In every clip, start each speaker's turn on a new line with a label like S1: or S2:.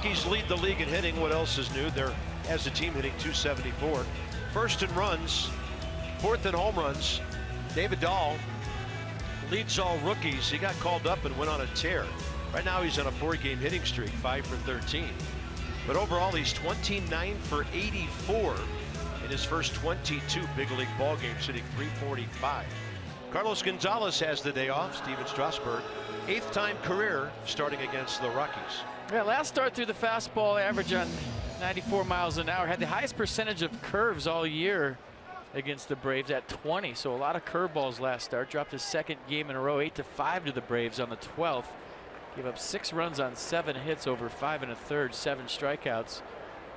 S1: Rockies lead the league in hitting. What else is new? They're, as a team, hitting .274. First in runs, fourth in home runs. David Dahl leads all rookies. He got called up and went on a tear. Right now he's on a 4-game hitting streak, 5 for 13. But overall he's 29 for 84 in his first 22 big league ball games, hitting .345. Carlos Gonzalez has the day off. Steven Strasburg, 8th time career starting against the Rockies.
S2: Yeah, last start through the fastball, average on 94 miles an hour. Had the highest percentage of curves all year against the Braves at 20. So a lot of curveballs last start. Dropped his second game in a row, 8-5 to the Braves on the 12th. Gave up 6 runs on 7 hits over 5 1/3, 7 strikeouts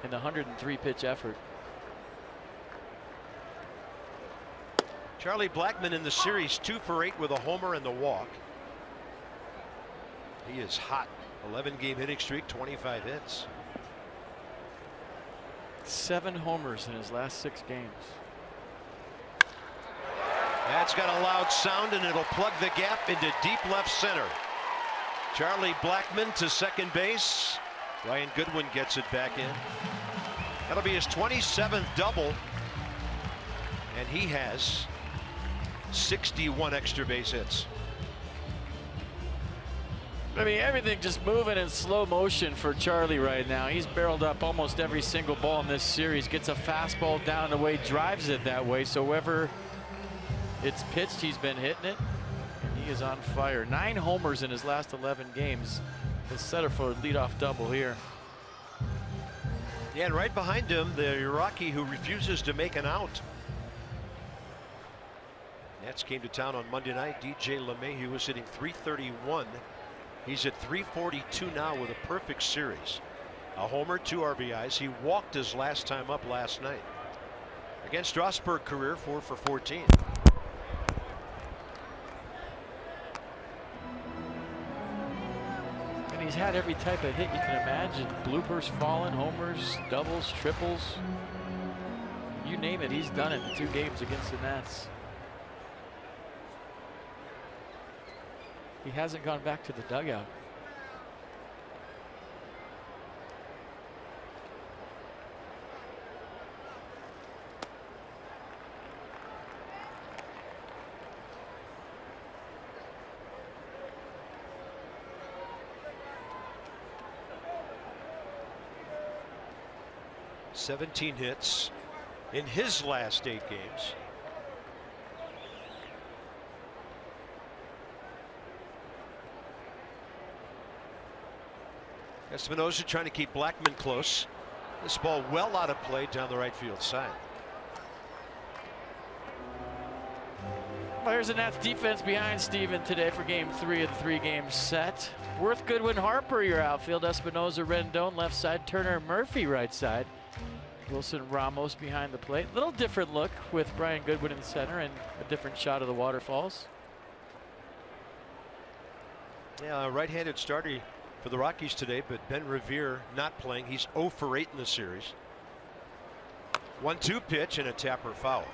S2: in the 103 pitch effort.
S1: Charlie Blackmon in the series, 2 for 8 with a homer and the walk. He is hot. 11-game hitting streak, 25 hits.
S2: 7 homers in his last 6 games.
S1: That's got a loud sound and it'll plug the gap into deep left center. Charlie Blackmon to second base. Ryan Goodwin gets it back in. That'll be his 27th double. And he has 61 extra base hits.
S2: I mean, everything just moving in slow motion for Charlie right now. He's barreled up almost every single ball in this series. Gets a fastball down the way, drives it that way. So wherever it's pitched, he's been hitting it. And he is on fire. 9 homers in his last 11 games. He'll set her for a leadoff double here.
S1: Yeah, and right behind him, the Rocky who refuses to make an out. Nats came to town on Monday night. DJ LeMahieu was hitting .331. He's at .342 now with a perfect series. A homer, 2 RBIs. He walked his last time up last night. Against Strasburg, career 4 for 14.
S2: And he's had every type of hit you can imagine. Bloopers falling, homers, doubles, triples. You name it, he's done it in 2 games against the Nats. He hasn't gone back to the dugout.
S1: "17 hits in his last 8 games. Espinosa trying to keep Blackmon close. This ball well out of play down the right field side.
S2: Well, here's the Nats defense behind Steven today for game 3 of the 3-game set. Worth, Goodwin, Harper, your outfield. Espinosa, Rendon, left side. Turner, Murphy, right side. Wilson, Ramos behind the plate. Little different look with Brian Goodwin in center and a different shot of the waterfalls.
S1: Yeah, right-handed starter for the Rockies today, but Ben Revere not playing. He's 0 for 8 in the series. 1-2 pitch and a tapper foul.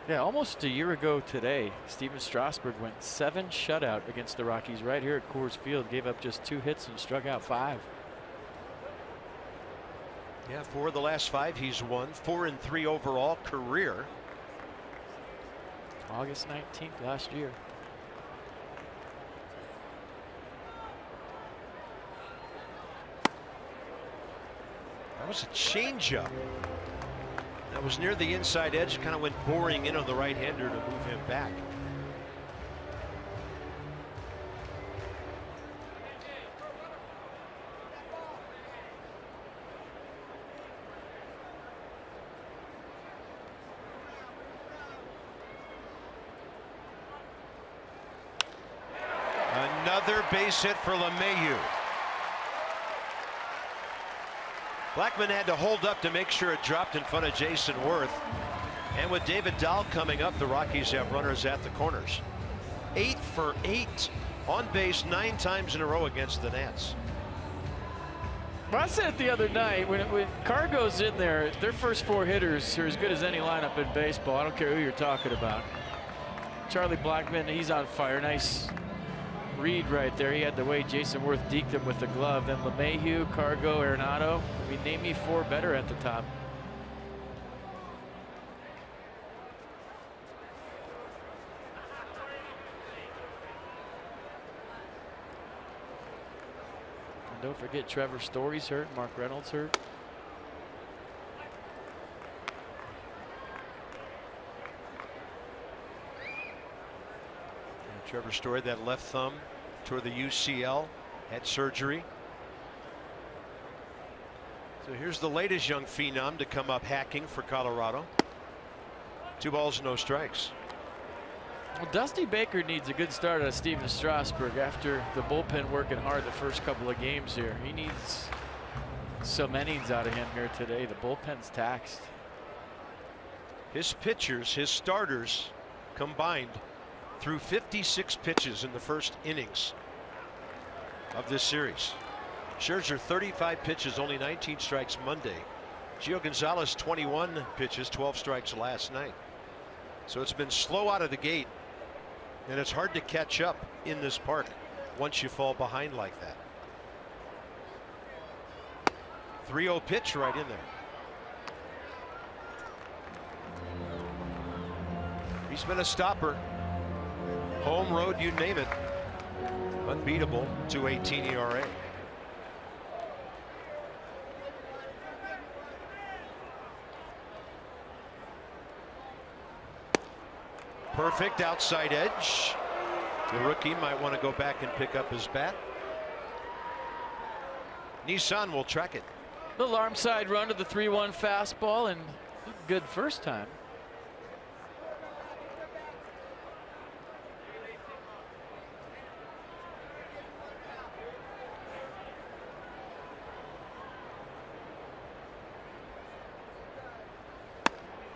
S2: Yeah, almost a year ago today, Steven Strasburg went 7 shutout against the Rockies right here at Coors Field. Gave up just 2 hits and struck out 5.
S1: Yeah, 4 of the last 5 he's won. 4 and 3 overall career.
S2: August 19th last year.
S1: That was a changeup. That was near the inside edge, kind of went boring in on the right-hander to move him back. Another base hit for LeMahieu. Blackmon had to hold up to make sure it dropped in front of Jason Worth. And with David Dahl coming up, the Rockies have runners at the corners. 8 for 8 on base 9 times in a row against the Nats.
S2: Well, I said it the other night, when Cargo's in there, their first 4 hitters are as good as any lineup in baseball. I don't care who you're talking about. Charlie Blackmon, he's on fire. Nice read right there. He had the way Jason Worth deked him with the glove. Then LeMahieu, Cargo, Arenado. I mean, name me 4 better at the top. And don't forget Trevor Story's hurt, Mark Reynolds hurt.
S1: Trevor Story, that left thumb toward the UCL, had surgery. So here's the latest young phenom to come up hacking for Colorado. 2 balls, no strikes.
S2: Well, Dusty Baker needs a good start out of Steven Strasburg after the bullpen working hard the first couple of games here. He needs some innings out of him here today. The bullpen's taxed.
S1: His pitchers, his starters combined threw 56 pitches in the first innings of this series. Scherzer 35 pitches, only 19 strikes Monday. Gio Gonzalez 21 pitches, 12 strikes last night. So it's been slow out of the gate, and it's hard to catch up in this park once you fall behind like that. 3-0 pitch right in there. He's been a stopper. Home, road, you name it. Unbeatable, 2.18 ERA. Perfect outside edge. The rookie might want to go back and pick up his bat. Nissan will track it.
S2: Little arm side run to the 3-1 fastball, and good first time.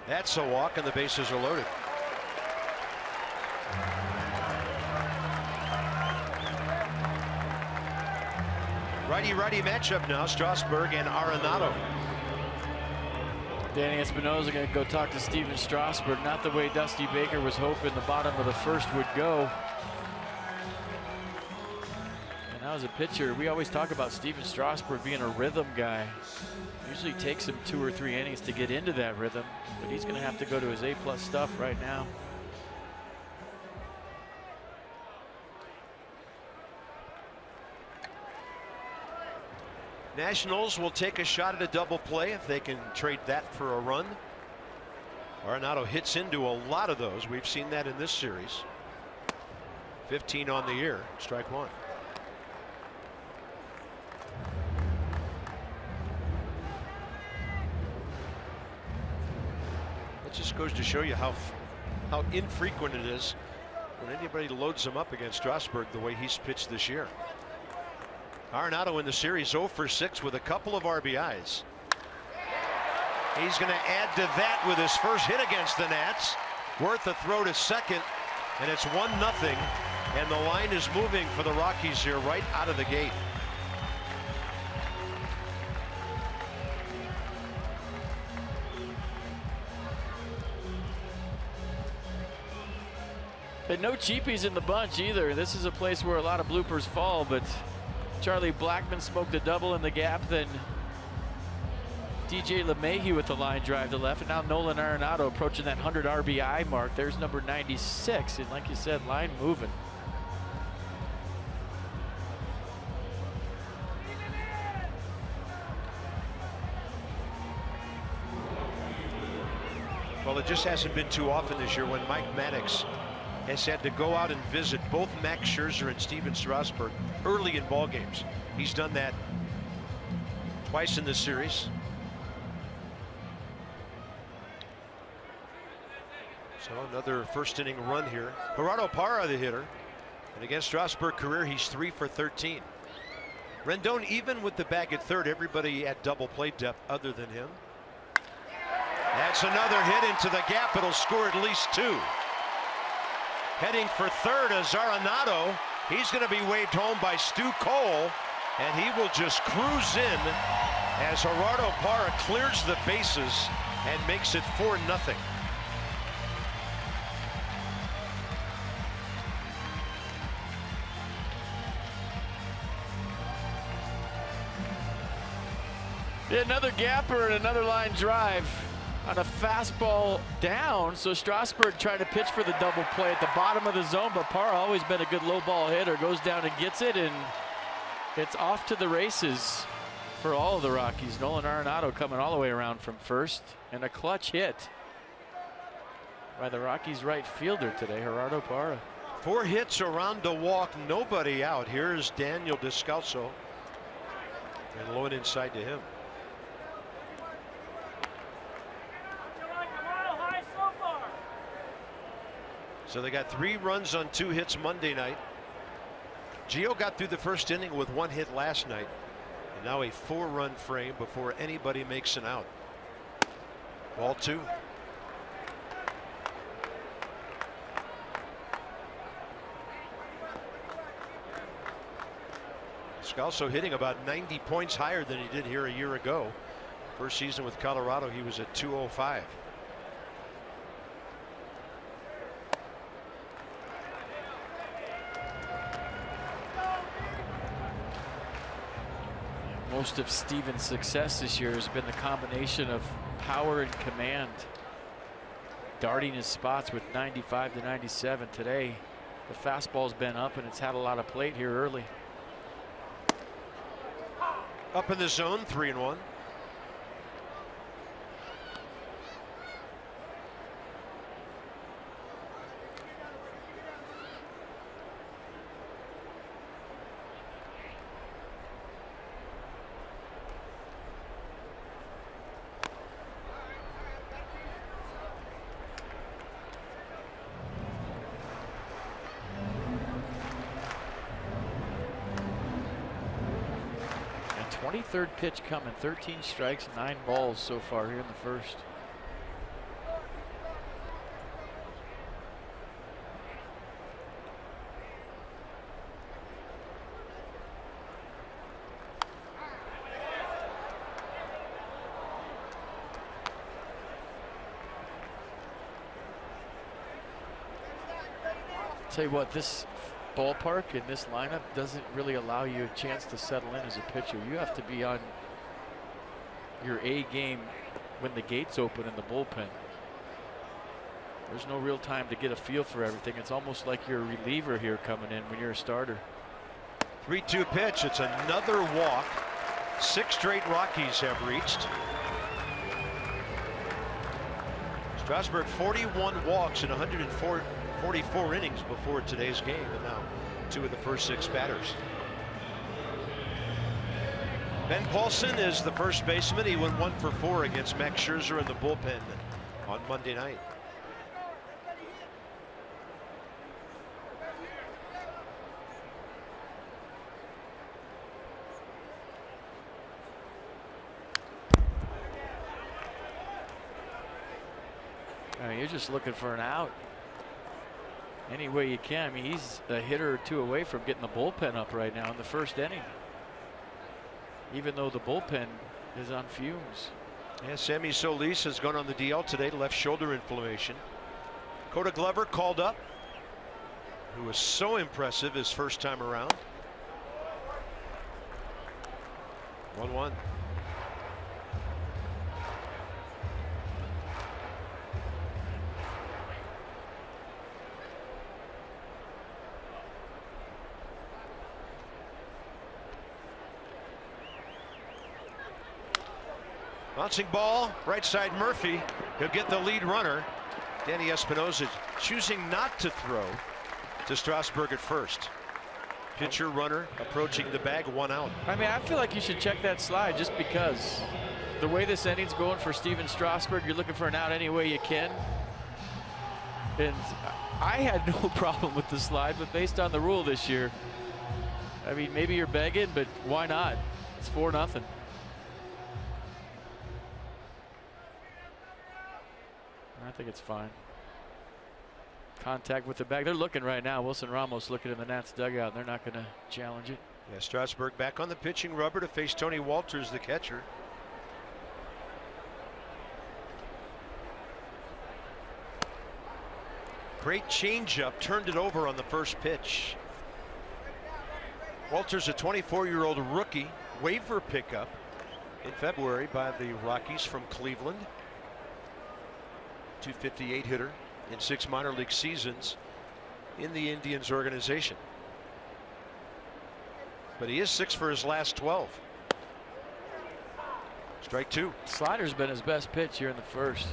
S1: That's a walk, and the bases are loaded. Righty-righty matchup now, Strasburg and Arenado.
S2: Danny Espinosa going to go talk to Steven Strasburg. Not the way Dusty Baker was hoping the bottom of the first would go. And now as a pitcher, we always talk about Steven Strasburg being a rhythm guy. Usually takes him 2 or 3 innings to get into that rhythm, but he's going to have to go to his A+ stuff right now.
S1: Nationals will take a shot at a double play if they can trade that for a run. Arenado hits into a lot of those. We've seen that in this series. 15 on the year, strike 1. It just goes to show you how infrequent it is when anybody loads him up against Strasburg the way he's pitched this year. Arenado in the series 0 for 6 with a couple of RBIs. He's going to add to that with his first hit against the Nats. Worth a throw to second, and it's 1-0, and the line is moving for the Rockies here right out of the gate.
S2: And no cheapies in the bunch either. This is a place where a lot of bloopers fall, but Charlie Blackmon smoked a double in the gap, then DJ LeMahieu with the line drive to left, and now Nolan Arenado approaching that 100 RBI mark. There's number 96, and like you said, line moving.
S1: Well, it just hasn't been too often this year when Mike Maddox has had to go out and visit both Max Scherzer and Steven Strasburg early in ball games. He's done that twice in this series. So another first inning run here. Gerardo Parra, the hitter, and against Strasburg career, he's 3 for 13. Rendon even with the bag at third. Everybody at double play depth other than him. That's another hit into the gap. It'll score at least 2. Heading for third is Arenado. He's going to be waved home by Stu Cole, And he will just cruise in as Gerardo Parra clears the bases and makes it 4-0.
S2: Another gapper and another line drive on a fastball down. So Strasburg trying to pitch for the double play at the bottom of the zone, but Parra always been a good low ball hitter. Goes down and gets it, and it's off to the races for all of the Rockies. Nolan Arenado coming all the way around from first, and a clutch hit by the Rockies right fielder today, Gerardo Parra.
S1: 4 hits around the walk, nobody out. Here's Daniel Descalso, and low and inside to him. So they got 3 runs on 2 hits Monday night. Gio got through the first inning with 1 hit last night. And now a 4-run frame before anybody makes an out. Ball 2. Descalso hitting about 90 points higher than he did here a year ago. First season with Colorado, he was at 205.
S2: Most of Stevens' success this year has been the combination of power and command. Darting his spots with 95 to 97. Today, the fastball's been up and it's had a lot of plate here early.
S1: Up in the zone, 3-1.
S2: And 23rd pitch coming, 13 strikes, 9 balls so far here in the first. Tell you what, this ballpark and this lineup doesn't really allow you a chance to settle in as a pitcher. You have to be on your A game when the gates open in the bullpen. There's no real time to get a feel for everything. It's almost like you're a reliever here coming in when you're a starter.
S1: 3-2 pitch. It's another walk. 6 straight Rockies have reached. Strasburg 41 walks in 144 innings before today's game, and now 2 of the first 6 batters. Ben Paulson is the first baseman. He went 1 for 4 against Max Scherzer in the bullpen on Monday night.
S2: You're just looking for an out any way you can. I mean, he's a hitter or 2 away from getting the bullpen up right now in the first inning, even though the bullpen is on fumes.
S1: Yeah, Sammy Solis has gone on the DL today, left shoulder inflammation. Coda Glover called up, who was so impressive his first time around. 1-1. Bouncing ball, right side Murphy. He'll get the lead runner. Danny Espinosa choosing not to throw to Strasburg at first. Pitcher runner approaching the bag, 1 out.
S2: I mean, I feel like you should check that slide just because the way this inning's going for Steven Strasburg, you're looking for an out any way you can. And I had no problem with the slide, but based on the rule this year, I mean, maybe you're begging, but why not? It's 4-0. I think it's fine. Contact with the bag. They're looking right now. Wilson Ramos looking in the Nats dugout. They're not going to challenge it.
S1: Yeah, Strasburg back on the pitching rubber to face Tony Wolters, the catcher. Great changeup, turned it over on the first pitch. Wolters, a 24-year-old rookie, waiver pickup in February by the Rockies from Cleveland. 258 hitter in 6 minor league seasons in the Indians organization. But he is 6 for his last 12. Strike 2.
S2: Slider's been his best pitch here in the first.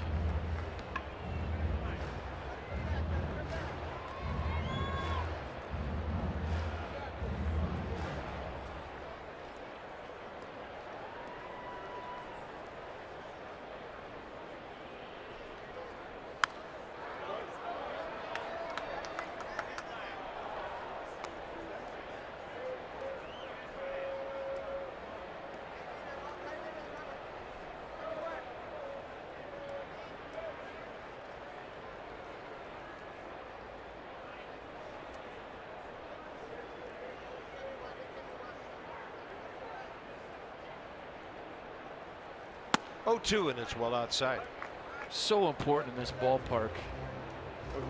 S1: Oh, 2, and it's well outside.
S2: So important in this ballpark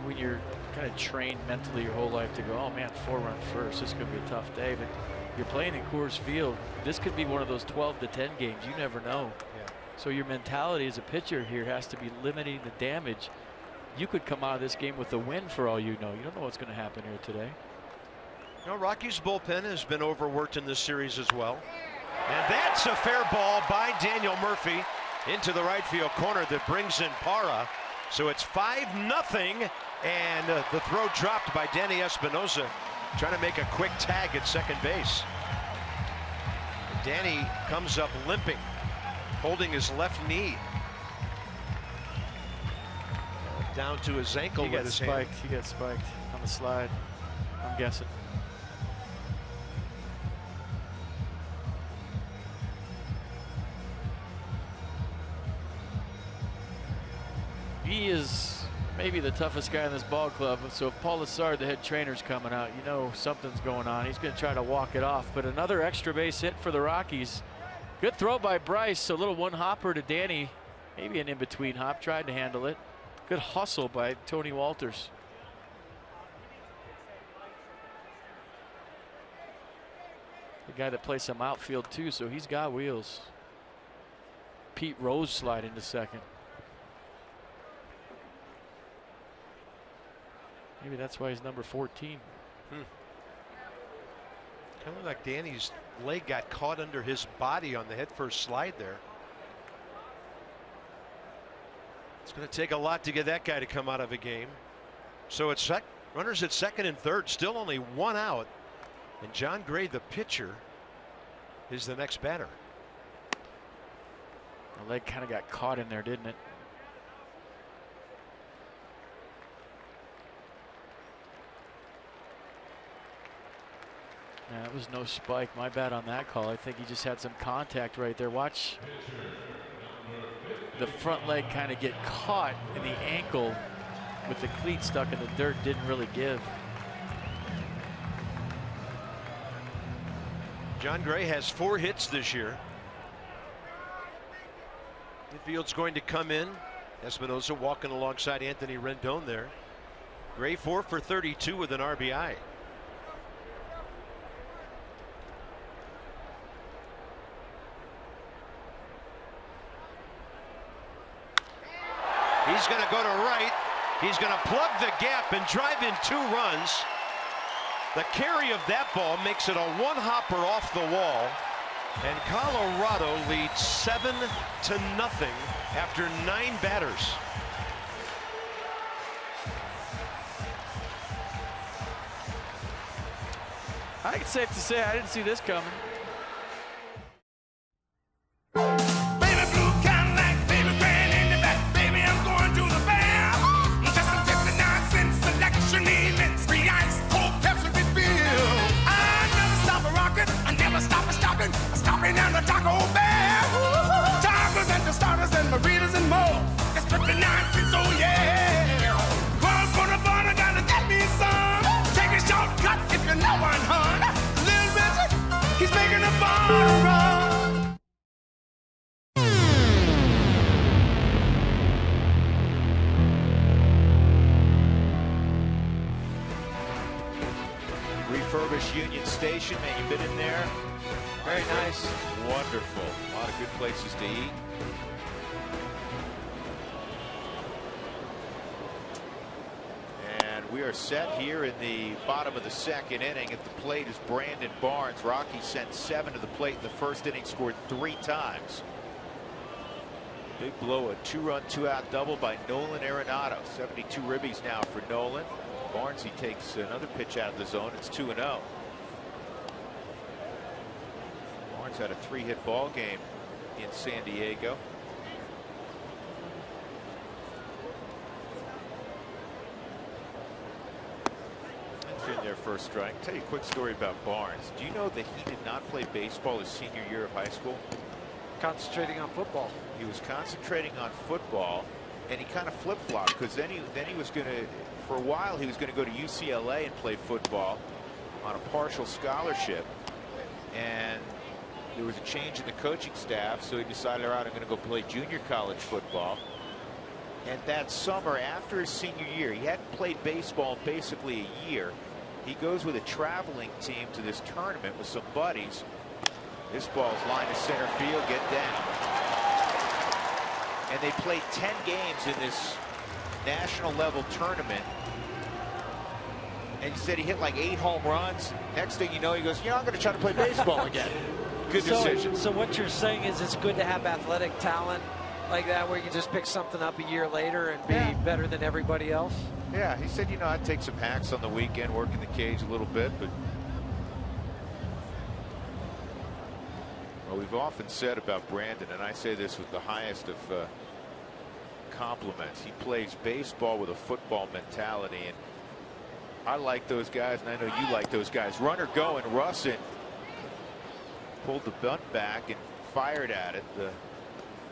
S2: when you're kind of trained mentally your whole life to go, oh man, 4-run first, this is going to be a tough day. But you're playing in Coors Field. This could be one of those 12-10 games. You never know.
S1: Yeah.
S2: So your mentality as a pitcher here has to be limiting the damage. You could come out of this game with a win for all you know. You don't know what's going to happen here today.
S1: You know, Rockies bullpen has been overworked in this series as well. And that's a fair ball by Daniel Murphy into the right field corner that brings in Parra. So it's 5-0, and the throw dropped by Danny Espinosa, trying to make a quick tag at second base. Danny comes up limping, holding his left knee down to his ankle with his hand.
S2: He got spiked on the slide, I'm guessing. He is maybe the toughest guy in this ball club. So if Paul Lessard, the head trainer's coming out, you know something's going on. He's going to try to walk it off. But another extra base hit for the Rockies. Good throw by Bryce. A little one hopper to Danny. Maybe an in-between hop. Tried to handle it. Good hustle by Tony Wolters. The guy that plays some outfield too, so he's got wheels. Pete Rose slide into second. Maybe that's why he's number 14.
S1: Kind of like Danny's leg got caught under his body on the headfirst slide there. It's going to take a lot to get that guy to come out of a game. So it's runners at second and third, still only 1 out. And John Gray, the pitcher, is the next batter.
S2: The leg kind of got caught in there, didn't it? Yeah, it was no spike. My bad on that call. I think he just had some contact right there. Watch the front leg kind of get caught in the ankle with the cleat stuck in the dirt. Didn't really give.
S1: John Gray has 4 hits this year. Infield's going to come in. Espinosa walking alongside Anthony Rendon there. Gray 4 for 32 with an RBI. He's going to go to right. He's going to plug the gap and drive in 2 runs. The carry of that ball makes it a 1-hopper off the wall. And Colorado leads 7-0 after 9 batters.
S2: I think it's safe to say I didn't see this coming.
S3: And the Taco Bell, tacos and tostadas and margaritas and more. It's 59 cents, oh yeah. Going for the bar, I gotta get me some. Take a shortcut if you know one, hun. Little bitch,
S4: refurbished Union Station. Man, you've been in there?
S5: Very nice.
S4: Wonderful. A lot of good places to eat. And we are set here in the bottom of the second inning. At the plate is Brandon Barnes. Rockies sent 7 to the plate in the first inning, scored 3 times. Big blow, a 2-run, 2-out double by Nolan Arenado. 72 ribbies now for Nolan. Barnes, he takes another pitch out of the zone. It's 2-0. Barnes had a 3-hit ball game in San Diego. That's in their first strike. I'll tell you a quick story about Barnes. Do you know that he did not play baseball his senior year of high school?
S5: Concentrating on football.
S4: He was concentrating on football, and he kind of flip-flopped, because then he was going to, for a while, he was going to go to UCLA and play football on a partial scholarship. And there was a change in the coaching staff, so he decided, all right, I'm going to go play junior college football. And that summer, after his senior year, he hadn't played baseball in basically a year. He goes with a traveling team to this tournament with some buddies. This ball's line to center field, get down. And they played 10 games in this national level tournament. And he said he hit like 8 home runs. Next thing you know, he goes, I'm going to try to play baseball again. Good decision.
S5: So what you're saying is it's good to have athletic talent like that, where you just pick something up a year later and be better than everybody else?
S4: Yeah, he said, I'd take some hacks on the weekend, work in the cage a little bit, but well, we've often said about Brandon, and I say this with the highest of compliments, he plays baseball with a football mentality, and I like those guys, and I know you like those guys. Runner going, Russin pulled the bunt back and fired at it. The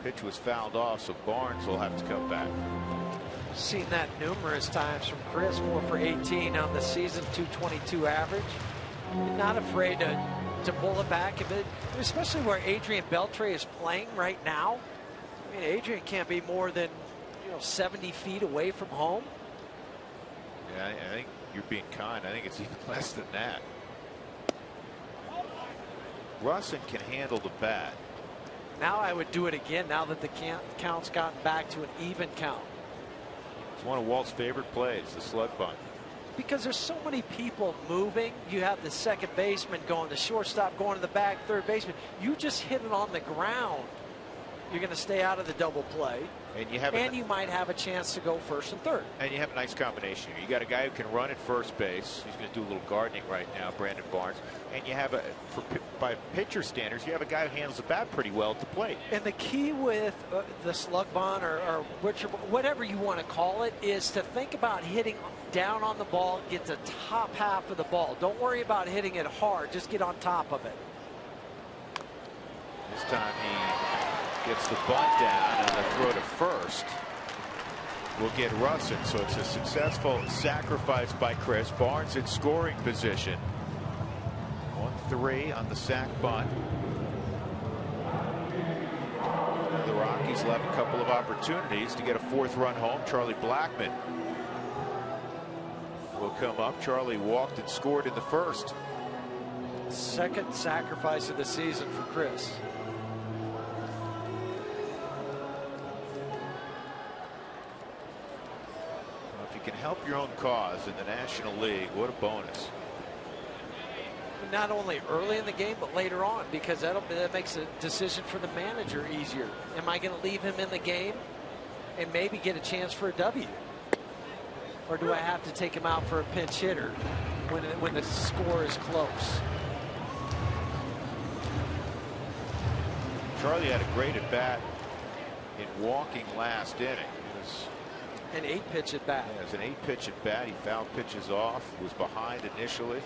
S4: pitch was fouled off, so Barnes will have to come back.
S5: Seen that numerous times from Chris. 4 for 18 on the season, 222 average. Not afraid to pull it back, especially where Adrian Beltre is playing right now. I mean, Adrian can't be more than 70 feet away from home.
S4: Yeah, I think you're being kind. I think it's even less than that. Russin can handle the bat.
S5: Now I would do it again now that the count's gotten back to an even count.
S4: It's one of Walt's favorite plays, the slug bunt.
S5: Because there's so many people moving. You have the second baseman going, the shortstop going to the back, third baseman. You just hit it on the ground. You're going to stay out of the double play. And you might have a chance to go first and third.
S4: And you have a nice combination here. You got a guy who can run at first base. He's going to do a little gardening right now, Brandon Barnes. And you have by pitcher standards, you have a guy who handles the bat pretty well at the plate.
S5: And the key with the slug bunt or whatever you want to call it is to think about hitting down on the ball, get the top half of the ball. Don't worry about hitting it hard. Just get on top of it.
S4: This time he gets the bunt down, and the throw to first will get Russin. So it's a successful sacrifice by Chris. Barnes in scoring position. 1-3 on the sac bunt. The Rockies will have a couple of opportunities to get a 4th run home. Charlie Blackmon will come up. Charlie walked and scored in the first.
S5: Second sacrifice of the season for Chris.
S4: Well, if you can help your own cause in the National League, what a bonus.
S5: Not only early in the game, but later on, because that makes a decision for the manager easier. Am I going to leave him in the game and maybe get a chance for a W? Or do I have to take him out for a pinch hitter when the score is close?
S4: Charlie had a great at bat in walking last inning. It was
S5: an 8-pitch at bat.
S4: Yeah, it was an 8-pitch at bat. He fouled pitches off. Was behind initially.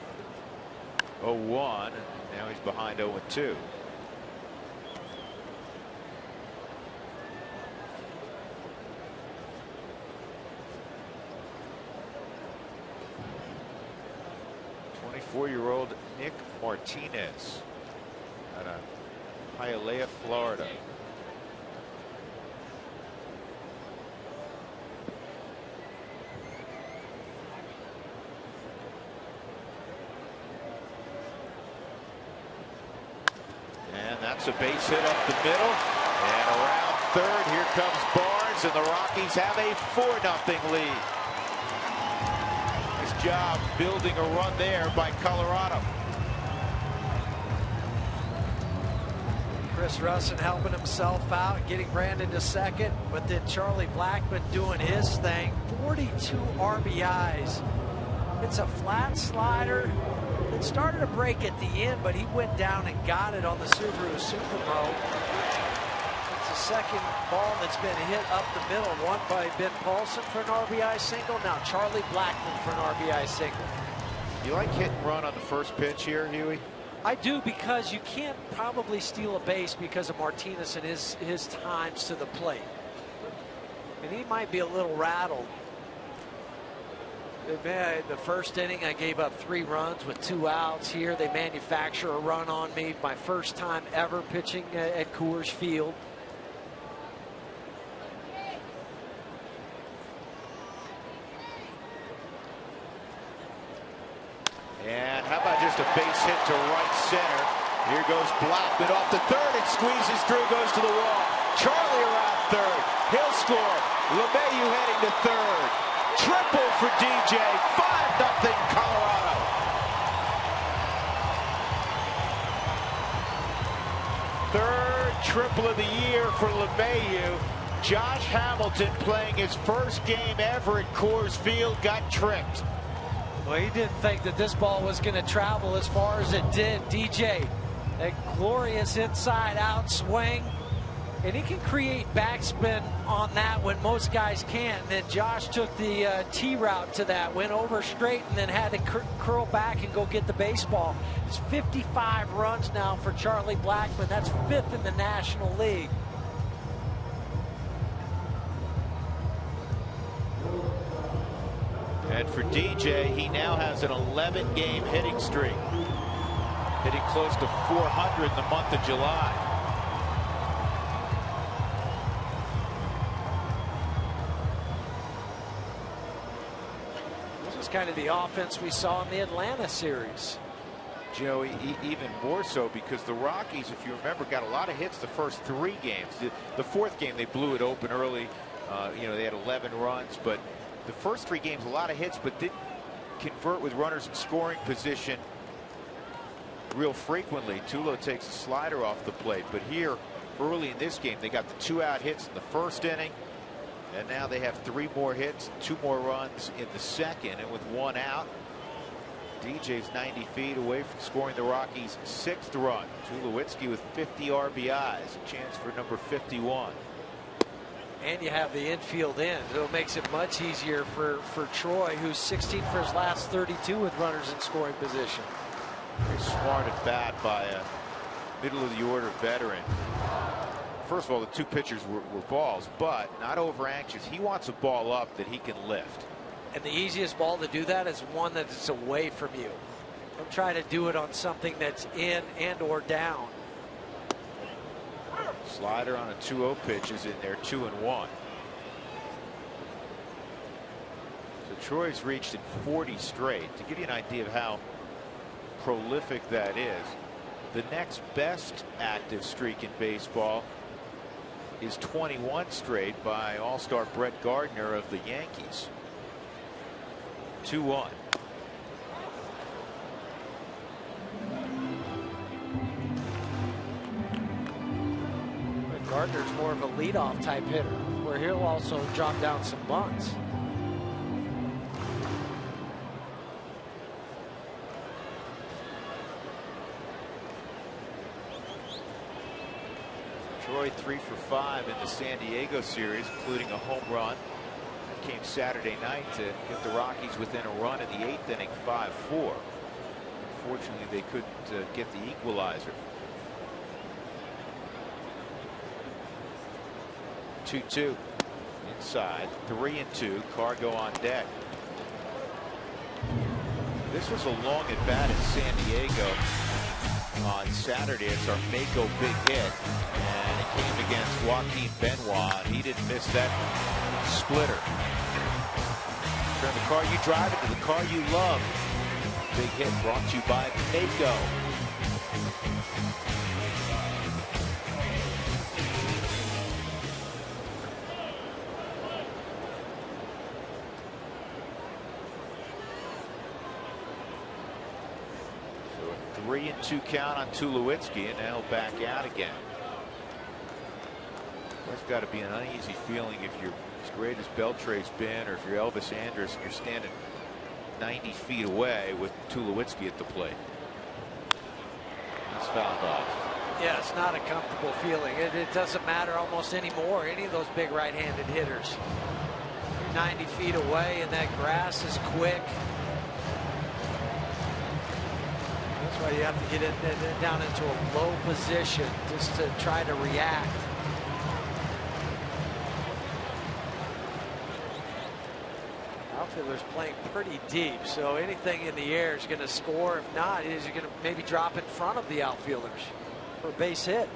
S4: 0-1, and now he's behind 0-2. Four-year-old Nick Martinez out of Hialeah, Florida. Brooks, a base hit up the middle. And around third, here comes Barnes, and the Rockies have a 4-0 lead. Nice job building a run there by Colorado.
S5: Chris Russin helping himself out, getting Brandon to second, but then Charlie Blackmon doing his thing. 42 RBIs. It's a flat slider. It started to break at the end, but he went down and got it on the Subaru Super Bowl. It's the second ball that's been hit up the middle. One by Ben Paulson for an RBI single. Now Charlie Blackmon for an RBI single.
S4: You like hit and run on the first pitch here, Huey?
S5: I do, because you can't probably steal a base because of Martinez and his times to the plate. And he might be a little rattled. The first inning, I gave up 3 runs with 2 outs. Here, they manufacture a run on me. My first time ever pitching at Coors Field.
S4: And how about just a base hit to right center? Here goes Blackmon off the third and squeezes through, goes to the wall. Charlie around third. He'll score. LeMahieu heading to third. Triple for DJ. 5-0 Colorado. Third triple of the year for LeMahieu. Josh Hamilton, playing his first game ever at Coors Field, got tricked.
S5: Well, he didn't think that this ball was going to travel as far as it did. DJ, a glorious inside out swing. And he can create backspin on that when most guys can't. And then Josh took the T route to that, went over straight, and then had to curl back and go get the baseball. It's 55 runs now for Charlie Blackmon. That's 5th in the National League.
S4: And for DJ, he now has an 11-game hitting streak, hitting close to 400 in the month of July.
S5: This is kind of the offense we saw in the Atlanta series.
S4: Joey, even more so, because the Rockies, if you remember, got a lot of hits the first 3 games. The 4th game, they blew it open early. They had 11 runs, but the first 3 games, a lot of hits, but didn't convert with runners in scoring position real frequently. Tulo takes a slider off the plate, but here early in this game, they got the 2-out hits in the first inning, and now they have 3 more hits, 2 more runs in the second, and with 1 out, DJ's 90 feet away from scoring the Rockies' 6th run. Tulowitzki with 50 RBIs, a chance for number 51.
S5: And you have the infield end, so it makes it much easier for Troy, who's 16 for his last 32 with runners in scoring position.
S4: Very smart at bat by a middle of the order veteran. First of all, the 2 pitchers were balls, but not over anxious. He wants a ball up that he can lift.
S5: And the easiest ball to do that is one that's away from you. Don't try to do it on something that's in and or down.
S4: Slider on a 2-0 pitch is in there, 2-1. So Troy's reached in 40 straight. To give you an idea of how prolific that is, the next best active streak in baseball is 21 straight by All-Star Brett Gardner of the Yankees. 2-1.
S5: Gardner's more of a leadoff type hitter, where he'll also drop down some bunts.
S4: Troy 3 for 5 in the San Diego series, including a home run that came Saturday night to get the Rockies within a run in the 8th inning, 5-4. Unfortunately, they couldn't get the equalizer. 2-2 inside, 3-2. Cargo on deck. This was a long at bat in San Diego on Saturday. It's our Mako big hit, and it came against Joaquin Benoit. He didn't miss that splitter. Turn the car you drive into the car you love. Big hit brought to you by Mako. 3-2 count on Tulowitzki, and now he'll back out again. There's got to be an uneasy feeling if you're as great as Beltre's been, or if you're Elvis Andrus and you're standing 90 feet away with Tulowitzki at the plate. That's fouled off.
S5: Yeah, it's not a comfortable feeling. It doesn't matter almost anymore. Any of those big right-handed hitters. You're 90 feet away, and that grass is quick. That's why you have to get down into a low position just to try to react. Outfielder's playing pretty deep, so anything in the air is going to score. If not, he's going to maybe drop in front of the outfielders for a base hit.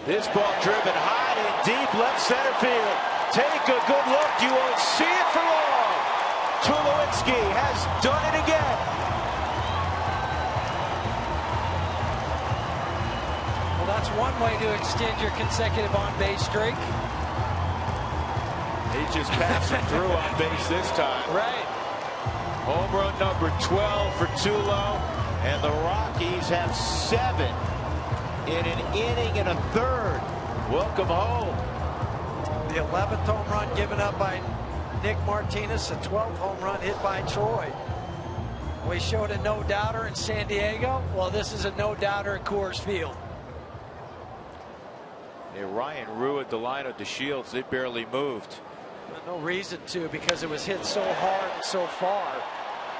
S4: This ball driven high and deep left center field. Take a good look. You won't see it for long. Tulowitzki has done it again.
S5: Well, that's one way to extend your consecutive on-base streak.
S4: He just passed him through on base this time.
S5: Right.
S4: Home run number 12 for Tulo, and the Rockies have 7 in an inning and a third. Welcome home.
S5: The 11th home run given up by Nick Martinez, the 12th home run hit by Troy. We showed a no-doubter in San Diego. Well, this is a no-doubter at Coors Field.
S4: Hey, Ryan ruined the line of the Shields. They barely moved.
S5: No reason to, because it was hit so hard and so far.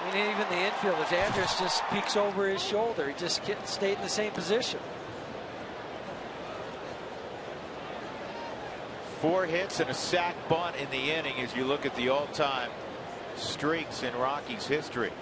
S5: I mean, even the infielders, Andrus just peeks over his shoulder. He just stayed in the same position.
S4: 4 hits and a sac bunt in the inning as you look at the all-time streaks in Rockies history.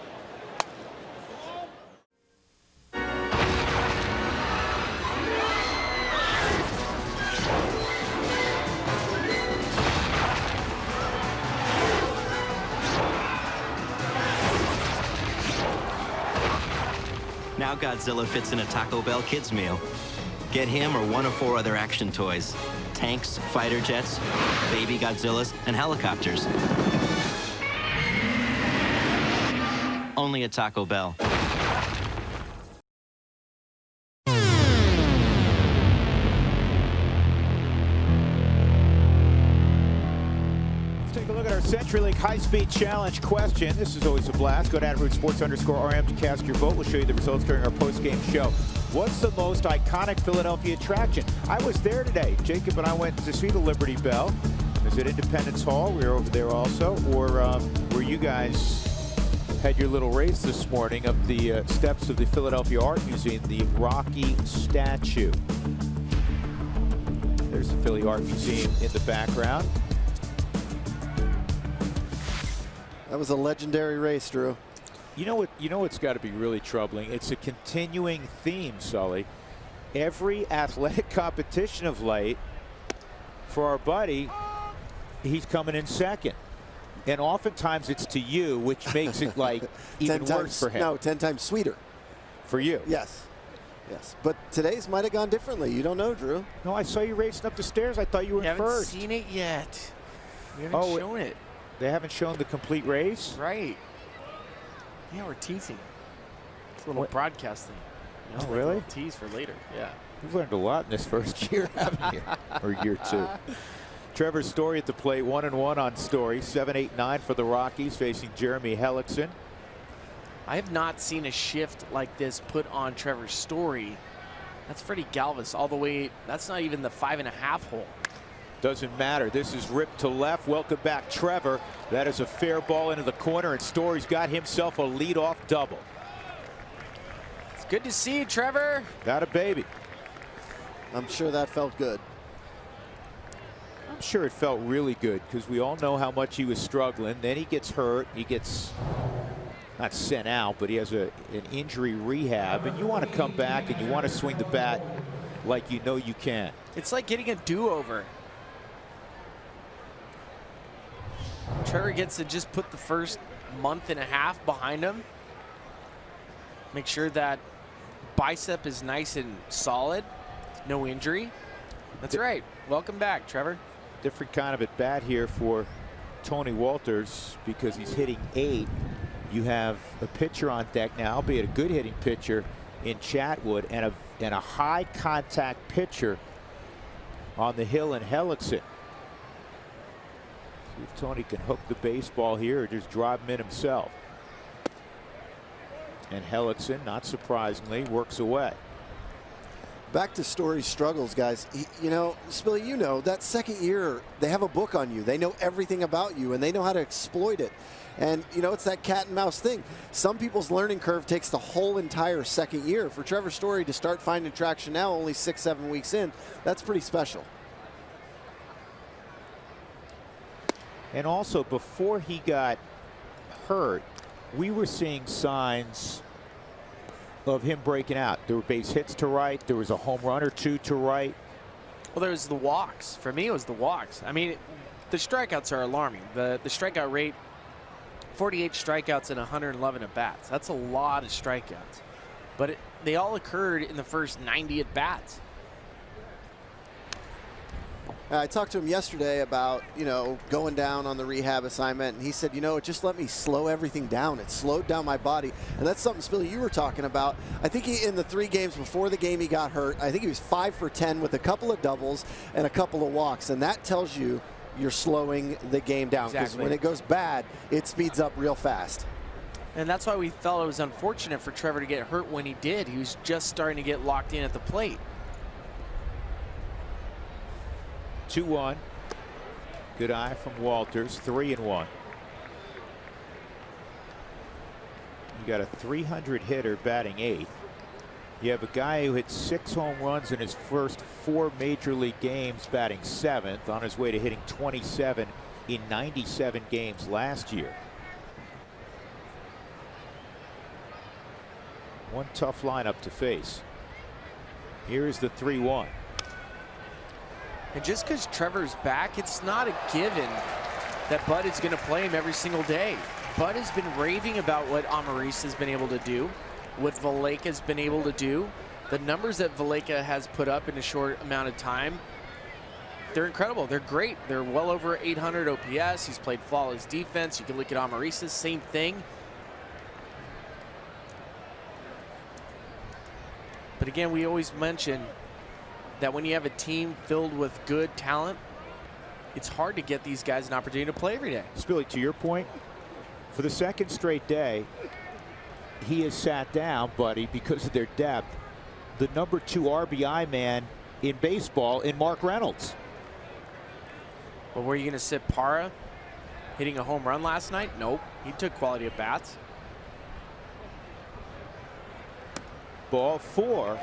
S6: Now Godzilla fits in a Taco Bell kids meal. Get him or one of 4 other action toys. Tanks, fighter jets, baby Godzillas, and helicopters. Only at Taco Bell.
S4: Take a look at our CenturyLink high-speed challenge question. This is always a blast. Go to @sports_RM to cast your vote. We'll show you the results during our post-game show. What's the most iconic Philadelphia attraction? I was there today. Jacob and I went to see the Liberty Bell. Was it Independence Hall? We were over there also. Or where you guys had your little race this morning up the steps of the Philadelphia Art Museum, the Rocky statue. There's the Philly Art Museum in the background.
S7: That was a legendary race, Drew.
S4: You know what's got to be really troubling? It's a continuing theme, Sully. Every athletic competition of late, for our buddy, he's coming in second. And oftentimes it's to you, which makes it like even worse for him.
S7: No, 10 times sweeter.
S4: For you.
S7: Yes. Yes. But today's might have gone differently. You don't know, Drew.
S4: No, I saw you racing up the stairs. I thought you were in first.
S2: Seen it yet. We haven't shown it.
S4: They haven't shown the complete race?
S2: Right. Yeah, we're teasing. It's a little broadcasting. You know,
S4: oh, really?
S2: Like tease for later. Yeah.
S4: You've learned a lot in this first year, haven't you? Or year 2. Trevor Story at the plate, 1-1 on Story. 7-8-9 for the Rockies, facing Jeremy Hellickson.
S2: I have not seen a shift like this put on Trevor Story. That's Freddie Galvis all the way. That's not even the 5.5 hole.
S4: Doesn't matter. This is ripped to left. Welcome back, Trevor. That is a fair ball into the corner, and Story's got himself a leadoff double.
S2: It's good to see you, Trevor.
S4: Got a baby.
S7: I'm sure that felt good.
S4: I'm sure it felt really good, because we all know how much he was struggling. Then he gets hurt. He gets not sent out, but he has an injury rehab, and you want to come back and you want to swing the bat like you know you can.
S2: It's like getting a do-over. Trevor gets to just put the first month and a half behind him. Make sure that bicep is nice and solid. No injury. That's right. Welcome back, Trevor.
S4: Different kind of at bat here for Tony Wolters, because he's hitting 8. you have a pitcher on deck now, albeit a good hitting pitcher in Chatwood, and a high contact pitcher on the hill in Helton. See if Tony can hook the baseball here or just drive him in himself. And Helton, not surprisingly, works away.
S7: Back to Story's struggles, guys. You know, Spilly, you know, that second year, they have a book on you. They know everything about you, and they know how to exploit it. And, you know, it's that cat and mouse thing. Some people's learning curve takes the whole entire second year. For Trevor Story to start finding traction now, only 6-7 weeks in, that's pretty special.
S4: And also, before he got hurt, we were seeing signs of him breaking out. There were base hits to right. There was a home run or two to right.
S8: Well, there was the walks. For me, it was the walks. I mean, the strikeouts are alarming. The strikeout rate, 48 strikeouts and 111 at-bats. That's a lot of strikeouts. But they all occurred in the first 90 at-bats.
S7: I talked to him yesterday about, you know, going down on the rehab assignment, and he said, you know, it just let me slow everything down. It slowed down my body. And that's something, Spilly, you were talking about. I think in the 3 games before the game he got hurt, I think he was 5 for 10 with a couple of doubles and a couple of walks. And that tells you you're slowing the game down. Because
S8: Exactly.
S7: when it goes bad, it speeds up real fast.
S8: And that's why we felt it was unfortunate for Trevor to get hurt when he did. He was just starting to get locked in at the plate.
S4: 2-1. Good eye from Wolters. 3-1. You got a 300 hitter batting 8th. You have a guy who hit 6 home runs in his first 4 major league games, batting 7th, on his way to hitting 27 in 97 games last year. One tough lineup to face. Here's the 3-1.
S8: And just because Trevor's back, it's not a given that Bud is going to play him every single day. Bud has been raving about what Amaris has been able to do, what Valleca has been able to do. The numbers that Valleca has put up in a short amount of time, they're incredible. They're great. They're well over 800 OPS. He's played flawless defense. You can look at Amaris's, same thing. But again, we always mention that when you have a team filled with good talent, it's hard to get these guys an opportunity to play every day.
S4: Spilly, to your point, for the second straight day, he has sat down, buddy, because of their depth, the number 2 RBI man in baseball in Mark Reynolds.
S8: Well, were you going to sit Parra hitting a home run last night? Nope. He took quality at bats.
S4: Ball 4.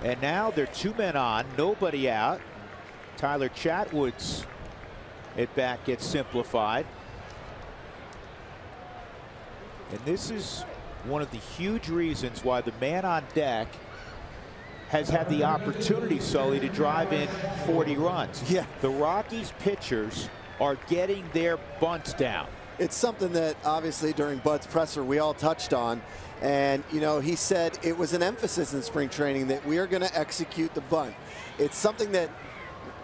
S4: And now they're 2 men on, nobody out. Tyler Chatwood's at bat gets simplified. And this is one of the huge reasons why the man on deck has had the opportunity, Sully, to drive in 40 runs.
S7: Yeah.
S4: The Rockies pitchers are getting their bunts down.
S7: It's something that obviously during Bud's presser we all touched on. And, you know, he said it was an emphasis in spring training that we are going to execute the bunt. It's something that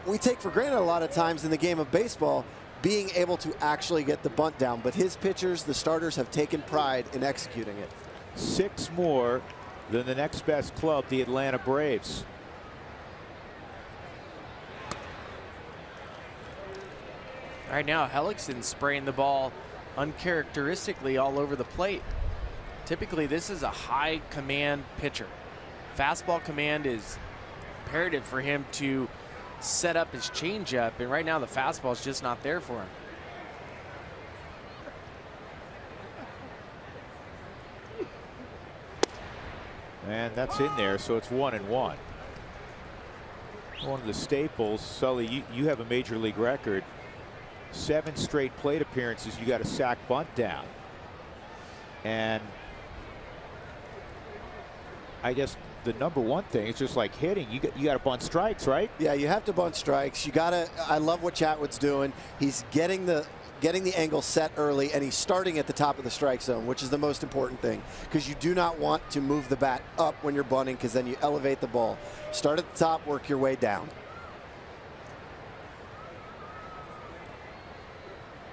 S7: we take for granted a lot of times in the game of baseball, being able to actually get the bunt down. But his pitchers, the starters, have taken pride in executing it.
S4: 6 more than the next best club, the Atlanta Braves.
S8: Right now, Hellickson's spraying the ball uncharacteristically all over the plate. Typically, this is a high command pitcher. Fastball command is imperative for him to set up his changeup, and right now the fastball is just not there for him.
S4: And that's in there, so it's 1-1. One of the staples, Sully, you have a major league record. 7 straight plate appearances, you got a sack bunt down. And I guess the number one thing is just like hitting. You got to bunt strikes, right?
S7: Yeah, you have to bunt strikes. You got to. I love what Chatwood's doing. He's getting the angle set early, and he's starting at the top of the strike zone, which is the most important thing, because you do not want to move the bat up when you're bunting, because then you elevate the ball. Start at the top, work your way down.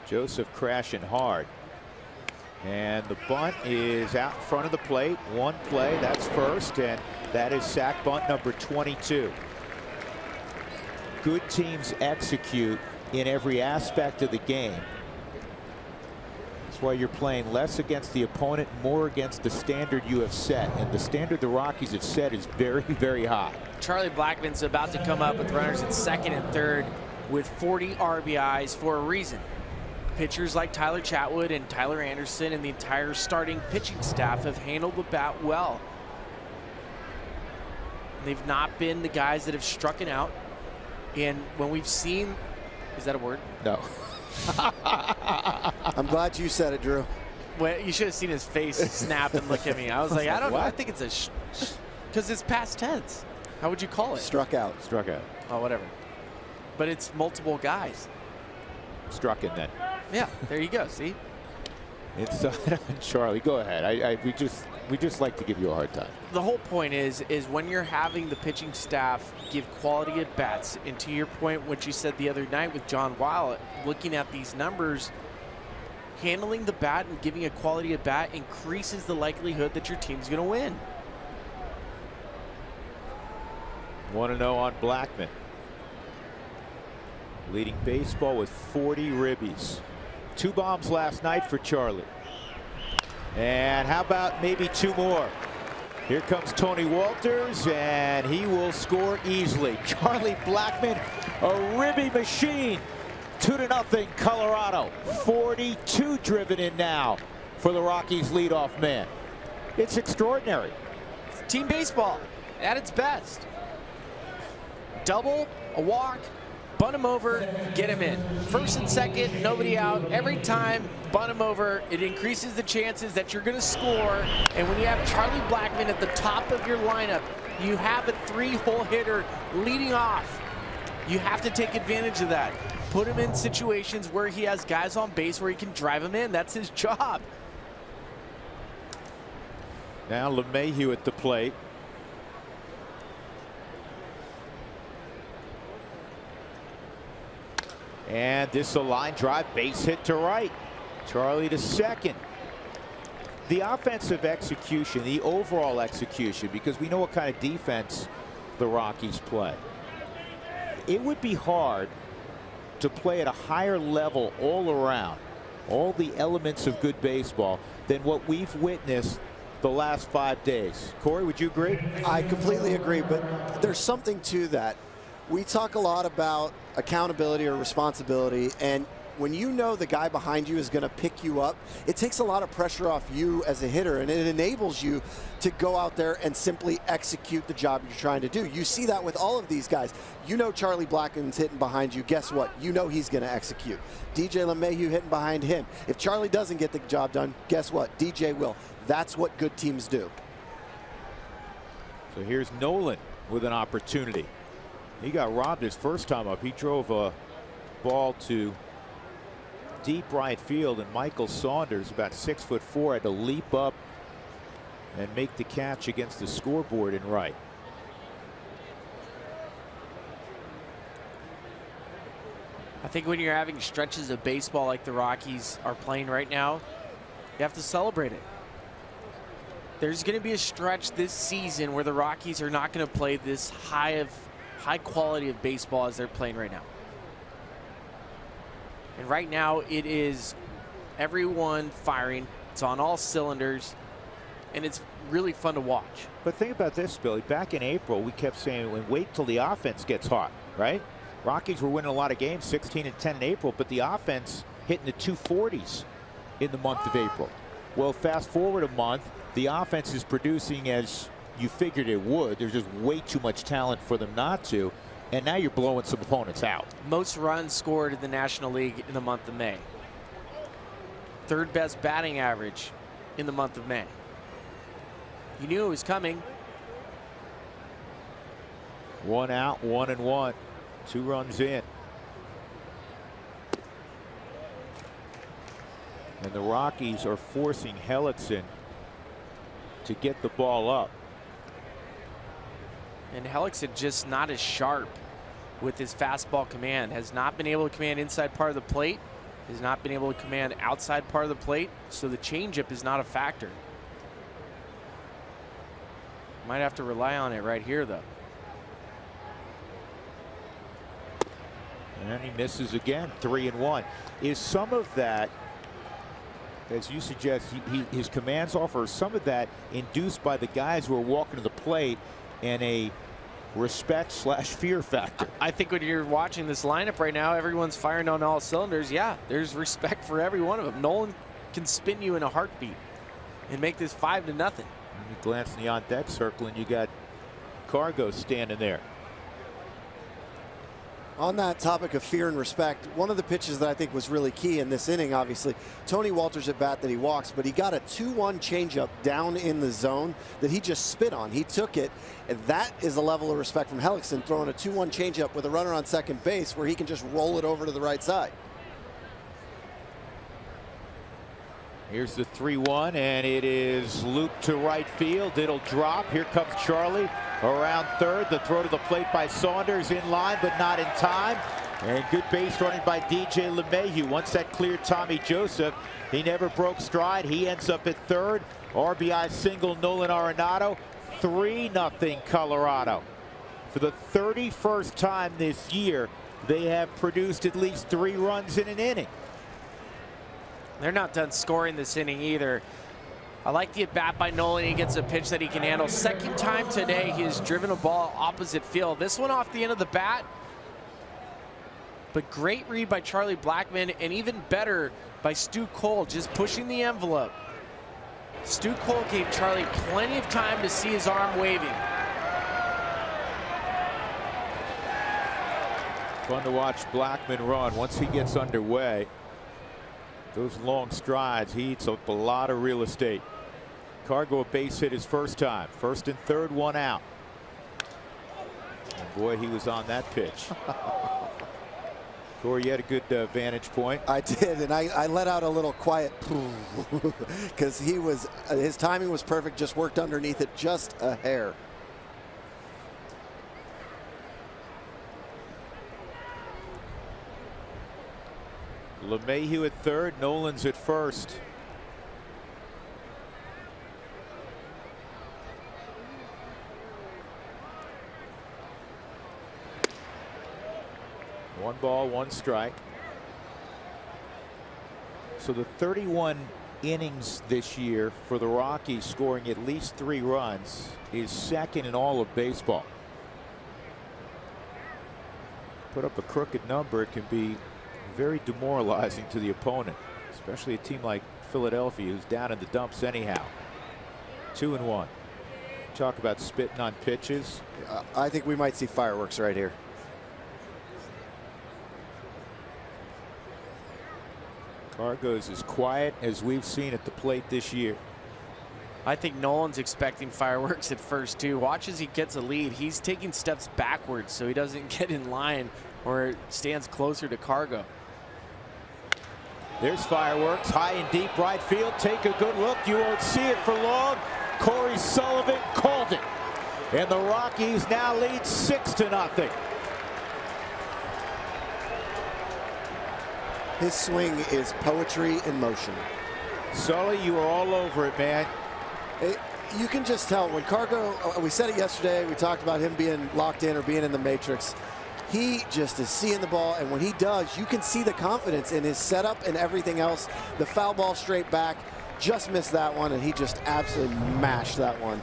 S4: Joseph crashing hard. And the bunt is out in front of the plate. One play, that's first, and that is sack bunt number 22. Good teams execute in every aspect of the game. That's why you're playing less against the opponent, more against the standard you have set. And the standard the Rockies have set is very, very high.
S8: Charlie Blackmon's about to come up with runners at second and third with 40 RBIs for a reason. Pitchers like Tyler Chatwood and Tyler Anderson and the entire starting pitching staff have handled the bat well. They've not been the guys that have struck it out. And when we've seen, is that a word?
S4: No.
S7: I'm glad you said it, Drew.
S8: Well, you should have seen his face snap and look at me. I was like, I don't know. I think it's a because it's past tense. How would you call it?
S7: Struck out.
S4: Struck out.
S8: Oh, whatever. But it's multiple guys.
S4: Struck in then.
S8: Yeah, there you go. See?
S4: Inside on Charlie. Go ahead. We just like to give you a hard time.
S8: The whole point is when you're having the pitching staff give quality at bats, and to your point, what you said the other night with John Weil, looking at these numbers, handling the bat and giving a quality at bat increases the likelihood that your team's going to win.
S4: 1-0 on Blackmon. Leading baseball with 40 ribbies. 2 bombs last night for Charlie. And how about maybe 2 more? Here comes Tony Wolters, and he will score easily. Charlie Blackmon, a ribby machine. 2-0 Colorado. 42 driven in now for the Rockies leadoff man. It's extraordinary.
S8: It's team baseball at its best. Double, a walk, bunt him over, get him in. First and second, nobody out. Every time, bunt him over. It increases the chances that you're going to score. And when you have Charlie Blackmon at the top of your lineup, you have a 3-hole hitter leading off. You have to take advantage of that. Put him in situations where he has guys on base where he can drive them in. That's his job.
S4: Now LeMahieu at the plate. And this is a line drive, base hit to right. Charlie to second. The offensive execution, the overall execution, because we know what kind of defense the Rockies play. It would be hard to play at a higher level all around, all the elements of good baseball, than what we've witnessed the last 5 days. Corey, would you agree?
S7: I completely agree, but there's something to that. We talk a lot about accountability or responsibility, and when you know the guy behind you is going to pick you up, it takes a lot of pressure off you as a hitter, and it enables you to go out there and simply execute the job you're trying to do. You see that with all of these guys. You know Charlie Blackmon's hitting behind you. Guess what? You know he's going to execute. DJ LeMahieu hitting behind him. If Charlie doesn't get the job done, guess what? DJ will. That's what good teams do.
S4: So here's Nolan with an opportunity. He got robbed his first time up. He drove a ball to deep right field, and Michael Saunders, about 6'4", had to leap up and make the catch against the scoreboard in right.
S8: I think when you're having stretches of baseball like the Rockies are playing right now, you have to celebrate it. There's going to be a stretch this season where the Rockies are not going to play this high quality of baseball as they're playing right now. And right now it is everyone firing. It's on all cylinders, and it's really fun to watch.
S4: But think about this, Billy. Back in April, we kept saying, wait till the offense gets hot, right? Rockies were winning a lot of games, 16-10 in April, but the offense hitting the 240s in the month of April. Well, fast forward a month, the offense is producing as you figured it would. There's just way too much talent for them not to. And now you're blowing some opponents out.
S8: Most runs scored in the National League in the month of May. Third best batting average in the month of May. You knew it was coming.
S4: 1 out, 1-1. 2 runs in. And the Rockies are forcing Helton to get the ball up.
S8: And Helton just not as sharp with his fastball command. Has not been able to command inside part of the plate. has not been able to command outside part of the plate, so the changeup is not a factor. Might have to rely on it right here, though.
S4: And he misses again, 3-1. Is some of that, as you suggest, his commands offer some of that induced by the guys who are walking to the plate and a respect/fear factor?
S8: I think when you're watching this lineup right now, everyone's firing on all cylinders. Yeah, there's respect for every one of them. Nolan can spin you in a heartbeat and make this 5-0.
S4: And you glance in the on-deck circle, and you got Cargo standing there.
S7: On that topic of fear and respect, one of the pitches that I think was really key in this inning, obviously, Tony Wolters at bat that he walks, but he got a 2-1 changeup down in the zone that he just spit on. He took it, and that is a level of respect from Helton, throwing a 2-1 changeup with a runner on second base where he can just roll it over to the right side.
S4: Here's the 3-1, and it is looped to right field. It'll drop. Here comes Charlie around third. The throw to the plate by Saunders, in line but not in time. And good base running by DJ LeMahieu. Once that cleared Tommy Joseph, he never broke stride. He ends up at third. RBI single, Nolan Arenado. 3-0 Colorado. For the 31st time this year, they have produced at least 3 runs in an inning.
S8: They're not done scoring this inning either. I like the at-bat by Nolan. He gets a pitch that he can handle. Second time today he has driven a ball opposite field. This one off the end of the bat. But great read by Charlie Blackmon, and even better by Stu Cole, just pushing the envelope. Stu Cole gave Charlie plenty of time to see his arm waving.
S4: Fun to watch Blackmon run once he gets underway. Those long strides, he eats up a lot of real estate. Cargo a base hit his first time. First and third, 1 out. And boy, he was on that pitch. Corey, you had a good vantage point.
S7: I did, and I let out a little quiet because his timing was perfect, just worked underneath it just a hair.
S4: LeMahieu at third, Nolan's at first. One ball, 1 strike. So the 31 innings this year for the Rockies, scoring at least 3 runs, is second in all of baseball. Put up a crooked number, it can be very demoralizing to the opponent, especially a team like Philadelphia, who's down in the dumps anyhow. 2-1. Talk about spitting on pitches.
S7: I think we might see fireworks right here.
S4: Cargo's as quiet as we've seen at the plate this year.
S8: I think Nolan's expecting fireworks at first too. Watch as he gets a lead. He's taking steps backwards so he doesn't get in line or stands closer to Cargo.
S4: There's fireworks, high and deep right field. Take a good look. You won't see it for long. Corey Sullivan called it. And the Rockies now lead 6-0.
S7: His swing is poetry in motion.
S4: Sully, you are all over it, man.
S7: You can just tell when Cargo, we said it yesterday, we talked about him being locked in or being in the matrix. He just is seeing the ball, and when he does, you can see the confidence in his setup and everything else. The foul ball straight back, just missed that one, and he just absolutely mashed that one.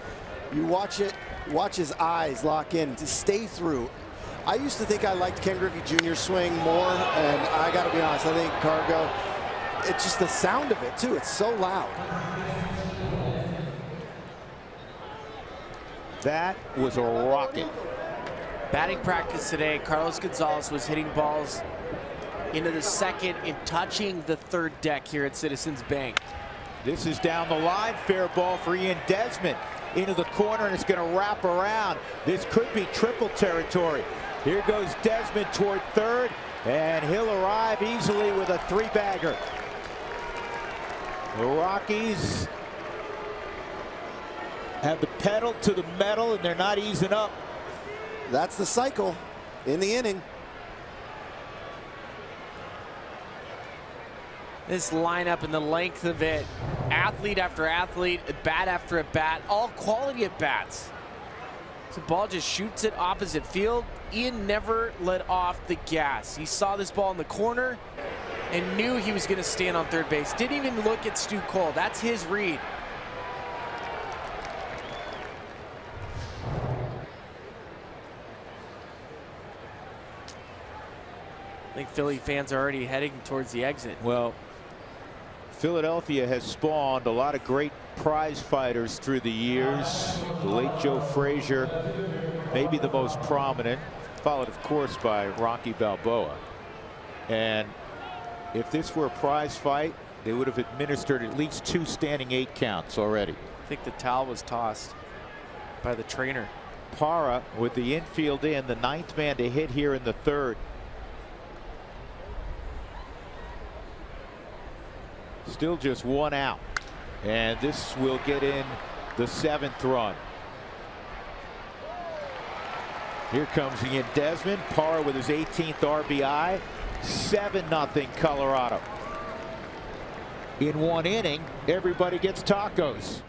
S7: You watch it, watch his eyes lock in to stay through. I used to think I liked Ken Griffey Jr.'s swing more, and I got to be honest, I think Cargo, it's just the sound of it too. It's so loud.
S4: That was a rocket.
S8: Batting practice today, Carlos Gonzalez was hitting balls into the second and touching the third deck here at Citizens Bank.
S4: This is down the line. Fair ball for Ian Desmond into the corner, and it's going to wrap around. This could be triple territory. Here goes Desmond toward third, and he'll arrive easily with a 3-bagger. The Rockies have the pedal to the metal, and they're not easing up.
S7: That's the cycle in the inning.
S8: This lineup and the length of it, athlete after athlete, bat after a bat, all quality at bats. The ball just shoots it opposite field. Ian never let off the gas. He saw this ball in the corner and knew he was going to stand on third base. Didn't even look at Stu Cole. That's his read. I think Philly fans are already heading towards the exit.
S4: Well, Philadelphia has spawned a lot of great prize fighters through the years. The late Joe Frazier, maybe the most prominent, followed of course by Rocky Balboa. And if this were a prize fight, they would have administered at least 2 standing 8 counts already.
S8: I think the towel was tossed by the trainer.
S4: Parra with the infield in, the 9th man to hit here in the 3rd. Still just 1 out, and this will get in the 7th run. Here comes Ian Desmond. Parra with his 18th RBI. 7-0 Colorado. In 1 inning, everybody gets tacos.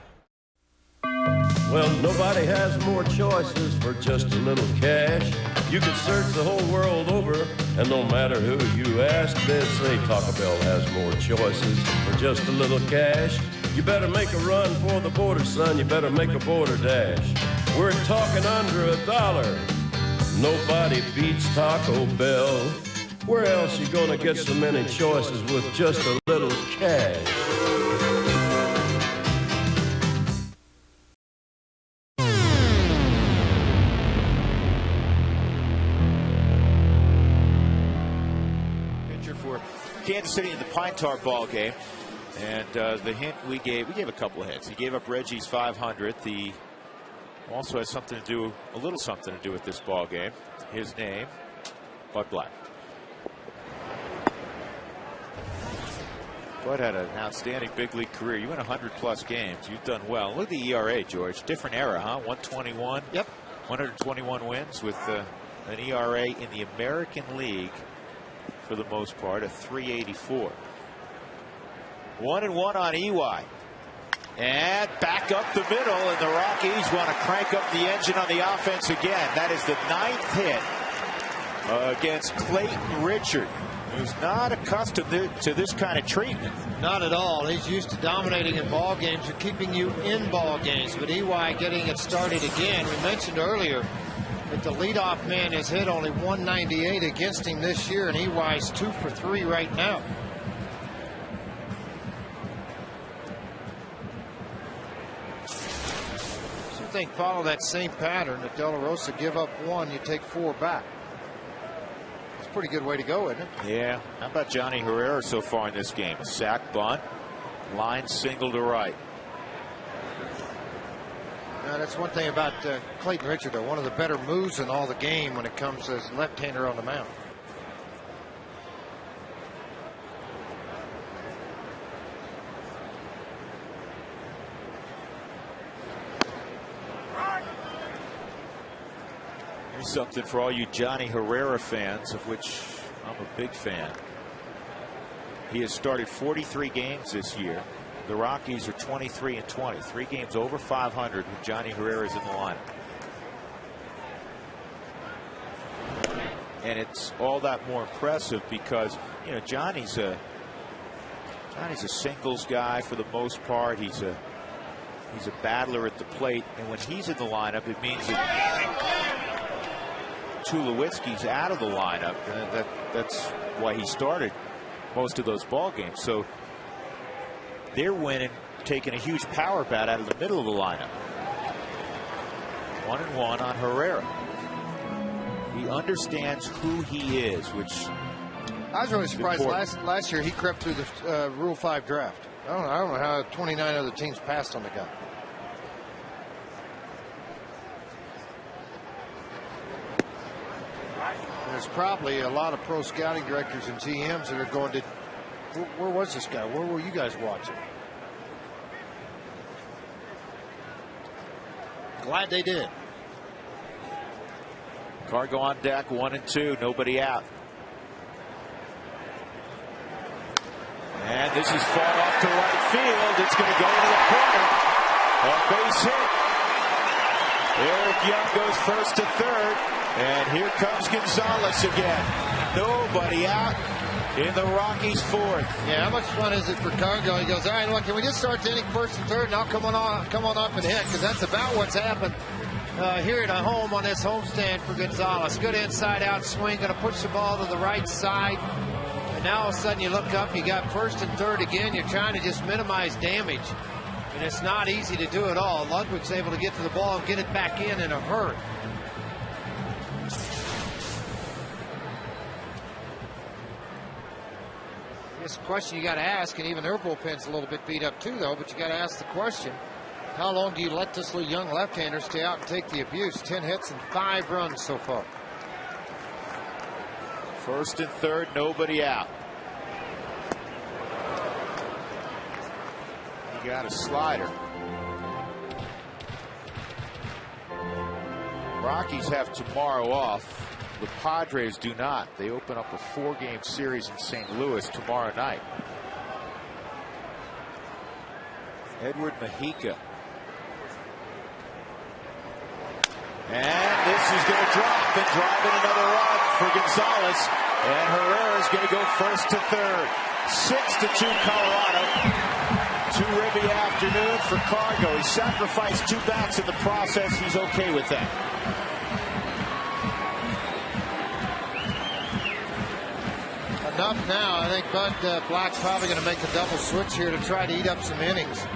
S9: Well, nobody has more choices for just a little cash. You can search the whole world over, and no matter who you ask, they'll say Taco Bell has more choices for just a little cash. You better make a run for the border, son. You better make a border dash. We're talking under $1. Nobody beats Taco Bell. Where else you gonna get so many choices with just a little cash?
S4: Kansas City in the Pine Tar ball game, and the hint we gave a couple of hits. He gave up Reggie's 500th. He also has something to do, a little something to do with this ball game. His name, Bud Black. Bud had an outstanding big league career. You win 100+ games. You've done well. Look at the ERA, George. Different era, huh? 121.
S1: Yep. 121
S4: wins with an ERA in the American League, for the most part, a 384. 1-1 on EY. And back up the middle, and the Rockies want to crank up the engine on the offense again. That is the 9th hit against Clayton Richard, who's not accustomed to this kind of treatment.
S10: Not at all. He's used to dominating in ball games or keeping you in ball games. But EY getting it started again. We mentioned earlier that the leadoff man has hit only 198 against him this year, and EY's 2 for 3 right now. So I think follow that same pattern. If De La Rosa give up 1, you take 4 back. It's a pretty good way to go, isn't it?
S4: Yeah. How about Johnny Herrera so far in this game? A sac bunt, line single to right.
S10: That's one thing about Clayton Richard, though. One of the better moves in all the game when it comes as left-hander on the mound.
S4: Here's something for all you Johnny Herrera fans, of which I'm a big fan. He has started 43 games this year. The Rockies are 23-20, 3 games over 500 when Johnny Herrera is in the lineup. And it's all that more impressive because, you know, Johnny's a singles guy for the most part. He's a battler at the plate, and when he's in the lineup, it means that Tulowitzki's out of the lineup, and that's why he started most of those ball games. So they're winning, taking a huge power bat out of the middle of the lineup. 1-1 on Herrera. He understands who he is, which
S10: I was really surprised last year he crept through the Rule 5 draft. I don't know how 29 other teams passed on the guy. There's probably a lot of pro scouting directors and GMs that are going to, where was this guy? Where were you guys watching? Glad they did.
S4: Cargo on deck, 1-2, nobody out. And this is far off to right field. It's going to go into the corner. A base hit. Eric Young goes first to third. And here comes Gonzalez again. Nobody out in the Rockies' fourth.
S10: Yeah, how much fun is it for Cargo? He goes, all right, look, can we just start the inning first and third, and I'll come on up and hit, because that's about what's happened here at home on this homestand for Gonzalez. Good inside-out swing, going to push the ball to the right side. And now all of a sudden you look up, you got first and third again. You're trying to just minimize damage. And it's not easy to do it all. Ludwig's able to get to the ball and get it back in a hurry. It's a question you got to ask, and even their bullpen's a little bit beat up too, though. But you got to ask the question: how long do you let this little young left-hander stay out and take the abuse? 10 hits and 5 runs so far.
S4: First and third, nobody out. He got a slider. Rockies have tomorrow off. The Padres do not. They open up a 4-game series in St. Louis tomorrow night. Edward Mujica. And this is going to drop and drive in another run for Gonzalez. And Herrera is going to go first to third. 6-2 Colorado. 2-ribby afternoon for Cargo. He sacrificed 2 bats in the process. He's okay with that.
S10: Enough now. I think Bud Black's probably going to make the double switch here to try to eat up some innings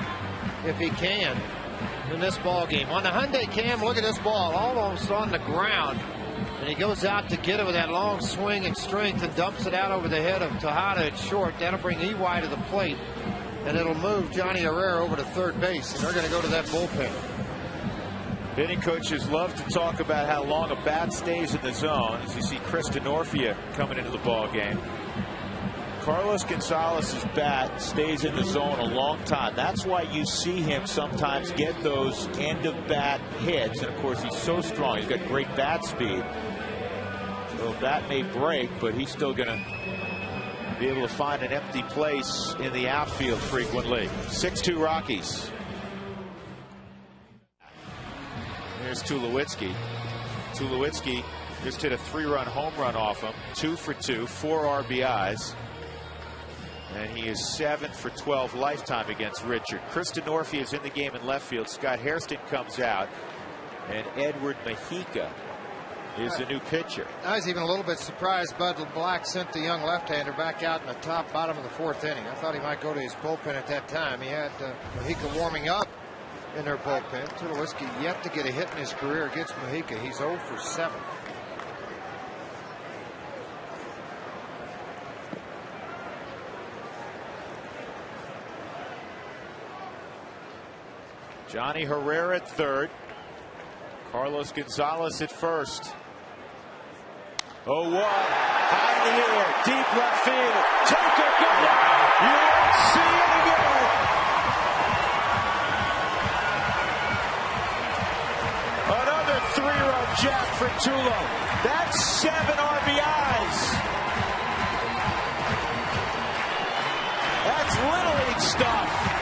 S10: if he can in this ball game. On the Hyundai Cam, look at this ball, almost on the ground. And he goes out to get it with that long swing and strength and dumps it out over the head of Tejada at short. That'll bring EY to the plate, and it'll move Johnny Herrera over to third base, and they're going to go to that bullpen.
S4: Hitting coaches love to talk about how long a bat stays in the zone. As you see Chris Denorfia coming into the ball game. Carlos Gonzalez's bat stays in the zone a long time. That's why you see him sometimes get those end of bat hits. And of course, he's so strong. He's got great bat speed. So bat may break, but he's still going to be able to find an empty place in the outfield frequently. 6-2 Rockies. Here's Tulowitzki. Tulowitzki just hit a 3-run home run off him. 2 for 2, 4 RBIs. And he is 7 for 12 lifetime against Richard. Chris Denorfia is in the game in left field. Scott Hairston comes out. And Edward Mujica is the new pitcher.
S10: I was even a little bit surprised Bud Black sent the young left-hander back out in the bottom of the 4th inning. I thought he might go to his bullpen at that time. He had Mujica warming up in their bullpen. Tulowitzki yet to get a hit in his career against Mujica. He's 0 for 7.
S4: Johnny Herrera at third. Carlos Gonzalez at first. 0-1. High in the air. Deep left field. Take a good look. You won't see it again. Another 3-run jack for Tulo. That's 7 RBIs. That's Little League stuff.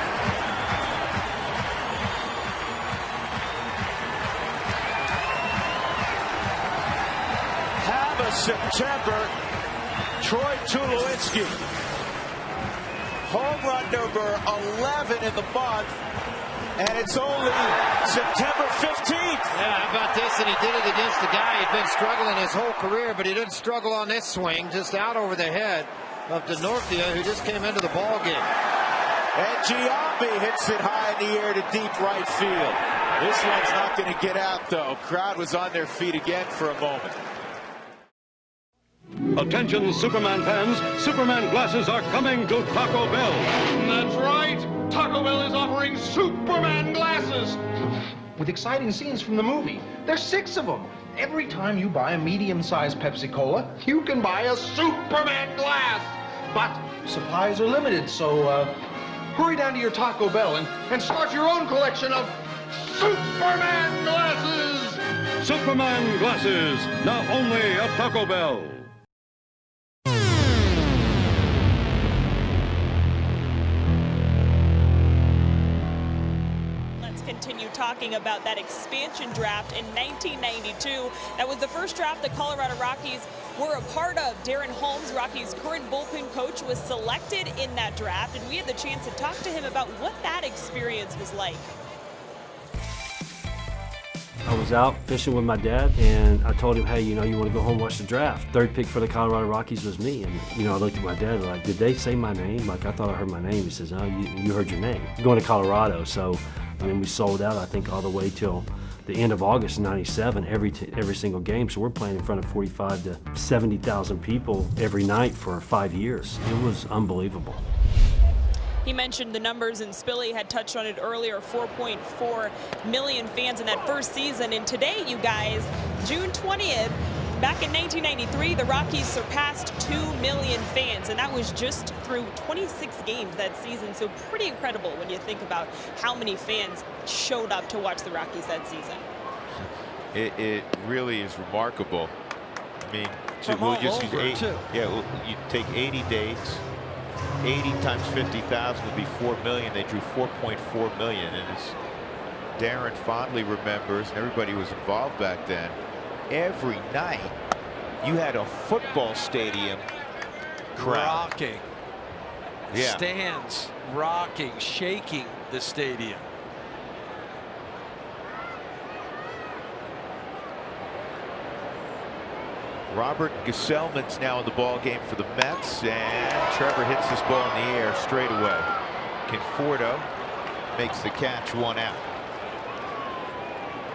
S4: September, Troy Tulowitzki. Home run number 11 in the month, and it's only September 15th.
S10: Yeah, how about this? And he did it against a guy who'd been struggling his whole career, but he didn't struggle on this swing, just out over the head of Denorfia, who just came into the ball game.
S4: And Giambi hits it high in the air to deep right field. This one's not going to get out, though. Crowd was on their feet again for a moment.
S11: Attention Superman fans, Superman glasses are coming to Taco Bell.
S12: That's right, Taco Bell is offering Superman glasses with exciting scenes from the movie. There's 6 of them. Every time you buy a medium-sized Pepsi-Cola, you can buy a Superman glass. But supplies are limited, so hurry down to your Taco Bell and start your own collection of Superman glasses.
S11: Superman glasses, now only at Taco Bell.
S13: continue talking about that expansion draft in 1992. That was the first draft the Colorado Rockies were a part of. Darren Holmes, Rockies' current bullpen coach, was selected in that draft, and we had the chance to talk to him about what that experience was like.
S14: I was out fishing with my dad, and I told him, hey, you know, you want to go home and watch the draft? Third pick for the Colorado Rockies was me. And, you know, I looked at my dad like, did they say my name? Like, I thought I heard my name. He says, oh, you heard your name. I'm going to Colorado. So, and then we sold out, I think, all the way till the end of August '97, every single game. So we're playing in front of 45 to 70,000 people every night for 5 years. It was unbelievable.
S13: He mentioned the numbers, and Spilly had touched on it earlier, 4.4 million fans in that first season. And today, you guys, June 20th, back in 1993, the Rockies surpassed 2 million fans, and that was just through 26 games that season. So pretty incredible when you think about how many fans showed up to watch the Rockies that season.
S4: It really is remarkable. I mean, you take 80 dates. 80 times 50,000 would be 4 million. They drew 4.4 million, and as Darren fondly remembers, and everybody who was involved back then, every night you had a football stadium crowd.
S5: Rocking.
S4: Yeah.
S5: Stands rocking, shaking the stadium.
S4: Robert Gesellman's now in the ball game for the Mets, and Trevor hits this ball in the air straight away. Conforto makes the catch, 1 out.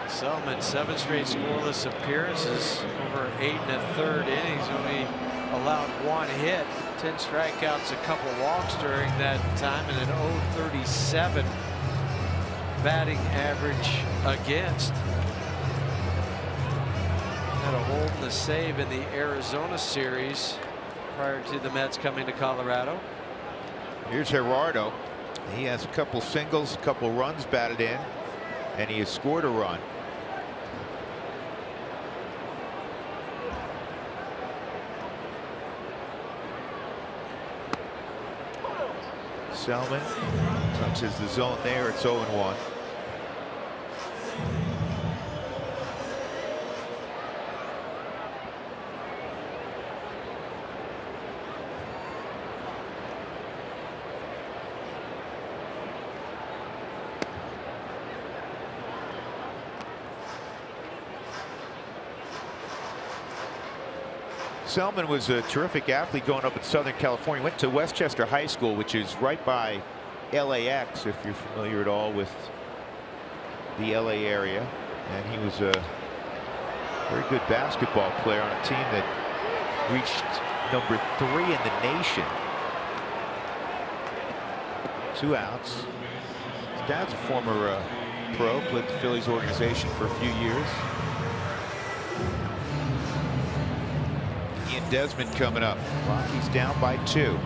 S5: Gesellman, 7 straight scoreless appearances over 8 1/3 innings. Only allowed 1 hit, 10 strikeouts, a couple walks during that time, and an .037 batting average against. Had a hold in the save in the Arizona series prior to the Mets coming to Colorado.
S4: Here's Gerardo. He has a couple singles, a couple runs batted in, and he has scored a run. Selman touches the zone there. It's 0-1. Selman was a terrific athlete going up in Southern California. Went to Westchester High School, which is right by LAX, if you're familiar at all with the LA area. And he was a very good basketball player on a team that reached number 3 in the nation. 2 outs. His dad's a former pro, played the Phillies organization for a few years. Ian Desmond coming up. Rockies down by 2.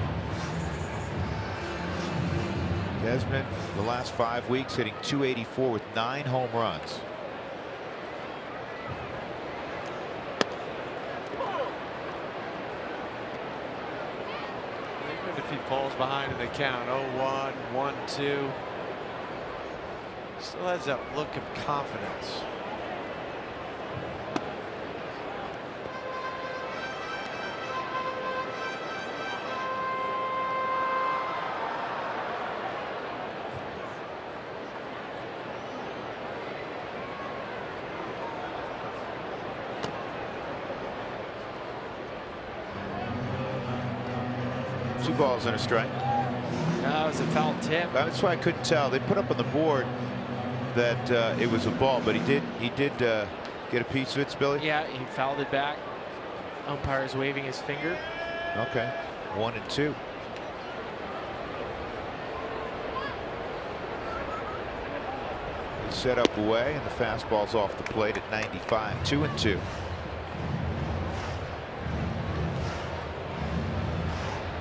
S4: Desmond, the last 5 weeks, hitting .284 with 9 home runs.
S5: Even if he falls behind in the count, 0-1, 1-2, still has that look of confidence.
S4: Balls and a strike.
S5: No, it was a foul tip.
S4: That's why I couldn't tell. They put up on the board that it was a ball, but he did get a piece of it, Spilly?
S2: Yeah, he fouled it back. Umpire's waving his finger.
S4: Okay, 1 and 2. He set up away, and the fastball's off the plate at 95. 2 and 2.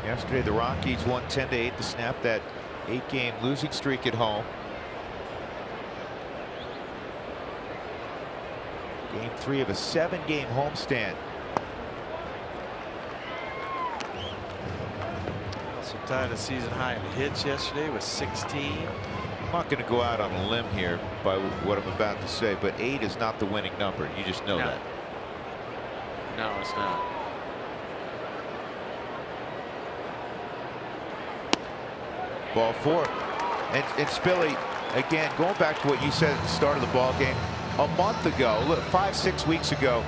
S4: Yesterday, the Rockies won 10-8 to snap that 8-game losing streak at home. Game 3 of a 7-game homestand.
S5: Also tied a season high in hits yesterday with 16.
S4: not going to go out on a limb here by what I'm about to say, but 8 is not the winning number. You just know that.
S5: No, it's not.
S4: Ball 4. And Spilly, again, going back to what you said at the start of the ball game, a month ago, look, 5-6 weeks ago,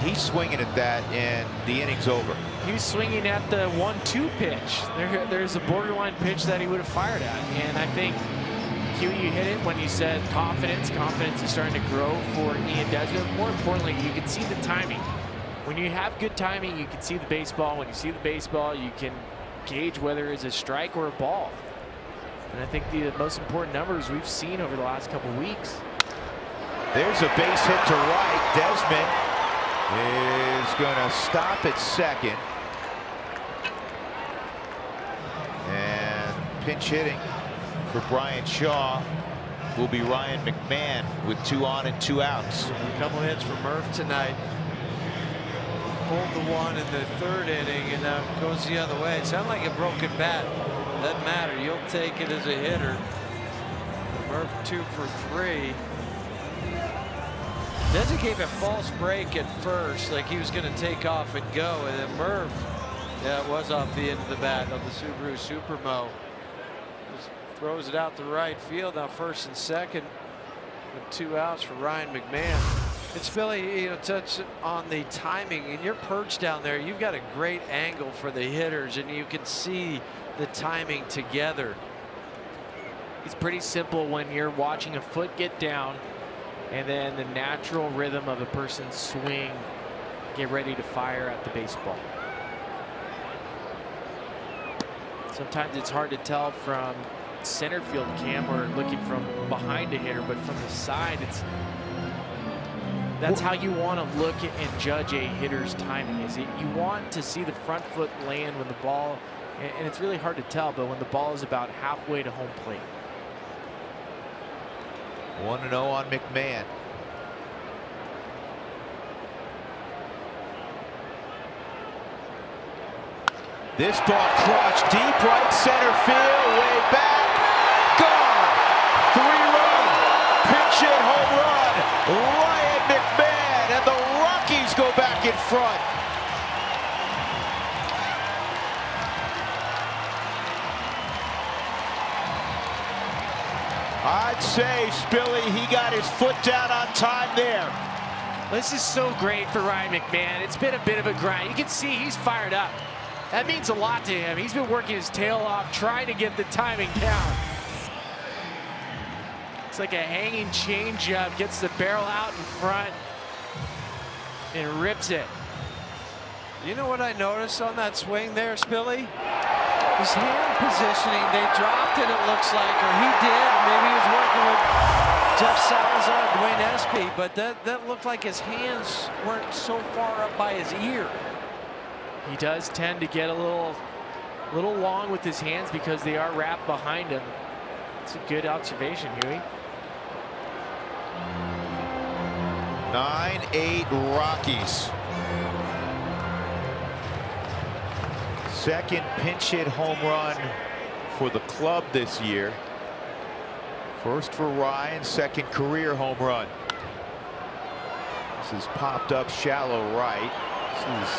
S4: he's swinging at that and the inning's over.
S8: He was swinging at the 1-2 pitch. There's a borderline pitch that he would have fired at. And I think, Huey, you hit it when you said confidence. Confidence is starting to grow for Ian Desmond. More importantly, you can see the timing. When you have good timing, you can see the baseball. When you see the baseball, you can gauge whether it's a strike or a ball. And I think the most important numbers we've seen over the last couple weeks.
S4: There's a base hit to right. Desmond is going to stop at second. And pinch hitting for Brian Shaw will be Ryan McMahon with 2 on and 2 outs.
S5: A couple hits for Murph tonight. Pulled the one in the 3rd inning and now goes the other way. It sounded like a broken bat. Doesn't matter. You'll take it as a hitter. Murph 2 for 3. Desi gave a false break at first, like he was going to take off and go, and then Murph, yeah, it was off the end of the bat of the Subaru Supermo. Just throws it out to right field. Now 1st and 2nd with 2 outs for Ryan McMahon. It's Billy, touch on the timing. In your perch down there, you've got a great angle for the hitters, and you can see the timing together.
S8: It's pretty simple when you're watching a foot get down and then the natural rhythm of a person's swing, get ready to fire at the baseball. Sometimes it's hard to tell from center field cam or looking from behind a hitter, but from the side, that's how you want to look at and judge a hitter's timing. Is it you want to see the front foot land when the ball, and it's really hard to tell, but when the ball is about halfway to home plate.
S4: 1-0 on McMahon. This ball crushed deep right center field, way back, gone. 3-run pinch hit home run, Ryan McMahon, and the Rockies go back in front. I'd say, Spilly, he got his foot down on time there.
S8: This is so great for Ryan McMahon. It's been a bit of a grind. You can see he's fired up. That means a lot to him. He's been working his tail off, trying to get the timing down. It's like a hanging changeup, gets the barrel out in front and rips it.
S5: You know what I noticed on that swing there, Spilly? His hand positioning, they dropped it, it looks like, or he did. Maybe he was working with Jeff Salazar, Dwayne Espy, but that looked like his hands weren't so far up by his ear.
S8: He does tend to get a little long with his hands because they are wrapped behind him. It's a good observation, Huey.
S4: 9-8 Rockies. Second pinch hit home run for the club this year. First for Ryan, second career home run. This is popped up shallow right. This is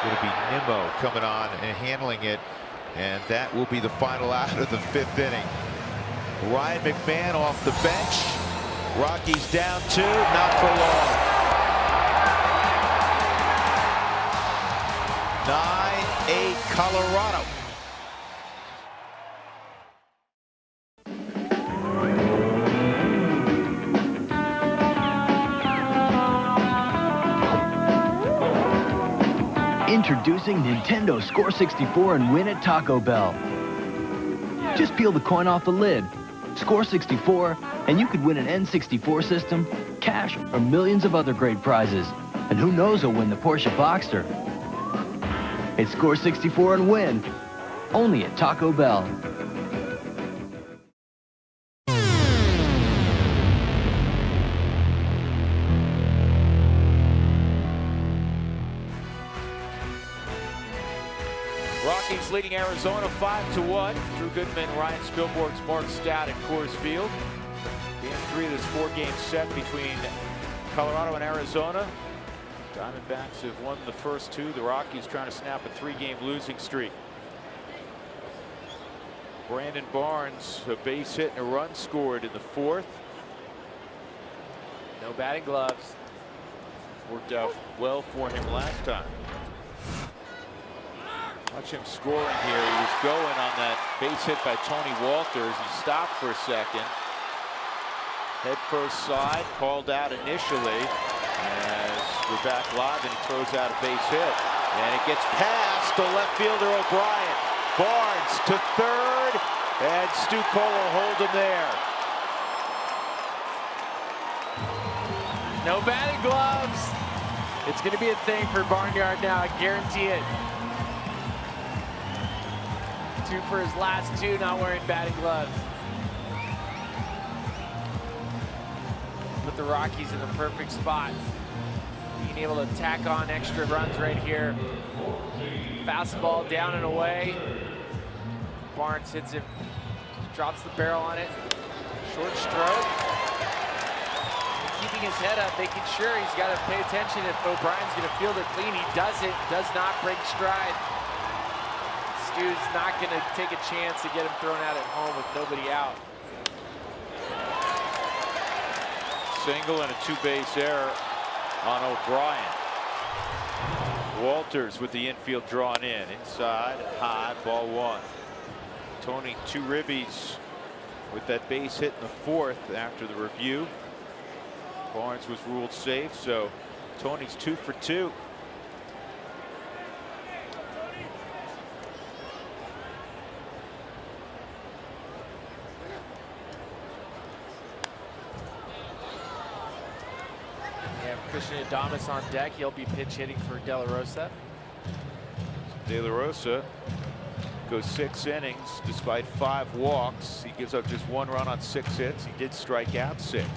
S4: going to be Nimmo coming on and handling it, and that will be the final out of the 5th inning. Ryan McMahon off the bench. Rockies down 2, not for long. 9-8 Colorado.
S15: Introducing Nintendo Score 64 and win at Taco Bell. Just peel the coin off the lid, score 64, and you could win an N64 system, cash, or millions of other great prizes. And who knows who'll win the Porsche Boxster. It's Score 64 and win, only at Taco Bell.
S2: Rockies
S16: leading Arizona 5-1. Drew Goodman, Ryan Spielborg's Mark Stout at Coors Field. Game 3 of this 4-game set between Colorado and Arizona. Diamondbacks have won the first 2. The Rockies trying to snap a 3-game losing streak. Brandon Barnes, a base hit and a run scored in the 4th.
S8: No batting gloves.
S16: Worked out well for him last time. Watch him scoring here. He was going on that base hit by Tony Wolters. He stopped for a second. Head first slide, called out initially. As we're back live, and he throws out a base hit. And it gets past the left fielder O'Brien. Barnes to third, and Stu Cole will hold him there.
S8: No batting gloves. It's going to be a thing for Barnyard now, I guarantee it. 2 for his last 2, not wearing batting gloves. Put the Rockies in the perfect spot. Being able to tack on extra runs right here. Fastball down and away. Barnes hits him, drops the barrel on it. Short stroke. Keeping his head up, making sure he's got to pay attention if O'Brien's going to field it clean. He does it, does not break stride. Stu's not going to take a chance to get him thrown out at home with nobody out.
S16: Single and a 2-base error on O'Brien. Wolters with the infield drawn in. Inside, high, ball 1. Tony 2 ribbies with that base hit in the 4th after the review. Barnes was ruled safe, so Tony's 2 for 2.
S8: Christian Adames on deck. He'll be pitch hitting for De La Rosa.
S16: De La Rosa goes 6 innings despite 5 walks. He gives up just 1 run on 6 hits. He did strike out 6.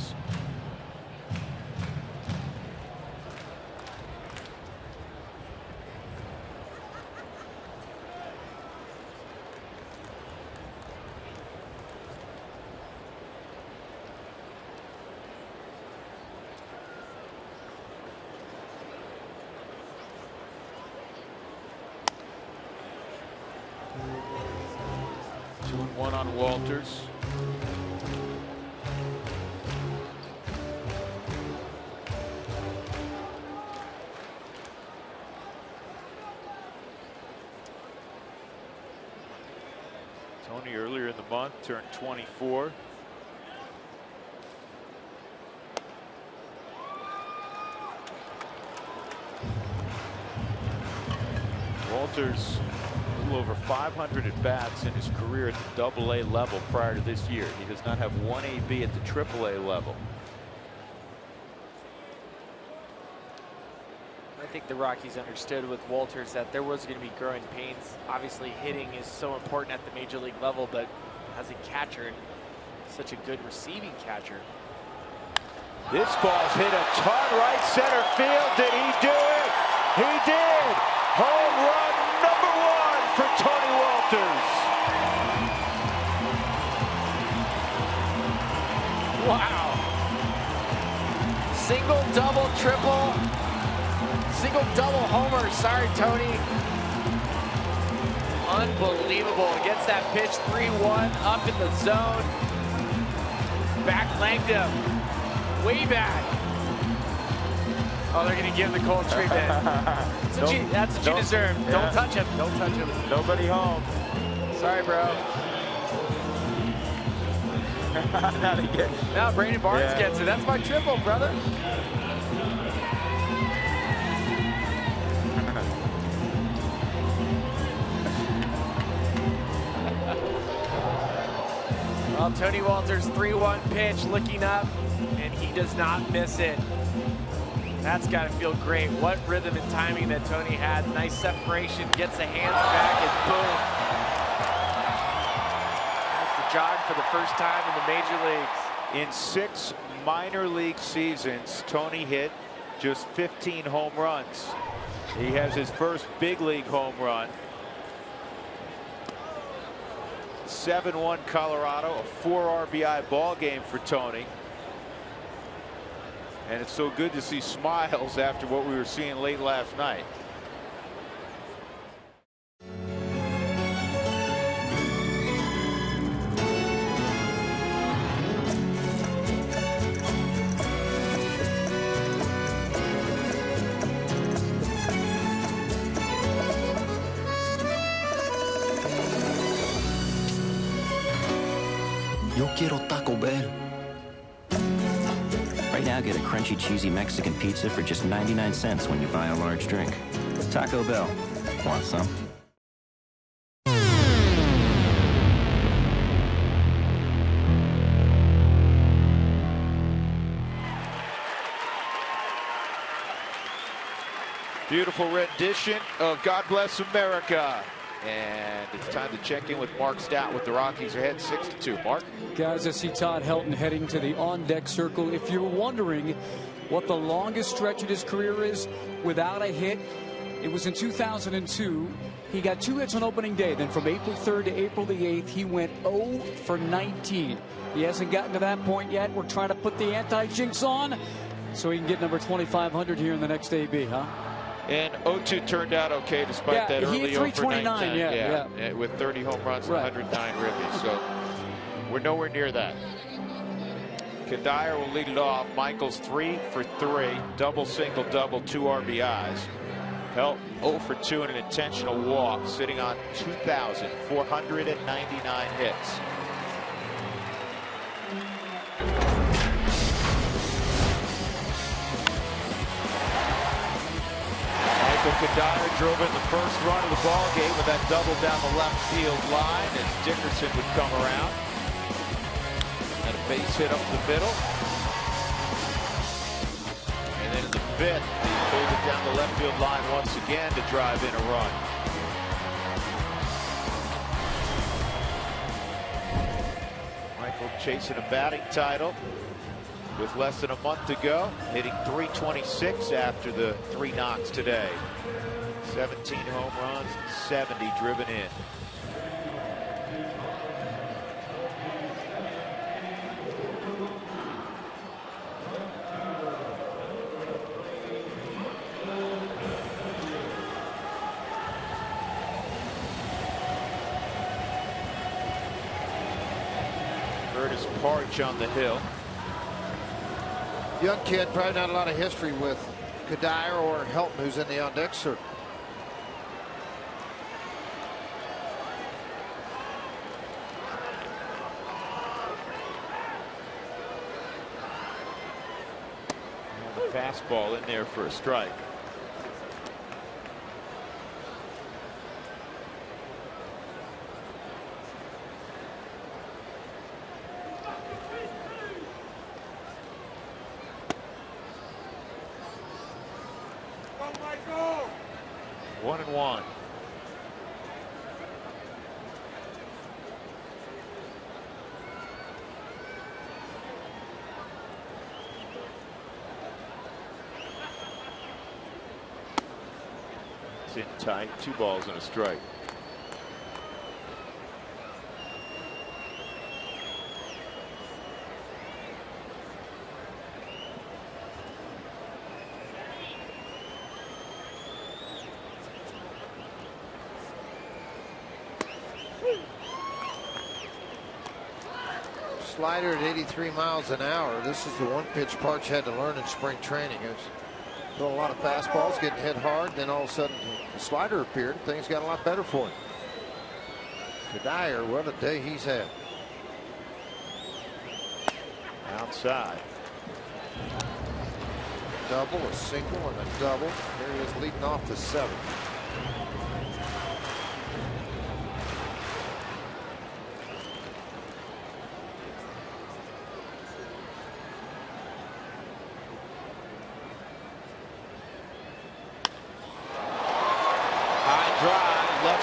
S16: One on Wolters. Tony earlier in the month turned 24. Wolters over 500 at bats in his career at the AA level prior to this year. He does not have 1 AB at the AAA level.
S8: I think the Rockies understood with Wolters that there was going to be growing pains. Obviously, hitting is so important at the major league level, but as a catcher, and such a good receiving catcher.
S16: This ball's hit a ton right center field. Did he do it? He did. Home run number 1 for Tony Wolters.
S8: Wow. Single, double, triple. Single, double, homer. Sorry, Tony. Unbelievable. Gets that pitch 3-1 up in the zone. Back legged him. Way back. Oh, they're going to give him the cold treatment. That's what you deserve.
S16: Yeah.
S8: Don't touch him. Don't touch him.
S16: Nobody home.
S8: Sorry, bro.
S16: Not again.
S8: Now Brandon Barnes gets it. That's my triple, brother. Well, Tony Wolters 3-1 pitch, looking up, and he does not miss it. That's got to feel great. What rhythm and timing that Tony had. Nice separation, gets the hands back, and boom. That's the jog for the first time in the major leagues.
S16: In 6 minor league seasons, Tony hit just 15 home runs. He has his first big league home run
S4: 7-1 Colorado, a 4 RBI ball game for Tony. And it's so good to see smiles after what we were seeing late last night.
S6: Yo quiero Taco Bell. Right now, get a crunchy, cheesy Mexican pizza for just 99 cents when you buy a large drink. Taco Bell. Want some?
S4: Beautiful rendition of God Bless America. And it's time to check in with Mark Stout with the Rockies. Ahead 6-2. Mark?
S17: Guys, I see Todd Helton heading to the on-deck circle. If you're wondering what the longest stretch of his career is without a hit, it was in 2002. He got 2 hits on opening day. Then from April 3rd to April the 8th, he went 0 for 19. He hasn't gotten to that point yet. We're trying to put the anti-jinx on so he can get number 2,500 here in the so AB, huh?
S4: And 0-2 turned out okay despite that early 0 for 19. Yeah, with 30 home runs and 109 ribbies. So we're nowhere near that. Cuddyer will lead it off. Michaels 3 for 3. Double, single, double, 2 RBIs. Helton 0 for 2 and an intentional walk, sitting on 2,499 hits. Cuddyer drove in the first run of the ball game with that double down the left field line as Dickerson would come around. And a base hit up the middle. And then in the 5th, he pulled it down the left field line once again to drive in a run. Michael chasing a batting title with less than a month to go, hitting .326 after the 3 knocks today. 17 home runs, 70 driven in. Curtis Parch on the hill.
S10: Young kid, probably not a lot of history with Cuddyer or Helton, who's in the on-deck circle.
S4: Fastball in there for a strike.
S3: Go, Michael!
S4: 1-1. In tight, 2 balls and a strike.
S10: Slider at 83 miles an hour. This is the one pitch Parch had to learn in spring training. It was throwing a lot of fastballs, getting hit hard, then all of a sudden the slider appeared. Things got a lot better for him. Cuddyer, what a day he's had.
S4: Outside.
S10: Double, a single, and a double. Here he is leading off the 7th.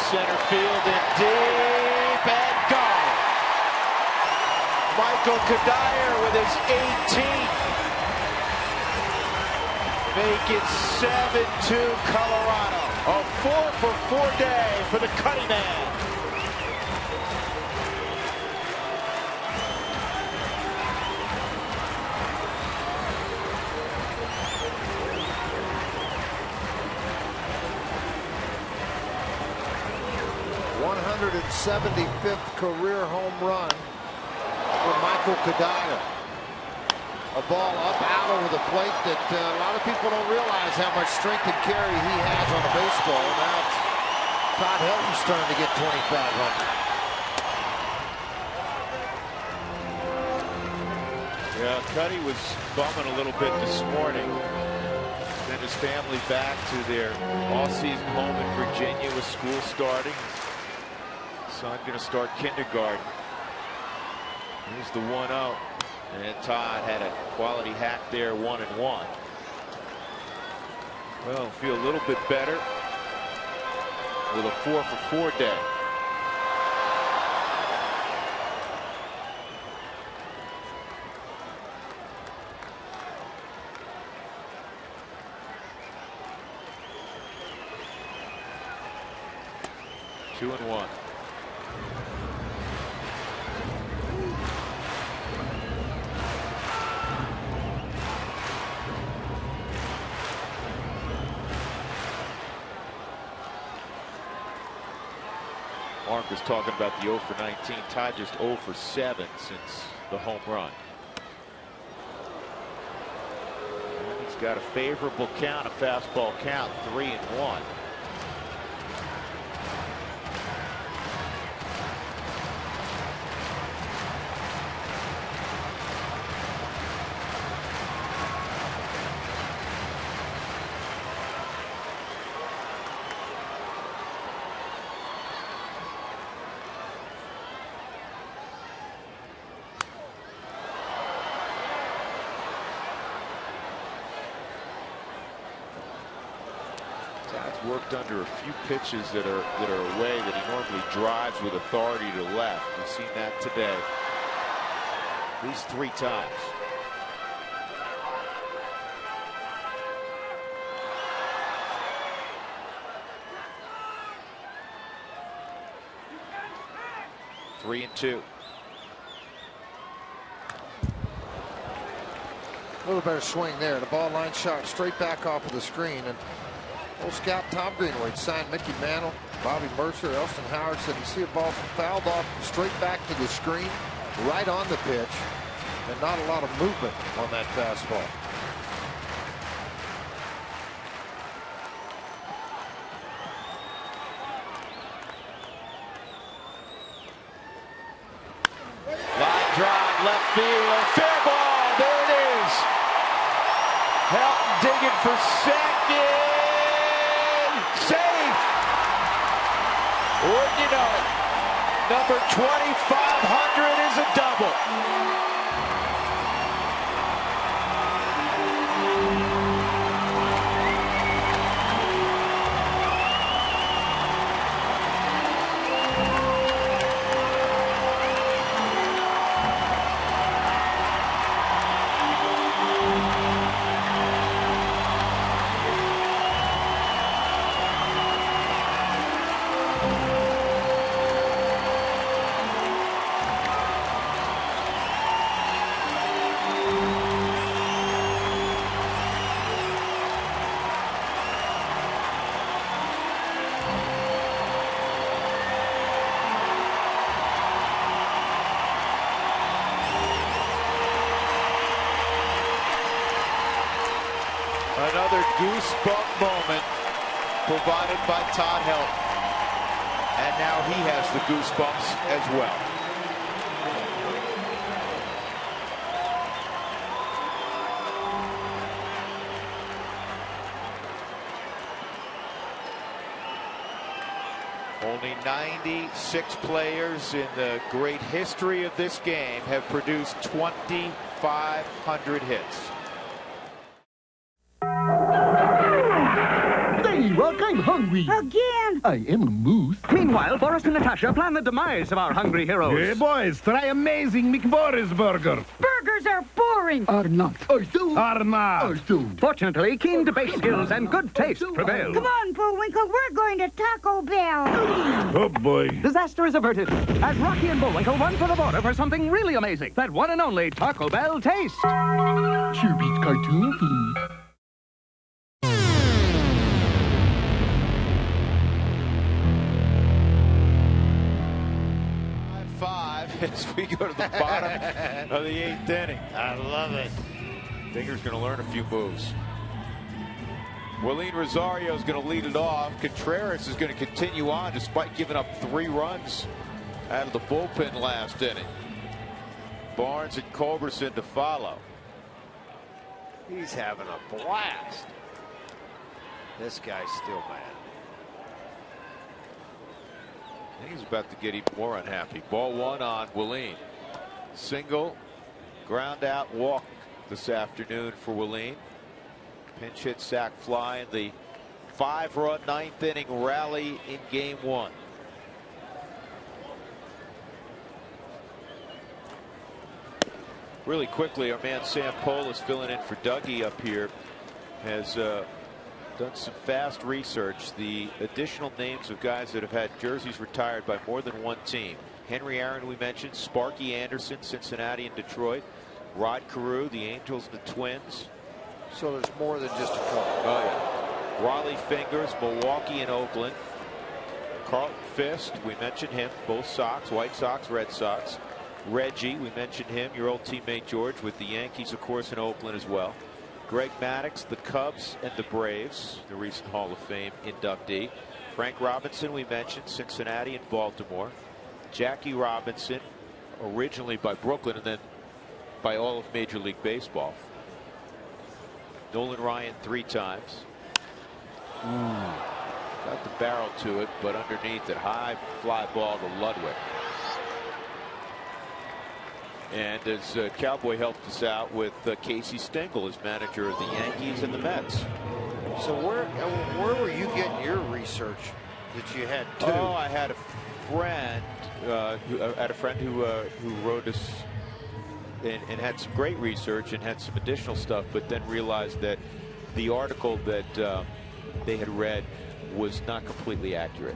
S4: Center field and deep and gone. Michael Cuddyer with his 18th. Make it 7-2 Colorado. A 4-for-4 day for the Cuddy Man.
S10: 175th career home run for Michael Cuddyer. A ball up out over the plate that a lot of people don't realize how much strength and carry he has on a baseball. Now it's Todd Helton's turn to get 2,500.
S4: Yeah, Cuddy was bumming a little bit this morning. Sent his family back to their all-season home in Virginia with school starting. Son going to start kindergarten. Here's the 1-0. And Todd had a quality hack there, 1-1. Well, feel a little bit better with a 4-for-4 day. Two and one. Mark was talking about the 0 for 19. Todd just 0 for 7 since the home run. And he's got a favorable count, a fastball count, 3-1. Worked under a few pitches that are away that he normally drives with authority to left. We've seen that today. At least 3 times. Three and 2.
S10: A little better swing there. The ball line shot straight back off of the screen. And old scout Tom Greenway signed Mickey Mantle, Bobby Mercer, Elston Howard said you see a ball fouled off straight back to the screen, right on the pitch, and not a lot of movement on that fastball.
S16: Line drive, left field, fair ball. There it is. Helton digging for second. Safe. Wouldn't you know it? Number 2,500 is a double. Another goosebump moment provided by Todd Helton. And now he has the goosebumps as well. Only 96 players in the great history of this game have produced 2,500 hits.
S18: Look, I'm hungry.
S19: Again?
S18: I am a moose.
S19: Meanwhile, Forrest and Natasha plan the demise of our hungry heroes.
S18: Hey, boys, try amazing McBoris burger.
S19: Burgers are boring.
S18: Are not. Are do. Are not. Are do.
S19: Fortunately, keen debate skills and good taste prevail.
S20: Come on, Bullwinkle, we're going to Taco Bell.
S18: Oh, boy.
S19: Disaster is averted as Rocky and Bullwinkle run for the border for something really amazing. That one and only Taco Bell taste.
S18: Sure beats cartoon food.
S4: We go to the bottom of the 8th inning.
S10: I love it.
S4: Dinger's going to learn a few moves. Willeen Rosario is going to lead it off. Contreras is going to continue on despite giving up 3 runs out of the bullpen last inning. Barnes and Culberson to follow.
S10: He's having a blast. This guy's still mad.
S4: I think he's about to get even more unhappy. Ball 1 on Willeen. Single, ground out, walk this afternoon for Willeen. Pinch hit, sac fly in the 5-run 9th inning rally in game 1. Really quickly, our man Sam Polis filling in for Dougie up here has done some fast research. The additional names of guys that have had jerseys retired by more than one team. Henry Aaron, we mentioned. Sparky Anderson, Cincinnati and Detroit. Rod Carew, the Angels and the Twins.
S10: So there's more than just a couple.
S4: Oh, yeah. Raleigh Fingers, Milwaukee and Oakland. Carlton Fisk, we mentioned him. Both Sox, White Sox, Red Sox. Reggie, we mentioned him. Your old teammate George with the Yankees, of course, in Oakland as well. Greg Maddux, the Cubs and the Braves, the recent Hall of Fame inductee. Frank Robinson, we mentioned, Cincinnati and Baltimore. Jackie Robinson, originally by Brooklyn and then by all of Major League Baseball. Nolan Ryan 3 times. Got the barrel to it, but underneath it, high fly ball to Ludwig. And as Cowboy helped us out with Casey Stengel as manager of the Yankees and the Mets.
S10: So where were you getting your research that you had 2?
S4: Oh, I had a friend who wrote us and had some great research and had some additional stuff, but then realized that the article that they had read was not completely accurate.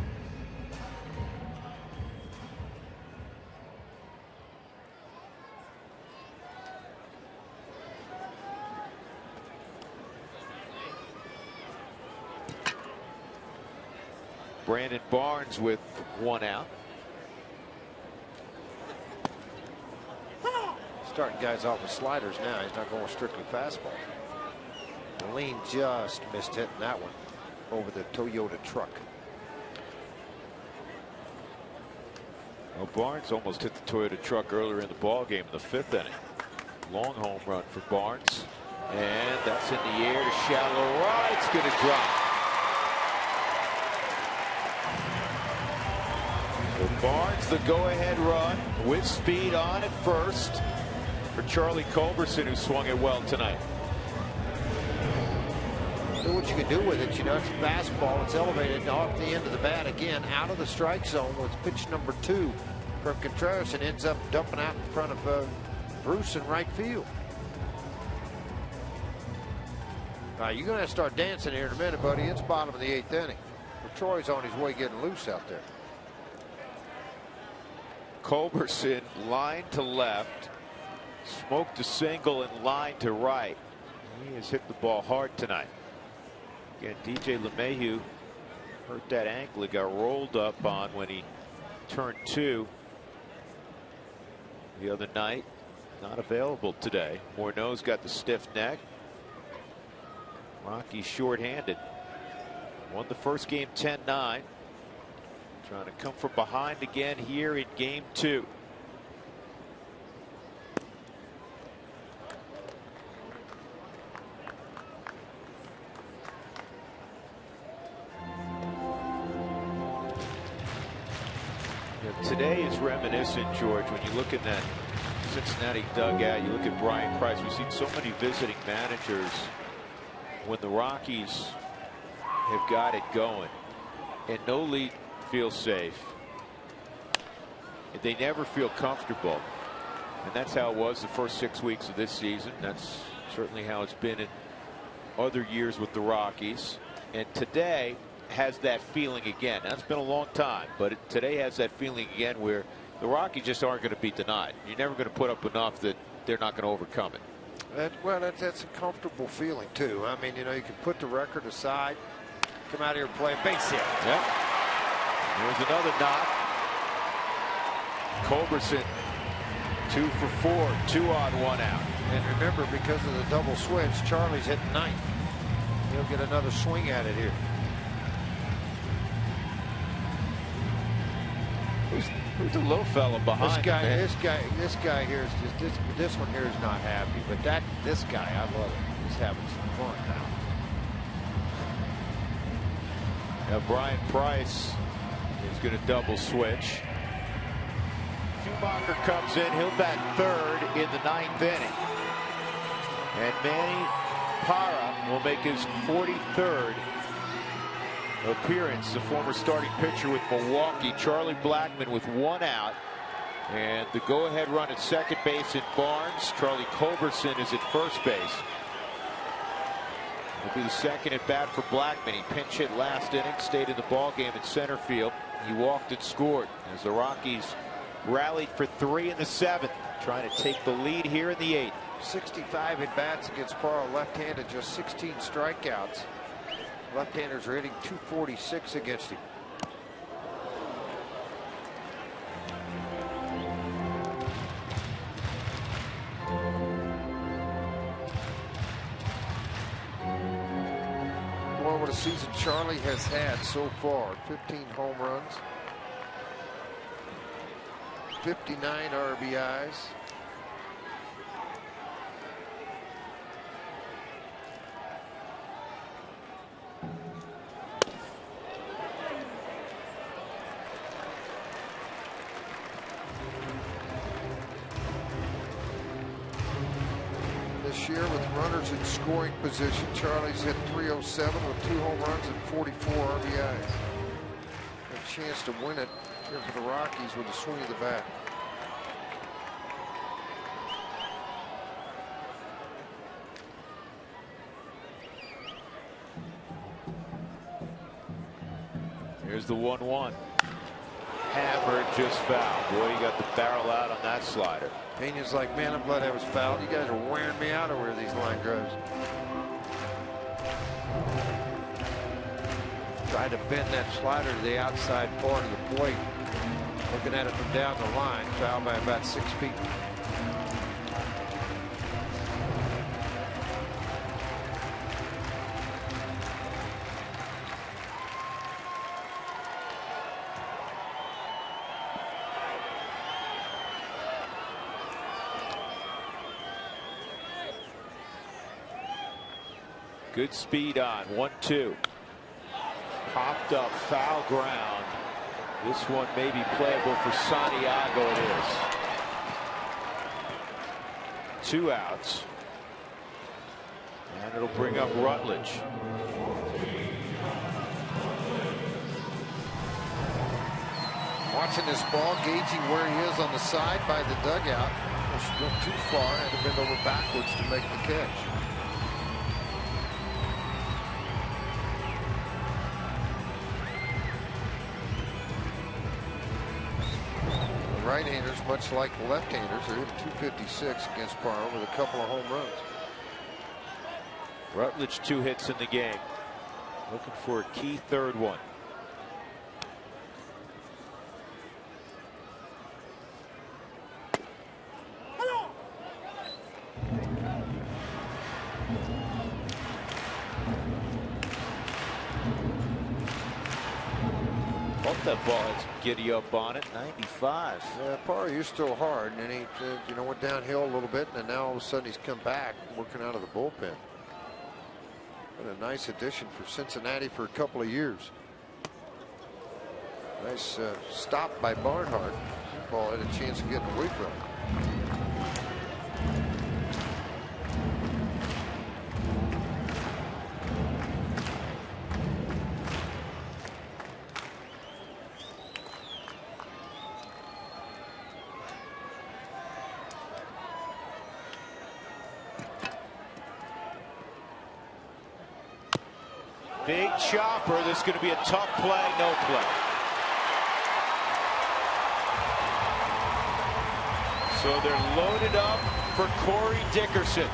S4: Brandon Barnes with 1 out.
S10: Starting guys off with sliders now. He's not going strictly fastball. Lean just missed hitting that one over the Toyota truck.
S4: Well, Barnes almost hit the Toyota truck earlier in the ball game in the 5th inning. Long home run for Barnes, and that's in the air to shallow right. It's going to drop. So Barnes, the go-ahead run with speed on at first for Charlie Culberson, who swung it well tonight.
S10: So what you can do with it, you know, it's a fastball. It's elevated off the end of the bat again, out of the strike zone with pitch number 2 from Contreras, and ends up dumping out in front of Bruce in right field. All right, you're going to have to start dancing here in a minute, buddy. It's bottom of the 8th inning. Troy's on his way getting loose out there.
S4: Culberson line to left, smoked a single and line to right. He has hit the ball hard tonight. Again, DJ LeMahieu hurt that ankle. He got rolled up on when he turned 2 the other night. Not available today. Morneau's got the stiff neck. Rockies shorthanded. Won the first game 10-9. Trying to come from behind again here in game 2. Today is reminiscent, George, when you look at that Cincinnati dugout, you look at Brian Price. We've seen so many visiting managers when the Rockies have got it going and no lead feels safe. They never feel comfortable, and that's how it was the first 6 weeks of this season. That's certainly how it's been in other years with the Rockies, and today has that feeling again. That's been a long time, but today has that feeling again where the Rockies just aren't going to be denied. You're never going to put up enough that they're not going to overcome it.
S10: That's a comfortable feeling too. I mean, you know, you can put the record aside, come out here and play a base hit.
S4: Yep. There's another knock. Culberson 2 for 4, 2 on, 1 out.
S10: And remember, because of the double switch, Charlie's hitting 9th. He'll get another swing at it here.
S4: Who's the little fella behind him?
S10: This guy here is just this one here is not happy, but this guy, I love it. He's having some fun now.
S4: Now Brian Price is going to double switch. Schumacher comes in. He'll bat third in the 9th inning. And Manny Parra will make his 43rd appearance. The former starting pitcher with Milwaukee. Charlie Blackmon with 1 out. And the go-ahead run at second base in Barnes. Charlie Culberson is at first base. Will be the second at bat for Blackmon. He pinch hit last inning, stayed in the ball game in center field. He walked and scored as the Rockies rallied for 3 in the 7th, trying to take the lead here in the 8th.
S10: 65 at bats against Parra, left-handed, just 16 strikeouts. Left-handers are hitting .246 against him. Boy, what a season Charlie has had so far. 15 home runs, 59 RBIs. This year with runners in scoring position, Charlie's hit .307 with 2 home runs and 44 RBIs. A chance to win it here for the Rockies with a swing of the bat.
S4: Here's the 1-1. Hammered, just foul. Boy, he got the barrel out on that slider.
S10: Pena's like, man, I'm glad that was fouled. You guys are wearing me out over these line drives. Tried to bend that slider to the outside part of the plate. Looking at it from down the line, fouled by about 6 feet.
S4: Good speed on. 1-2. Popped up, foul ground. This one may be playable for Santiago. It is. 2 outs. And it'll bring up Rutledge.
S10: Watching this ball, gauging where he is on the side by the dugout. Almost went too far, had to bend over backwards to make the catch. Right-handers, much like the left-handers, are hitting .256 against Parra with a couple of home runs.
S4: Rutledge 2 hits in the game. Looking for a key 3rd one. That ball has giddy up on it. 95.
S10: Yeah, Parra, you're still hard, and then he went downhill a little bit, and now all of a sudden he's come back working out of the bullpen. What a nice addition for Cincinnati for a couple of years. Nice stop by Barnhart. Ball had a chance of getting away from him.
S4: Big chopper. This is going to be a tough play. No play. So they're loaded up for Corey Dickerson.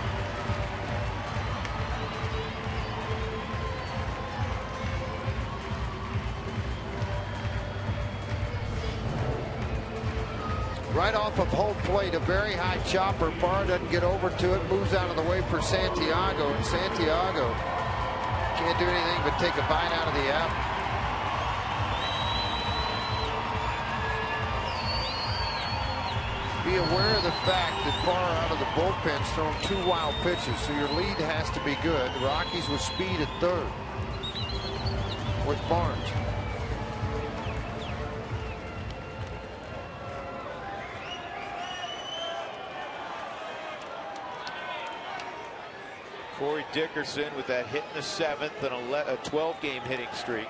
S10: Right off of home plate, a very high chopper. Barr doesn't get over to it, moves out of the way for Santiago, and Santiago can't do anything but take a bite out of the apple. Be aware of the fact that Barr out of the bullpen's thrown 2 wild pitches, so your lead has to be good. The Rockies with speed at third with Barnes.
S4: Corey Dickerson with that hit in the 7th and a 12-game hitting streak.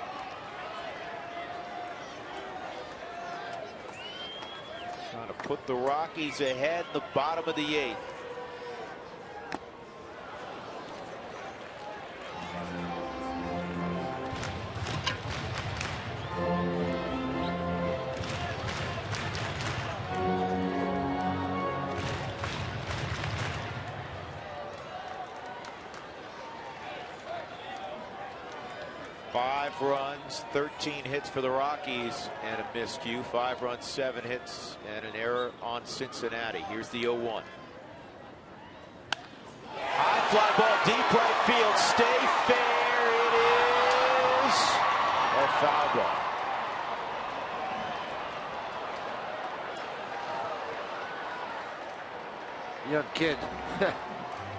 S4: Trying to put the Rockies ahead in the bottom of the 8th. Runs, 13 hits for the Rockies, and a miscue. 5 runs, 7 hits, and an error on Cincinnati. Here's the 0-1. High fly ball, deep right field. Stay fair. It is a foul ball.
S10: Young kid.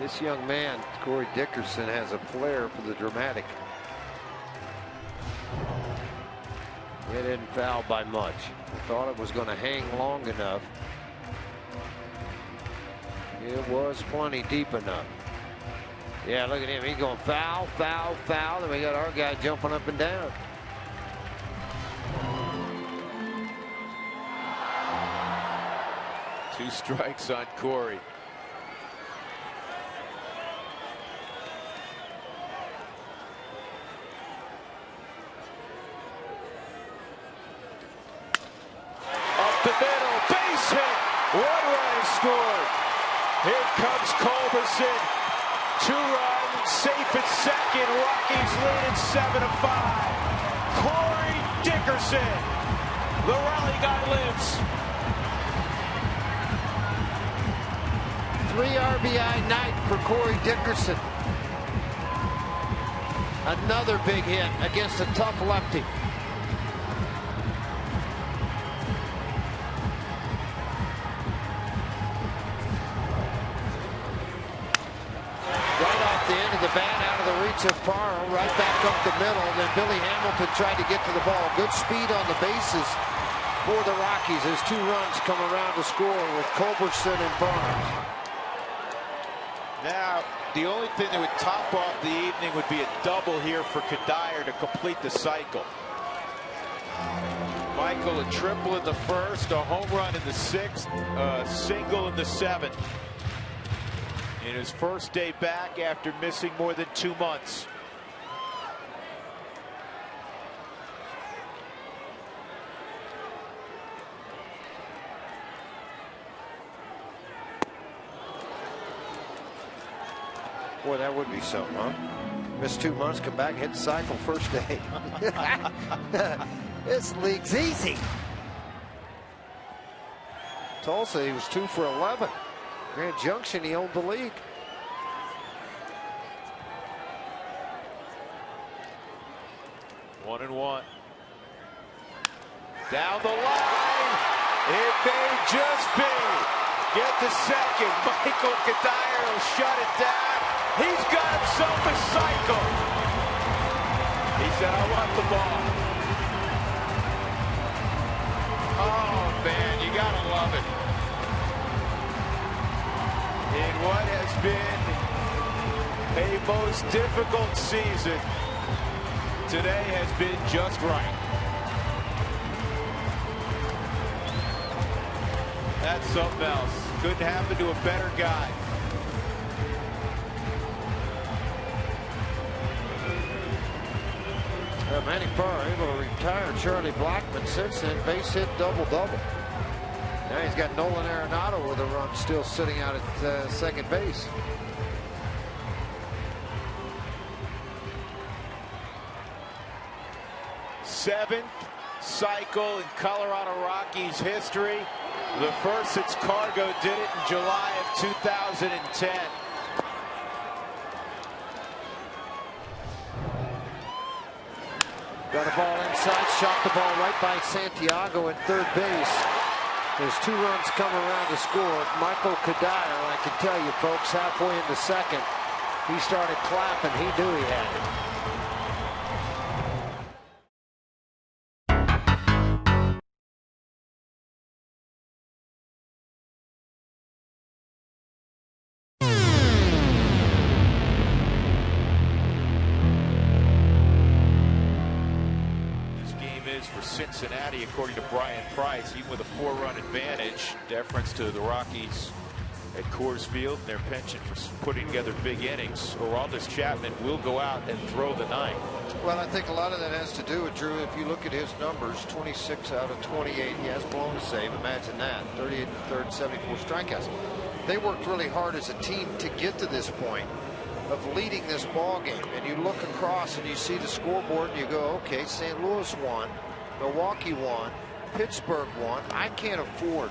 S10: This young man, Corey Dickerson, has a flair for the dramatic. It didn't foul by much. Thought it was going to hang long enough. It was plenty deep enough. Yeah, look at him. He's going foul, foul, foul. Then we got our guy jumping up and down.
S4: Two strikes on Corey. The middle, base hit. 1 run scored. Here comes Culberson. 2 runs, safe at second. Rockies lead at 7-5. Corey Dickerson, the rally guy, lives.
S10: 3 RBI night for Corey Dickerson. Another big hit against a tough lefty. The bat out of the reach of Parra, right back up the middle. Then Billy Hamilton tried to get to the ball. Good speed on the bases for the Rockies as 2 runs come around to score with Culberson and Barnes.
S4: Now, the only thing that would top off the evening would be a double here for Cuddyer to complete the cycle. Michael, a triple in the 1st, a home run in the 6th, a single in the 7th. In his first day back after missing more than 2 months.
S10: Boy, that would be something, huh? Miss 2 months, come back, hit the cycle first day. This league's easy. Tulsa, he was 2 for 11. Grand Junction, he owned the league.
S4: One and one. Down the line. It may just be. Get the second. Michael Cuddyer will shut it down. He's got himself a cycle. He said, I want the ball. Oh, man, you got to love it. In what has been a most difficult season, today has been just right. That's something else. Couldn't happen to a better guy.
S10: Manny Parra able to retire Charlie Blackmon since then. Base hit, double-double. Now he's got Nolan Arenado with a run still sitting out at second base.
S4: Seventh cycle in Colorado Rockies history. The first since Cargo did it in July of 2010.
S10: Got a ball inside, shot the ball right by Santiago at third base. There's 2 runs coming around to score. Michael Cuddyer, I can tell you folks, halfway in the second, he started clapping. He knew he had it.
S4: For Cincinnati, according to Brian Price, even with a 4-run advantage. Deference to the Rockies at Coors Field and their penchant for putting together big innings. Aroldis Chapman will go out and throw the 9th.
S10: Well, I think a lot of that has to do with, Drew, if you look at his numbers, 26 out of 28, he has blown a save. Imagine that. 38 in the third, 74 strikeouts. They worked really hard as a team to get to this point of leading this ball game. And you look across and you see the scoreboard and you go, okay, St. Louis won, Milwaukee won, Pittsburgh won. I can't afford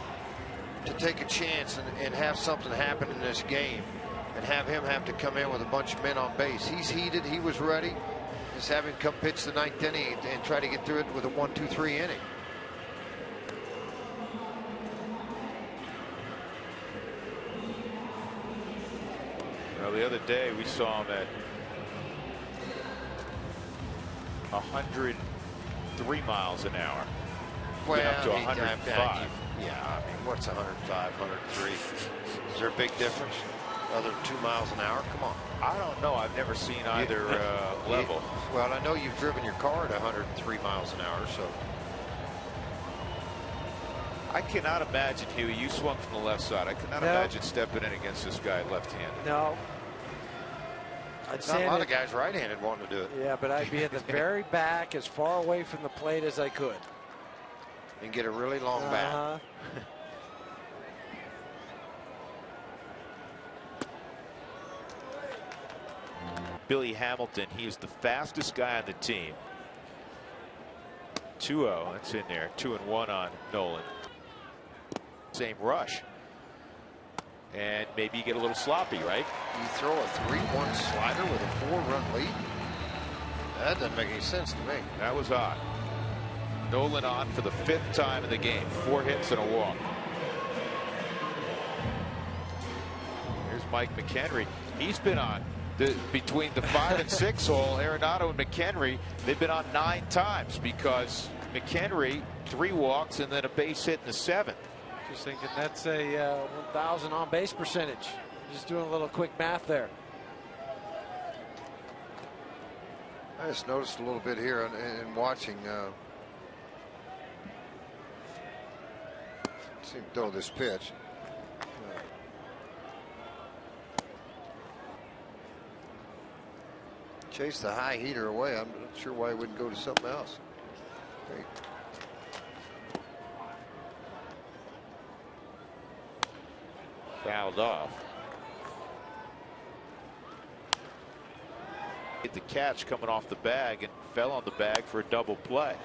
S10: to take a chance and have something happen in this game and have him have to come in with a bunch of men on base. He's heated. He was ready. Just have him come pitch the 9th inning and try to get through it with a 1-2-3 inning.
S4: Well, the other day we saw him at 103 miles an hour.
S10: Well,
S4: up to 105.
S10: Yeah, I mean, what's 105, 103? Is there a big difference? Other than 2 miles an hour? Come on.
S4: I don't know. I've never seen either level.
S10: Well, I know you've driven your car at 103 miles an hour, so.
S4: I cannot imagine, Huey, you swung from the left side. I cannot imagine stepping in against this guy left-handed.
S5: No.
S10: Not a lot of guys right-handed wanting to do it.
S5: Yeah, but I'd be at the very back, as far away from the plate as I could.
S10: And get a really long bat.
S4: Billy Hamilton, he is the fastest guy on the team. 2-0, that's in there. 2-1 on Nolan. Same rush. And maybe you get a little sloppy, right?
S10: You throw a 3-1 slider with a 4-run lead? That doesn't make any sense to me.
S4: That was odd. Nolan on for the 5th time in the game. 4 hits and a walk. Here's Mike McHenry. He's been on. Between the 5 and 6 hole, Arenado and McHenry, they've been on 9 times because McHenry 3 walks and then a base hit in the 7th.
S5: Just thinking that's a 1,000 on base percentage. Just doing a little quick math there.
S10: I just noticed a little bit here in watching. See him throw this pitch. Chase the high heater away. I'm not sure why he wouldn't go to something else. Great.
S4: Fouled off. Hit the catch coming off the bag and fell on the bag for a double play.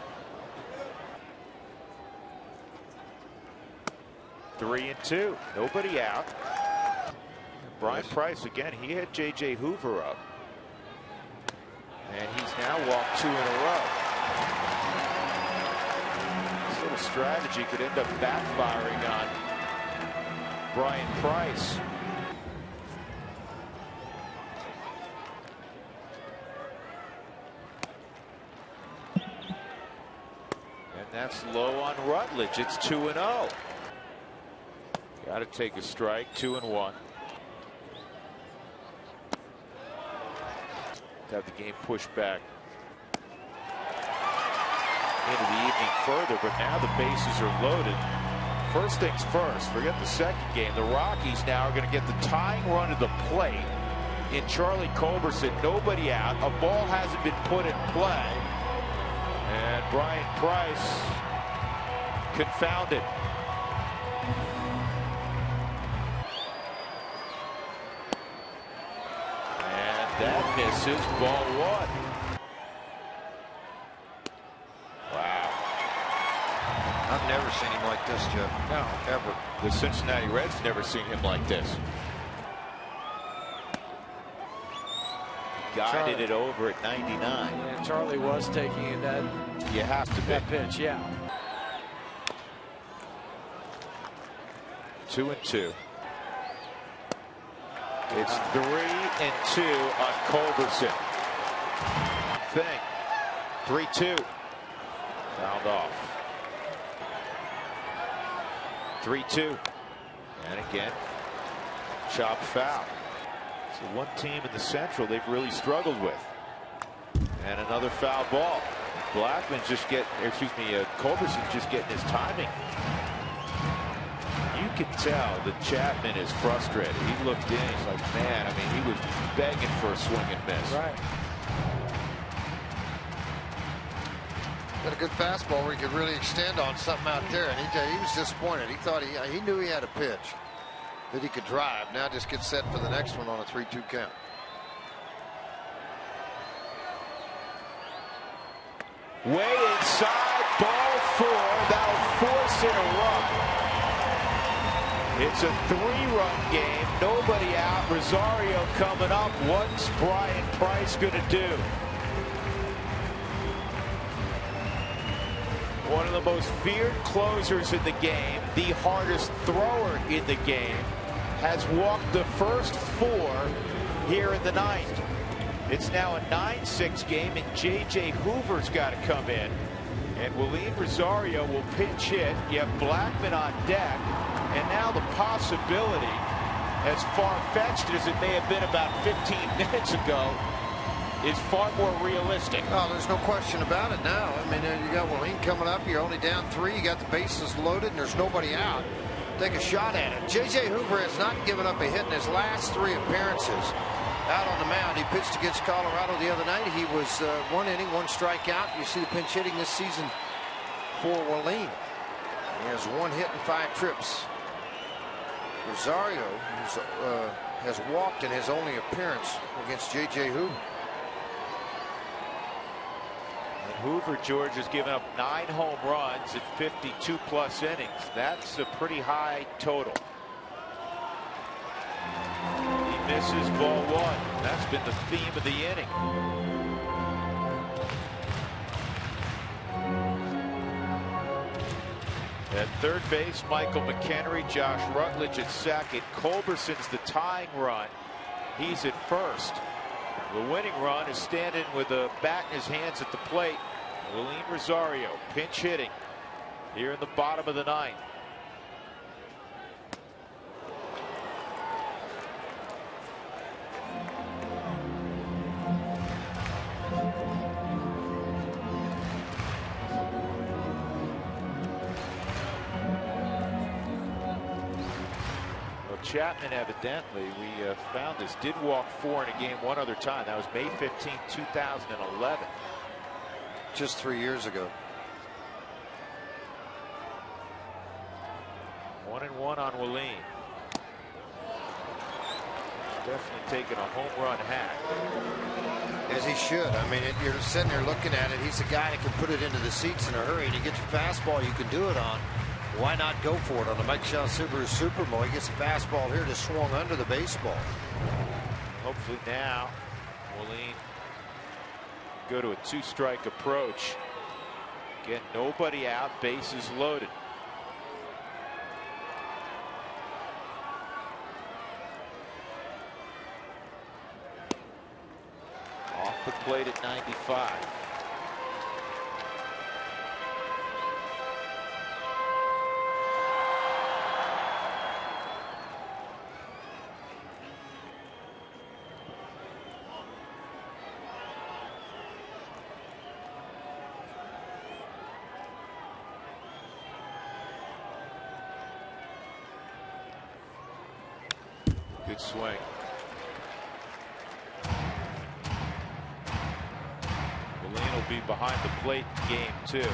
S4: 3-2. Nobody out. Brian Price again. He had J.J. Hoover up. And he's now walked 2 in a row. This little strategy could end up backfiring on Brian Price. And that's low on Rutledge. It's 2-0. Got to take a strike. 2-1. Have the game pushed back into the evening further, but now the bases are loaded. First things first, forget the second game. The Rockies now are going to get the tying run to the plate in Charlie Culberson. Nobody out. A ball hasn't been put in play. And Brian Price confounded. That misses, ball 1.
S10: I've never seen him like this, Jeff.
S4: No.
S10: Ever.
S4: The Cincinnati Reds never seen him like this. Guided it over at 99.
S5: And Charlie was taking that.
S4: You have to be.
S5: That pitch, yeah.
S4: 2-2. It's 3-2 on Culberson. Thing. 3-2. Fouled off. 3-2. And again, chop foul. It's the one team in the Central they've really struggled with. And another foul ball. Blackmon's just getting, Culberson's just getting his timing. You can tell that Chapman is frustrated. He looked in, he's like, man, I mean, he was begging for a swing and miss.
S5: Right.
S10: Got a good fastball where he could really extend on something out there, and he was disappointed. He thought he knew he had a pitch that he could drive. Now just get set for the next one on a 3-2 count.
S4: Way inside, ball 4. That'll force in a run. It's a 3-run game. Nobody out. Rosario coming up. What's Brian Price going to do? One of the most feared closers in the game, the hardest thrower in the game, has walked the first 4 here in the 9th. It's now a 9-6 game, and J.J. Hoover's got to come in. And Willeen Rosario will pinch hit. You have Blackmon on deck. And now the possibility, as far-fetched as it may have been about 15 minutes ago, is far more realistic.
S10: Oh, there's no question about it now. I mean, you got Willeen coming up. You're only down 3. You got the bases loaded, and there's nobody out. Take a shot at it. J.J. Hoover has not given up a hit in his last 3 appearances out on the mound. He pitched against Colorado the other night. He was 1 inning, 1 strikeout. You see the pinch hitting this season for Willeen. He has 1 hit and 5 trips. Rosario has walked in his only appearance against J.J. Hoover.
S4: And Hoover, George, has given up 9 home runs in 52+ innings. That's a pretty high total. He misses ball 1. That's been the theme of the inning. At third base, Michael McHenry, Josh Rutledge at second. Culberson's the tying run. He's at first. The winning run is standing with a bat in his hands at the plate. Willeen Rosario pinch hitting here in the bottom of the 9th. Chapman, evidently, we found this, did walk 4 in a game one other time. That was May 15, 2011.
S10: Just 3 years ago.
S4: 1-1 on Willeen. Definitely taking a home run hack.
S10: As he should. I mean, you're sitting there looking at it. He's a guy that can put it into the seats in a hurry, and you get your fastball, you can do it on. Why not go for it on the Mike Shaw Subaru Supermo? He gets a fastball here just swung under the baseball.
S4: Hopefully now Willeen go to a 2-strike approach. Again, nobody out, bases loaded. Off the plate at 95. Good swing. Willeen will be behind the plate in game 2.
S10: There's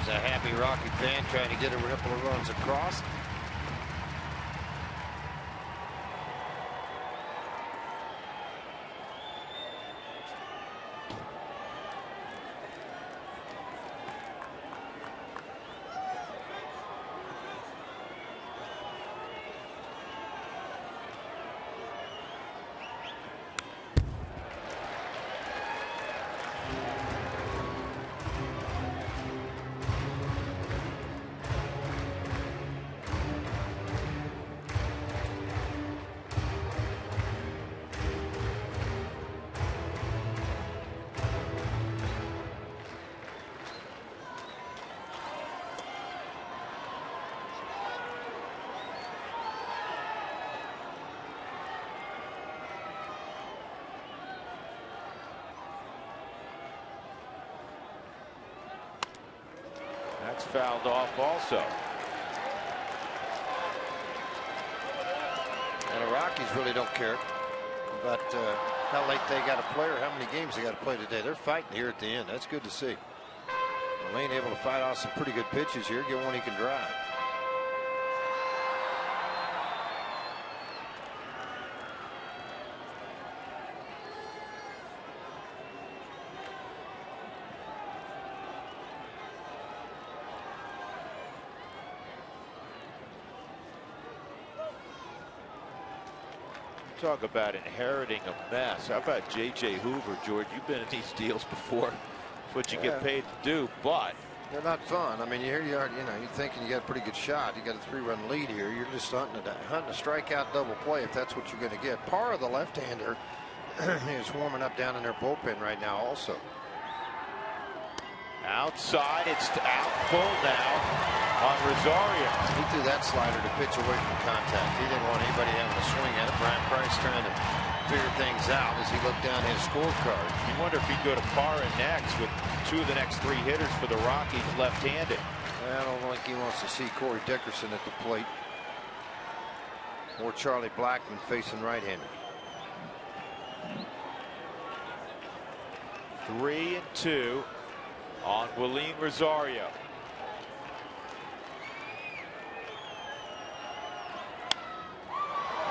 S10: a happy Rocky fan trying to get a couple of runs across.
S16: That's fouled off also.
S10: And the Rockies really don't care about how late they got to play or how many games they got to play today. They're fighting here at the end. That's good to see. Lane able to fight off some pretty good pitches here. Get one he can drive.
S16: Talk about inheriting a mess. How about J.J. Hoover, George? You've been in these deals before. It's what you get paid to do, but
S10: they're not fun. I mean, here you are, you know, you're thinking you got a pretty good shot. You got a 3-run lead here. You're just hunting a strikeout double play if that's what you're going to get. Parr, the left-hander, is warming up down in their bullpen right now also.
S16: Outside, it's out full now on Rosario.
S10: He threw that slider to pitch away from contact. He didn't want anybody having a swing at it. Brian Price trying to figure things out as he looked down his scorecard.
S16: You wonder if he'd go to Parra next with 2 of the next 3 hitters for the Rockies left-handed.
S10: I don't think he wants to see Corey Dickerson at the plate or Charlie Blackmon facing right-handed.
S16: 3-2 on Willeen Rosario.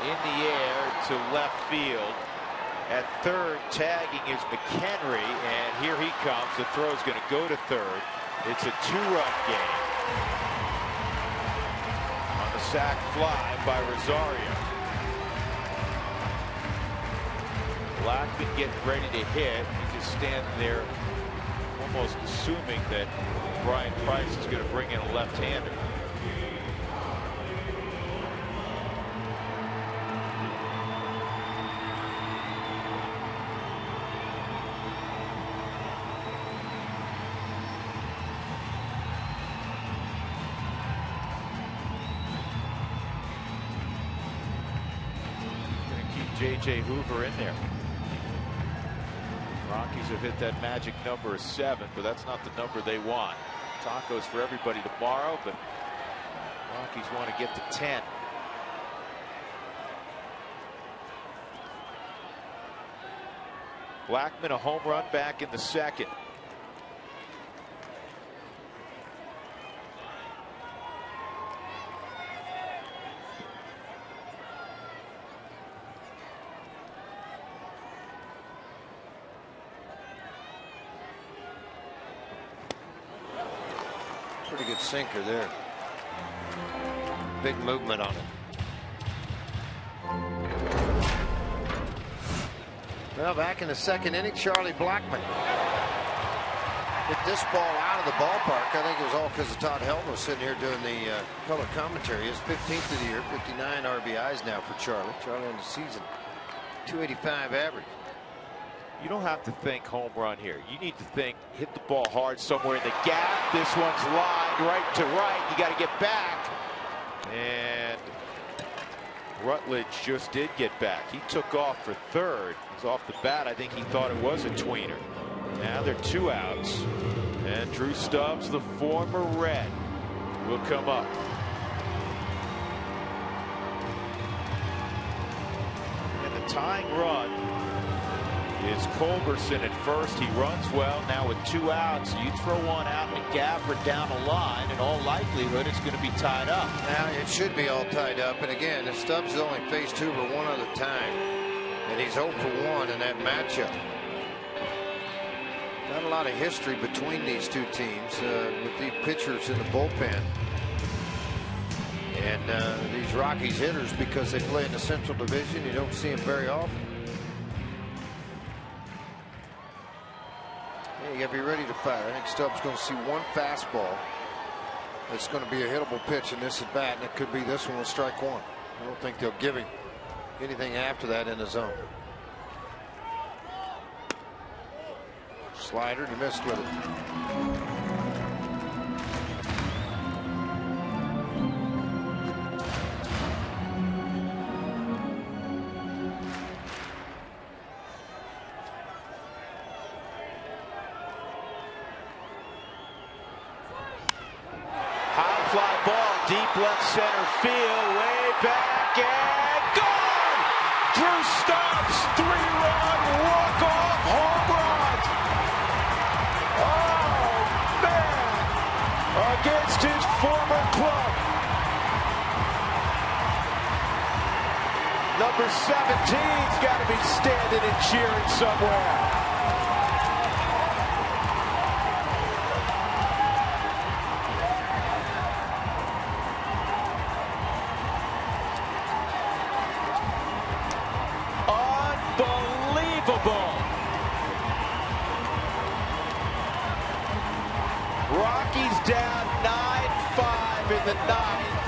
S16: In the air to left field. At third, tagging is McHenry, and here he comes. The throw is going to go to third. It's a 2-run game on the sac fly by Rosario. Blackmon getting ready to hit. He's just standing there almost assuming that Brian Price is going to bring in a left-hander. Going to keep J.J. Hoover in there. Rockies have hit that magic number of 7, but that's not the number they want. Tacos for everybody tomorrow, but Rockies want to get to 10. Blackmon, a home run back in the second.
S10: Pretty good sinker there. Big movement on it. Well, back in the second inning, Charlie Blackmon hit this ball out of the ballpark. I think it was all because of Todd Helton was sitting here doing the color commentary. His 15th of the year, 59 RBIs now for Charlie. Charlie on the season, 285 average.
S16: You don't have to think home run here. You need to think hit the ball hard somewhere in the gap. This one's lined right to right. You got to get back. And Rutledge just did get back. He took off for third. It was off the bat. I think he thought it was a tweener. Now they're 2 outs. And Drew Stubbs, the former Red, will come up. And the tying run is Culberson at first. He runs well. Now with 2 outs, you throw one out in the gap or down a line, in all likelihood it's going to be tied up.
S10: Now it should be all tied up. And again, if Stubbs has only faced Hoover one other time, and he's 0 for 1 in that matchup. Not a lot of history between these two teams with the pitchers in the bullpen. And these Rockies hitters, because they play in the Central Division, you don't see them very often. Yeah, you got to be ready to fire. I think Stubbs going to see one fastball. It's going to be a hittable pitch in this at bat, and it could be this one with strike one. I don't think they'll give him anything after that in the zone. Slider, he missed with it.
S16: Deep left center field, way back and gone! Drew Stubbs, 3-run walk-off home run! Oh, man! Against his former club. Number 17's got to be standing and cheering somewhere. Rockies down 9-5 in the ninth.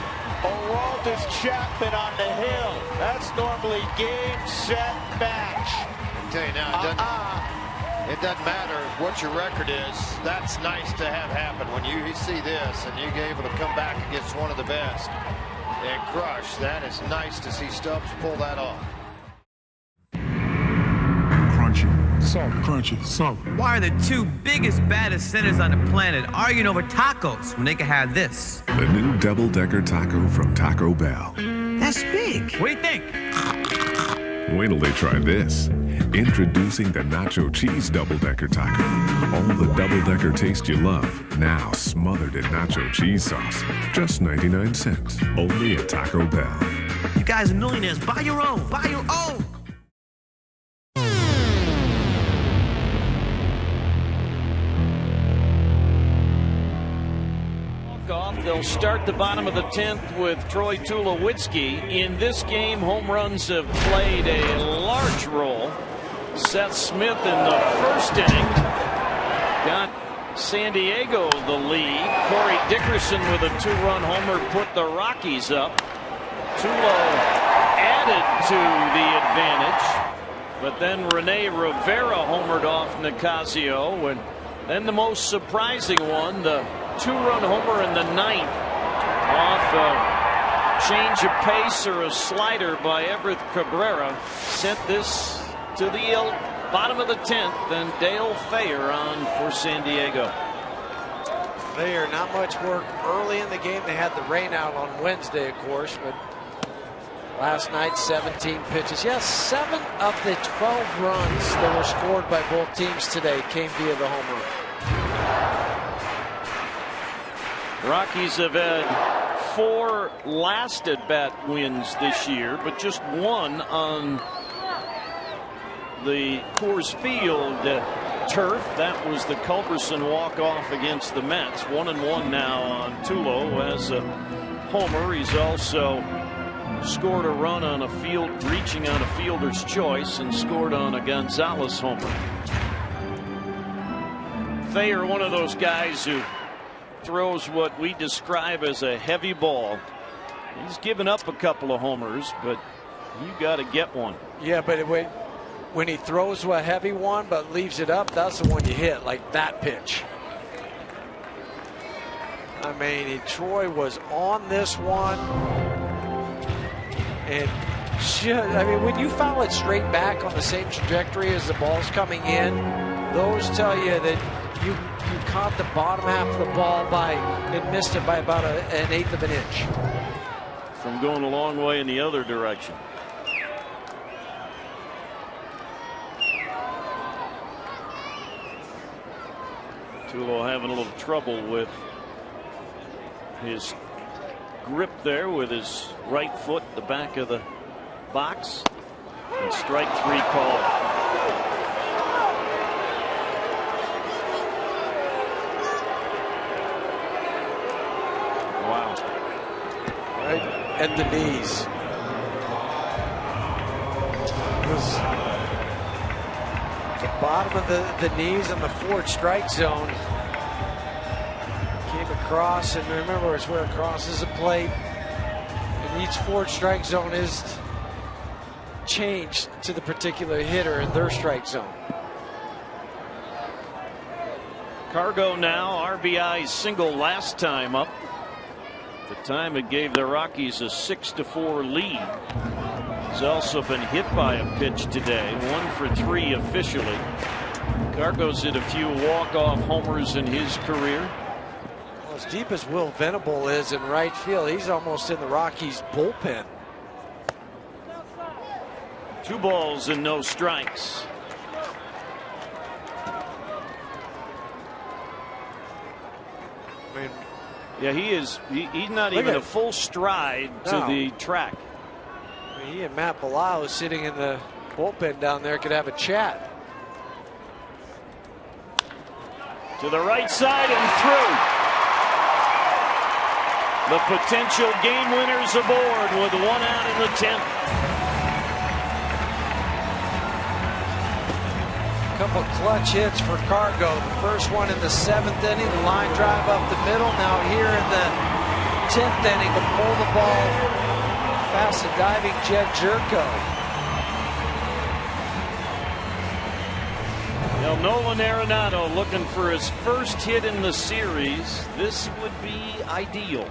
S16: Aroldis Chapman on the hill. That's normally game, set, match.
S10: I tell you now, it doesn't matter what your record is. That's nice to have happen. When you see this and you're able to come back against one of the best and crush, that is nice to see Stubbs pull that off.
S18: Soft, crunchy, soft.
S19: Why are the two biggest, baddest centers on the planet arguing over tacos when they can have this?
S21: The new double-decker taco from Taco Bell.
S19: That's big. What do you think?
S21: Wait till they try this. Introducing the nacho cheese double-decker taco. All the double-decker taste you love, now smothered in nacho cheese sauce. Just 99 cents. Only at Taco Bell.
S19: You guys are millionaires. Buy your own. Buy your own.
S22: They'll start the bottom of the 10th with Troy Tulowitzki. In this game, home runs have played a large role. Seth Smith in the first inning got San Diego the lead. Corey Dickerson with a 2-run homer put the Rockies up. Tulo added to the advantage, but then Rene Rivera homered off Nicasio, and then the most surprising one, the 2-run homer in the ninth off a change of pace or a slider by Everett Cabrera sent this to the bottom of the 10th, and Dale Thayer on for San Diego.
S5: Thayer, not much work early in the game. They had the rain out on Wednesday, of course, but last night 17 pitches. Yes, 7 of the 12 runs that were scored by both teams today came via the home run.
S22: Rockies have had 4 last at-bat wins this year, but just 1 on the Coors Field turf. That was the Culberson walk-off against the Mets. 1-1 now on Tulo as a homer. He's also scored a run on a field, reaching on a fielder's choice, and scored on a Gonzalez homer. Thayer, one of those guys who throws what we describe as a heavy ball. He's given up a couple of homers, but you got to get one.
S5: Yeah, but when he throws a heavy one but leaves it up, that's the one you hit, like that pitch. I mean, Troy was on this one, and I mean, when you foul it straight back on the same trajectory as the ball's coming in, those tell you that you caught the bottom half of the ball and missed it by about an 1/8 of an inch.
S22: From going a long way in the other direction. Tulo having a little trouble with his grip there with his right foot, the back of the box. And strike 3 called. Wow.
S5: Right at the knees. Bottom of the knees on the forward strike zone. Came across, and remember, it's where it crosses the plate. And each forward strike zone is changed to the particular hitter in their strike zone.
S22: Cargo now, RBI single last time up. The time it gave the Rockies a 6-4 lead. He's also been hit by a pitch today, 1 for 3 officially. Cargo's hit a few walk-off homers in his career.
S5: Well, as deep as Will Venable is in right field, he's almost in the Rockies bullpen.
S22: 2 balls and no strikes.
S5: I mean,
S22: yeah, he's not even a full stride to the track.
S5: I mean, he and Matt Belisle sitting in the bullpen down there could have a chat.
S22: To the right side and through. The potential game winners aboard with 1 out in the 10th.
S5: Couple clutch hits for Cargo. The first one in the 7th inning, the line drive up the middle. Now here in the 10th inning to pull the ball past the diving Jed Jerko.
S22: Now Nolan Arenado looking for his first hit in the series. This would be ideal.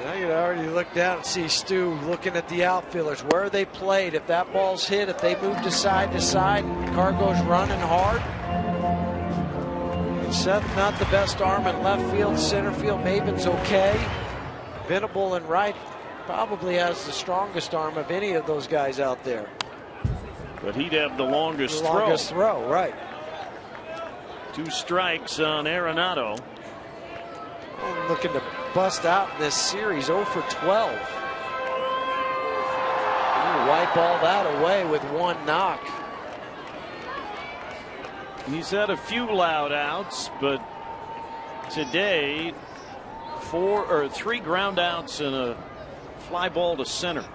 S5: I could already look down and see Stu looking at the outfielders, where they played. If that ball's hit, if they move to side, and Cargo's running hard. Seth not the best arm in left field, center field. Maven's okay. Venable in right probably has the strongest arm of any of those guys out there.
S22: But he'd have the longest throw.
S5: Longest throw, right.
S22: 2 strikes on Arenado.
S5: Looking to bust out in this series, 0 for 12. Wipe all that away with 1 knock.
S22: He's had a few loud outs, but today 3 ground outs and a fly ball to center.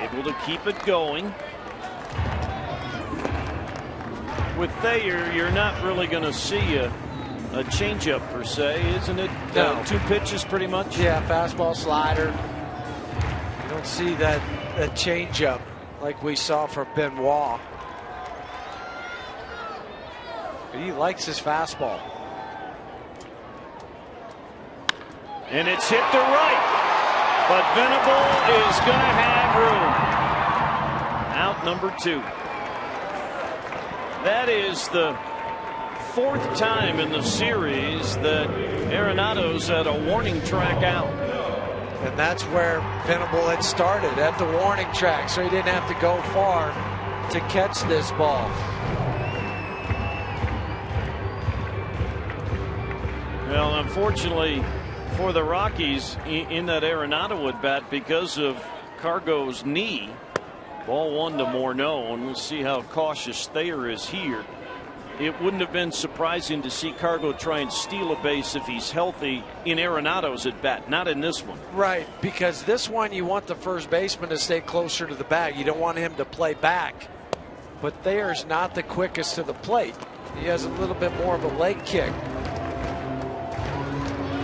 S22: Able to keep it going. With Thayer, you're not really going to see a changeup per se, isn't it?
S5: No.
S22: 2 pitches pretty much?
S5: Yeah, fastball, slider. You don't see that changeup like we saw from Benoit. But he likes his fastball.
S22: And it's hit to right. But Venable is going to have room. Out number 2. That is the 4th time in the series that Arenado's had a warning track out.
S5: And that's where Venable had started, at the warning track, so he didn't have to go far to catch this ball.
S22: Well, unfortunately for the Rockies, in that Arenado would bat because of Cargo's knee. Ball 1 to Morneau, and we'll see how cautious Thayer is here. It wouldn't have been surprising to see Cargo try and steal a base if he's healthy in Arenado's at bat, not in this one.
S5: Right, because this one you want the first baseman to stay closer to the bag. You don't want him to play back. But Thayer's not the quickest to the plate. He has a little bit more of a leg kick.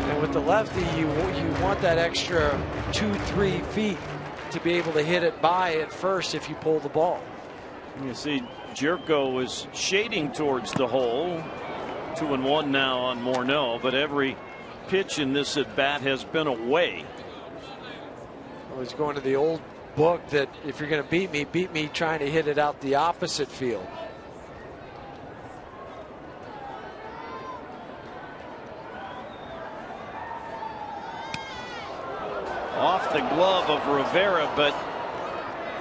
S5: And with the lefty, you want that extra 2-3 feet to be able to hit it by at first if you pull the ball.
S22: You see Jerko is shading towards the hole. 2-1 now on Morneau, but every pitch in this at bat has been away.
S5: Well, he's going to the old book that if you're going to beat me trying to hit it out the opposite field.
S22: Off the glove of Rivera, but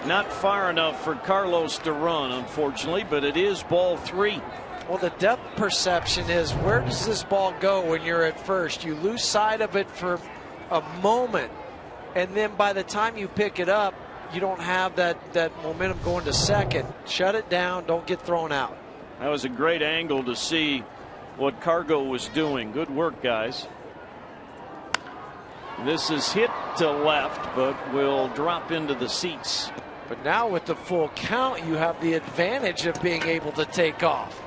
S22: not far enough for Carlos to run, unfortunately, but it is ball 3.
S5: Well, the depth perception is, where does this ball go when you're at first? You lose sight of it for a moment, and then by the time you pick it up, you don't have that momentum going to second. Shut it down, don't get thrown out.
S22: That was a great angle to see what Cargo was doing. Good work, guys. This is hit to left, but will drop into the seats.
S5: But now with the full count, you have the advantage of being able to take off.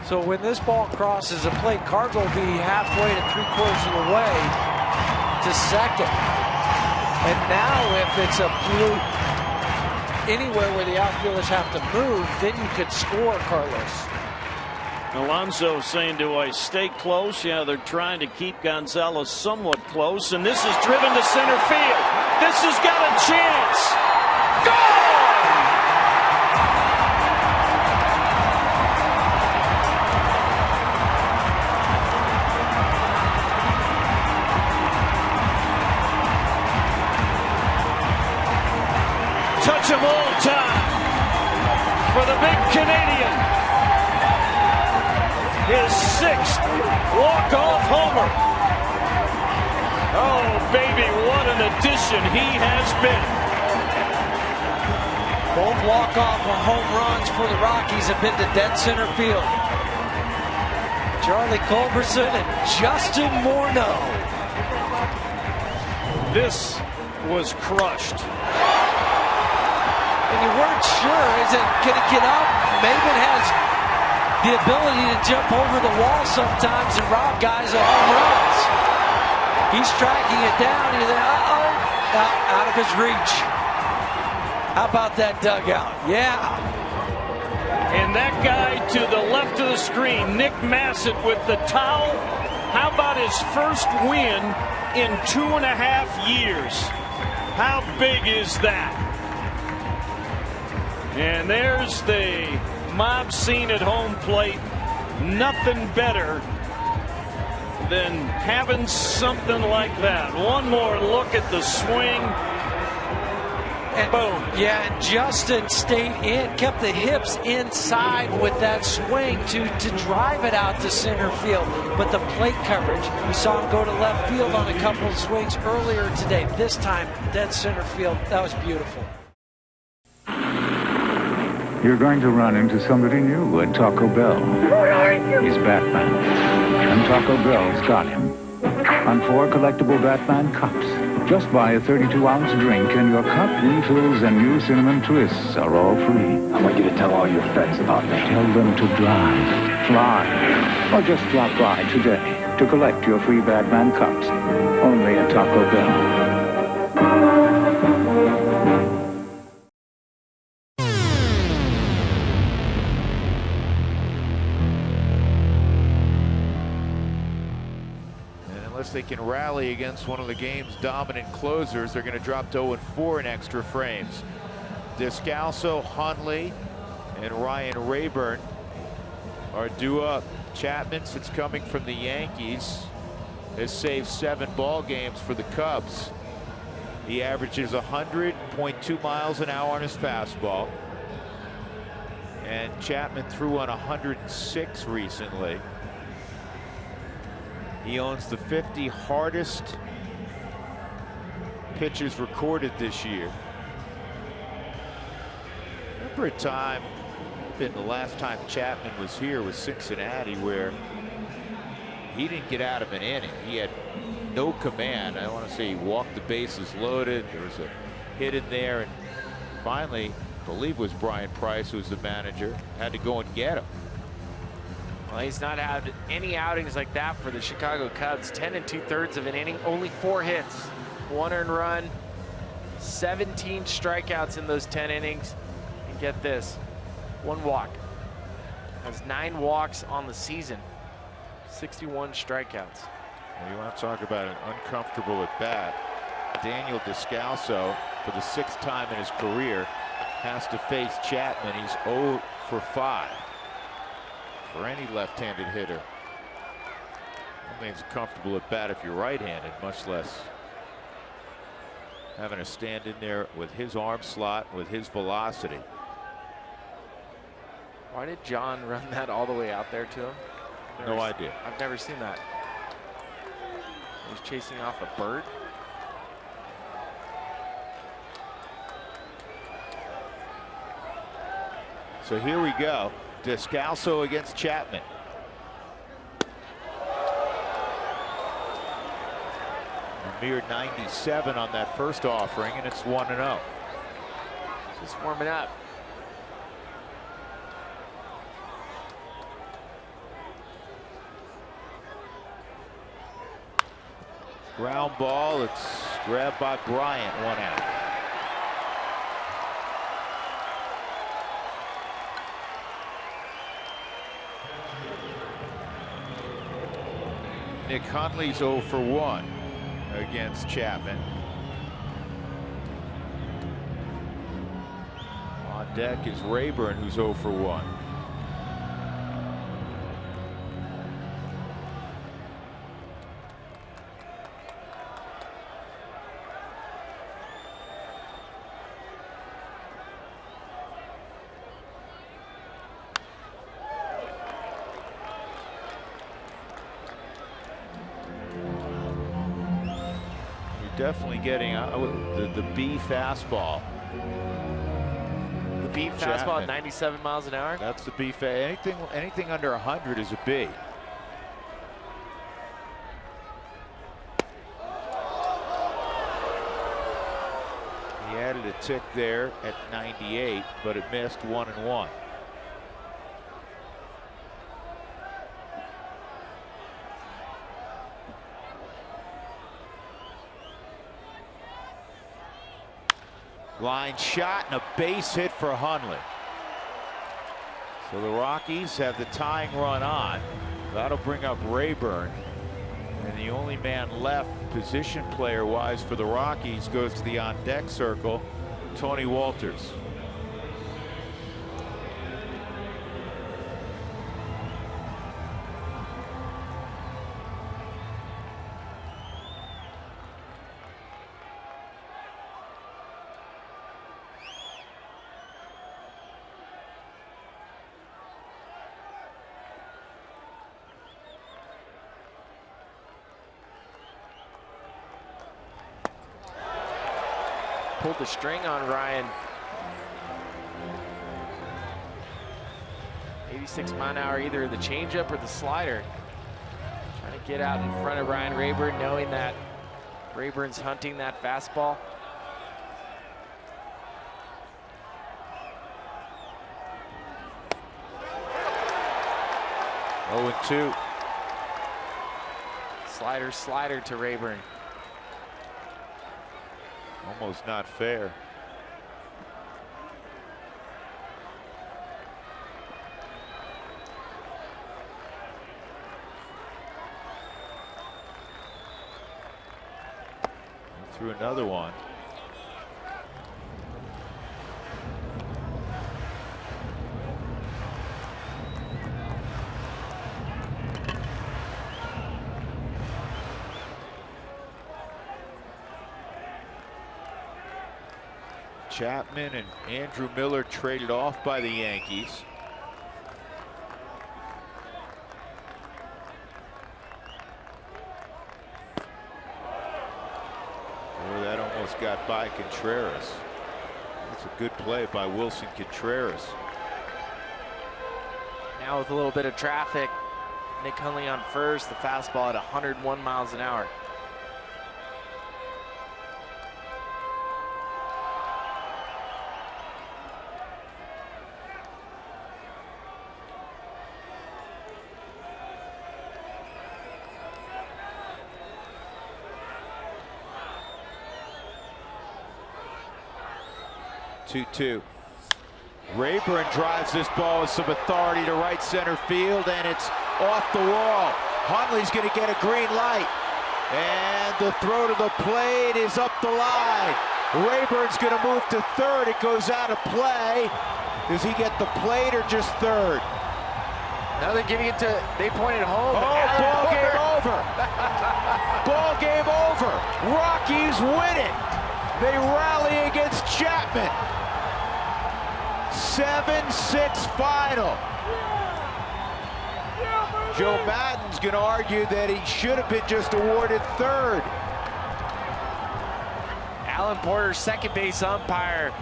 S5: So when this ball crosses a plate, Cardinal will be halfway to 3/4 of the way to second. And now if it's a blue anywhere where the outfielders have to move, then you could score, Carlos.
S22: Alonso saying, do I stay close? Yeah, they're trying to keep Gonzalez somewhat close, and this is driven to center field. This has got a chance. Gone! Touch of all time for the big Canadian. His 6th walk-off homer. Oh, baby, what an addition he has been.
S5: Both walk-off home runs for the Rockies have been to dead center field. Charlie Culberson and Justin Morneau.
S22: This was crushed.
S5: And you weren't sure, is it going to get up? Maven has the ability to jump over the wall sometimes and rob guys of home runs. He's tracking it down. He's out of his reach. How about that dugout? Yeah.
S22: And that guy to the left of the screen, Nick Massett with the towel. How about his first win in 2.5 years? How big is that? And there's the mob scene at home plate. Nothing better than having something like that. One more look at the swing.
S5: And boom. Yeah, and Justin stayed in, kept the hips inside with that swing to drive it out to center field. But the plate coverage, we saw him go to left field on a couple of swings earlier today. This time, dead center field. That was beautiful.
S7: You're going to run into somebody new at Taco Bell. He's Batman. And Taco Bell's got him. On 4 collectible Batman cups. Just buy a 32-ounce drink and your cup refills and new cinnamon twists are all free. I want you to tell all your friends about me. Tell them to drive, fly, or just drop by today to collect your free Batman cups. Only at Taco Bell.
S4: Unless they can rally against one of the game's dominant closers, they're going to drop to 0-4 in extra frames. Descalso, Hundley, and Ryan Raburn are due up. Chapman, since coming from the Yankees, has saved 7 ball games for the Cubs. He averages 100.2 miles an hour on his fastball. And Chapman threw on 106 recently. He owns the 50 hardest pitches recorded this year. Remember a time, the last time Chapman was here was Cincinnati, where he didn't get out of an inning. He had no command. I want to say he walked the bases loaded. There was a hit in there, and finally, I believe it was Brian Price, who was the manager, had to go and get him.
S8: Well, he's not had any outings like that for the Chicago Cubs. 10 2/3 of an inning, only 4 hits, 1 earned run, 17 strikeouts in those 10 innings. And get this, 1 walk. Has 9 walks on the season, 61 strikeouts.
S4: Well, you want to talk about an uncomfortable at bat. Daniel Descalso, for the 6th time in his career, has to face Chapman. He's 0 for 5. For any left-handed hitter. That means comfortable at bat if you're right-handed, much less having to stand in there with his arm slot, with his velocity.
S8: Why did John run that all the way out there to him?
S4: No idea.
S8: I've never seen that. He's chasing off a bird.
S4: So here we go. Descalso against Chapman. And A mere 97 on that first offering, and it's 1-0.
S8: Just warming up.
S4: Ground ball, it's grabbed by Bryant, 1 out. Nick Hundley's 0 for 1 against Chapman. On deck is Raburn, who's 0 for 1. Definitely getting the B fastball.
S8: The B fastball at 97 miles an hour?
S4: That's the B anything under 100 is a B. He added a tick there at 98, but it missed 1-1. Line shot and a base hit for Hundley. So the Rockies have the tying run on. That'll bring up Raburn. And the only man left position player wise for the Rockies goes to the on deck circle, Tony Wolters.
S8: Pulled the string on Ryan. 86 mile an hour, either the changeup or the slider. Trying to get out in front of Ryan Raburn, knowing that Raburn's hunting that fastball.
S4: Oh, 2.
S8: Slider to Raburn.
S4: Almost not fair. Threw another one. Chapman and Andrew Miller traded off by the Yankees. Boy, that almost got by Contreras. That's a good play by Wilson Contreras.
S8: Now with a little bit of traffic, Nick Hundley on first, the fastball at 101 miles an hour.
S4: Two. Raburn drives this ball with some authority to right center field, and it's off the wall. Hundley's going to get a green light, and the throw to the plate is up the line. Rayburn's going to move to third. It goes out of play. Does he get the plate or just third?
S8: Now they're giving it to, they pointed home.
S4: Oh, ball game over. Ball game over. Rockies win it. They rally against Chapman. 7-6 final. Joe Maddon's going to argue that he should have been just awarded third.
S8: Alan Porter, second base umpire,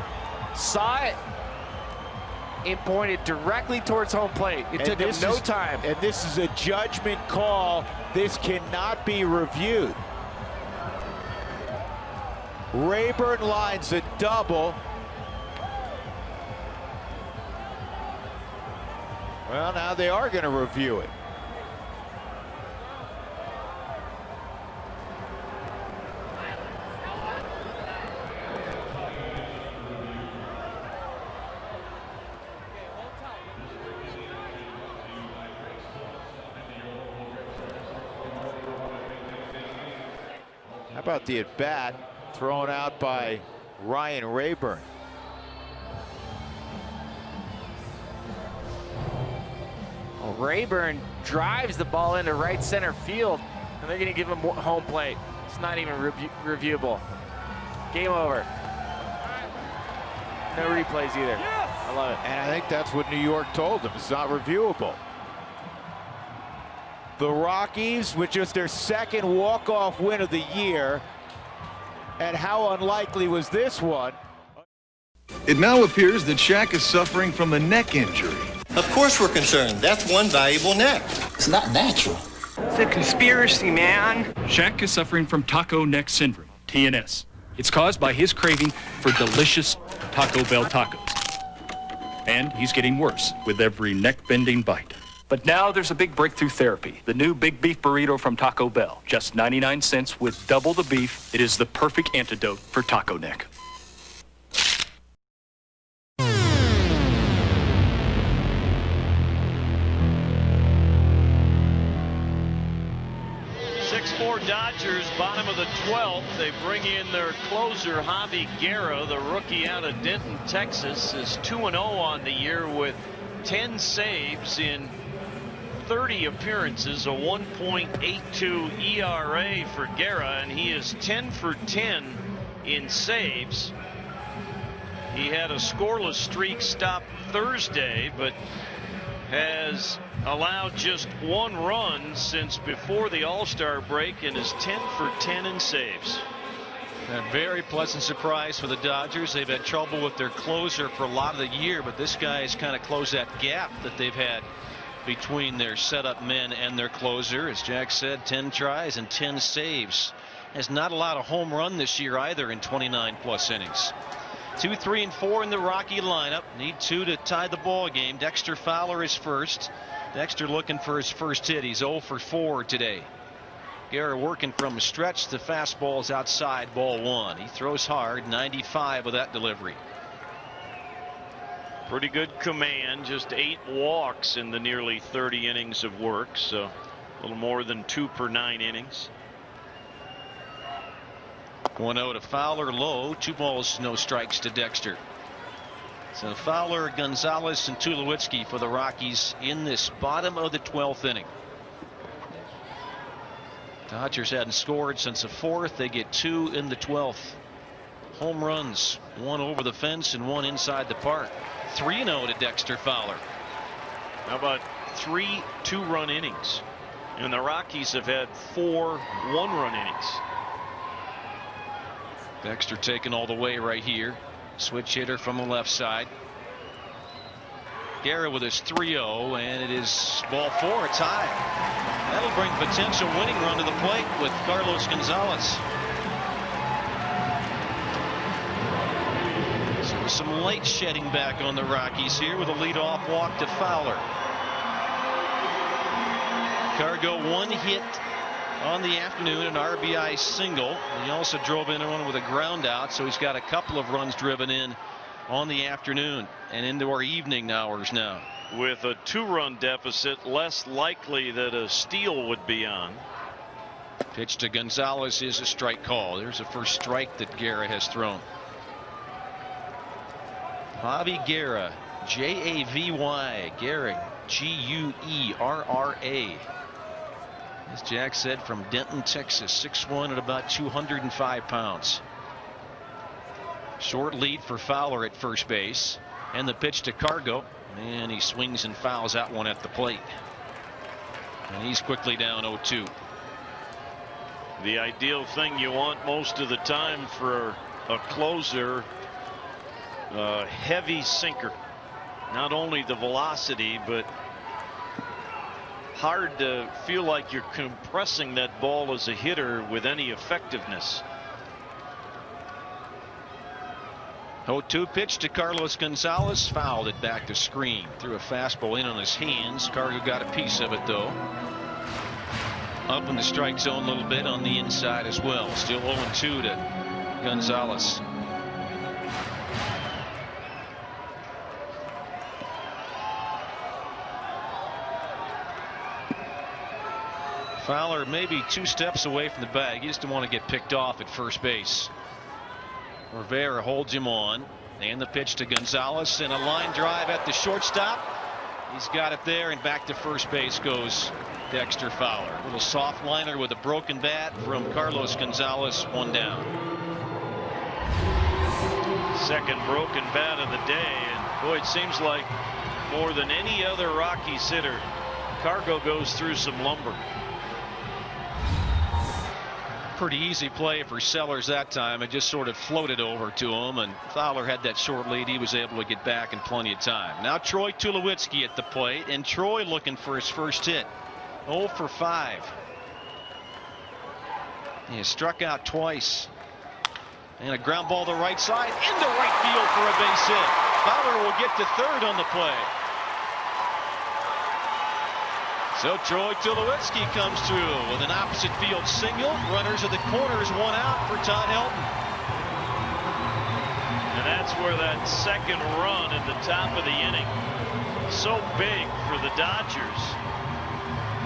S8: saw it and pointed directly towards home plate. It took him no time.
S4: And this is a judgment call. This cannot be reviewed. Raburn lines a double. Well, now they are going to review it. How about the at-bat thrown out by Ryan Raburn?
S1: Well, Raburn drives the ball into right center field, and they're going to give him home plate. It's not even reviewable. Game over. No replays either. I love it.
S4: And I think that's what New York told them. It's not reviewable. The Rockies with just their second walk-off win of the year. And how unlikely was this one?
S9: It now appears that Shaq is suffering from a neck injury.
S23: Of course we're concerned. That's one valuable neck. It's not natural.
S24: It's a conspiracy, man.
S25: Shaq is suffering from taco neck syndrome, TNS. It's caused by his craving for delicious Taco Bell tacos. And he's getting worse with every neck-bending bite. But now there's a big breakthrough therapy, the new Big Beef Burrito from Taco Bell. Just 99 cents with double the beef. It is the perfect antidote for taco neck.
S22: Dodgers, bottom of the 12th. They bring in their closer, Javi Guerra, the rookie out of Denton, Texas, is 2-0 on the year with 10 saves in 30 appearances, a 1.82 ERA for Guerra, and he is 10 for 10 in saves. He had a scoreless streak stop Thursday, but has allowed just one run since before the All-Star break and is 10 for 10 in saves.
S26: A very pleasant surprise for the Dodgers. They've had trouble with their closer for a lot of the year, but this guy has kind of closed that gap that they've had between their setup men and their closer. As Jack said, 10 tries and 10 saves. Has not allowed a home run this year either in 29+ innings. 2, 3, and 4 in the Rocky lineup. Need 2 to tie the ball game. Dexter Fowler is first. Dexter looking for his first hit. He's 0 for 4 today. Guerra working from a stretch. The fastball is outside, ball 1. He throws hard, 95 with that delivery.
S22: Pretty good command. Just 8 walks in the nearly 30 innings of work, so a little more than 2 per 9 innings. 1-0 to Fowler, low. 2 balls, no strikes to Dexter. So Fowler, Gonzalez, and Tulowitzki for the Rockies in this bottom of the 12th inning. Dodgers hadn't scored since the 4th. They get 2 in the 12th. Home runs, 1 over the fence and 1 inside the park. 3-0 to Dexter Fowler. How about 3 2-run innings? And the Rockies have had 4 1-run innings.
S26: Dexter taken all the way right here. Switch hitter from the left side. Guerra with his 3-0, and it is ball 4. It's high. That'll bring potential winning run to the plate with Carlos Gonzalez. So some light shedding back on the Rockies here with a leadoff walk to Fowler. Cargo 1 hit on the afternoon, an RBI single. He also drove in one with a ground out, so he's got a couple of runs driven in on the afternoon and into our evening hours now.
S22: With a 2-run deficit, less likely that a steal would be on.
S26: Pitch to Gonzalez is a strike call. There's the first strike that Guerra has thrown. Javi Guerra, J-A-V-Y, Guerra, G-U-E-R-R-A. As Jack said, from Denton, Texas, 6'1" at about 205 pounds. Short lead for Fowler at first base. And the pitch to Cargo. And he swings and fouls that one at the plate. And he's quickly down 0-2.
S22: The ideal thing you want most of the time for a closer, heavy sinker. Not only the velocity, but hard to feel like you're compressing that ball as a hitter with any effectiveness.
S26: 0-2 pitch to Carlos Gonzalez, fouled it back to screen. Threw a fastball in on his hands. Cargo got a piece of it though. Up in the strike zone a little bit on the inside as well. Still 0-2 to Gonzalez. Fowler maybe 2 steps away from the bag. He just didn't want to get picked off at first base. Rivera holds him on, and the pitch to Gonzalez, and a line drive at the shortstop. He's got it there, and back to first base goes Dexter Fowler. A little soft liner with a broken bat from Carlos Gonzalez. 1 down.
S22: Second broken bat of the day, and boy, it seems like more than any other Rockies hitter, Cargo goes through some lumber.
S26: Pretty easy play for Sellers that time. It just sort of floated over to him, and Fowler had that short lead. He was able to get back in plenty of time. Now Troy Tulowitzki at the plate, and Troy looking for his first hit. 0 for 5. He has struck out twice. And a ground ball to right side into right field for a base hit. Fowler will get to third on the play. So Troy Tulowitzki comes through with an opposite field single. Runners at the corners, 1 out for Todd Helton.
S22: And that's where that second run at the top of the inning, so big for the Dodgers.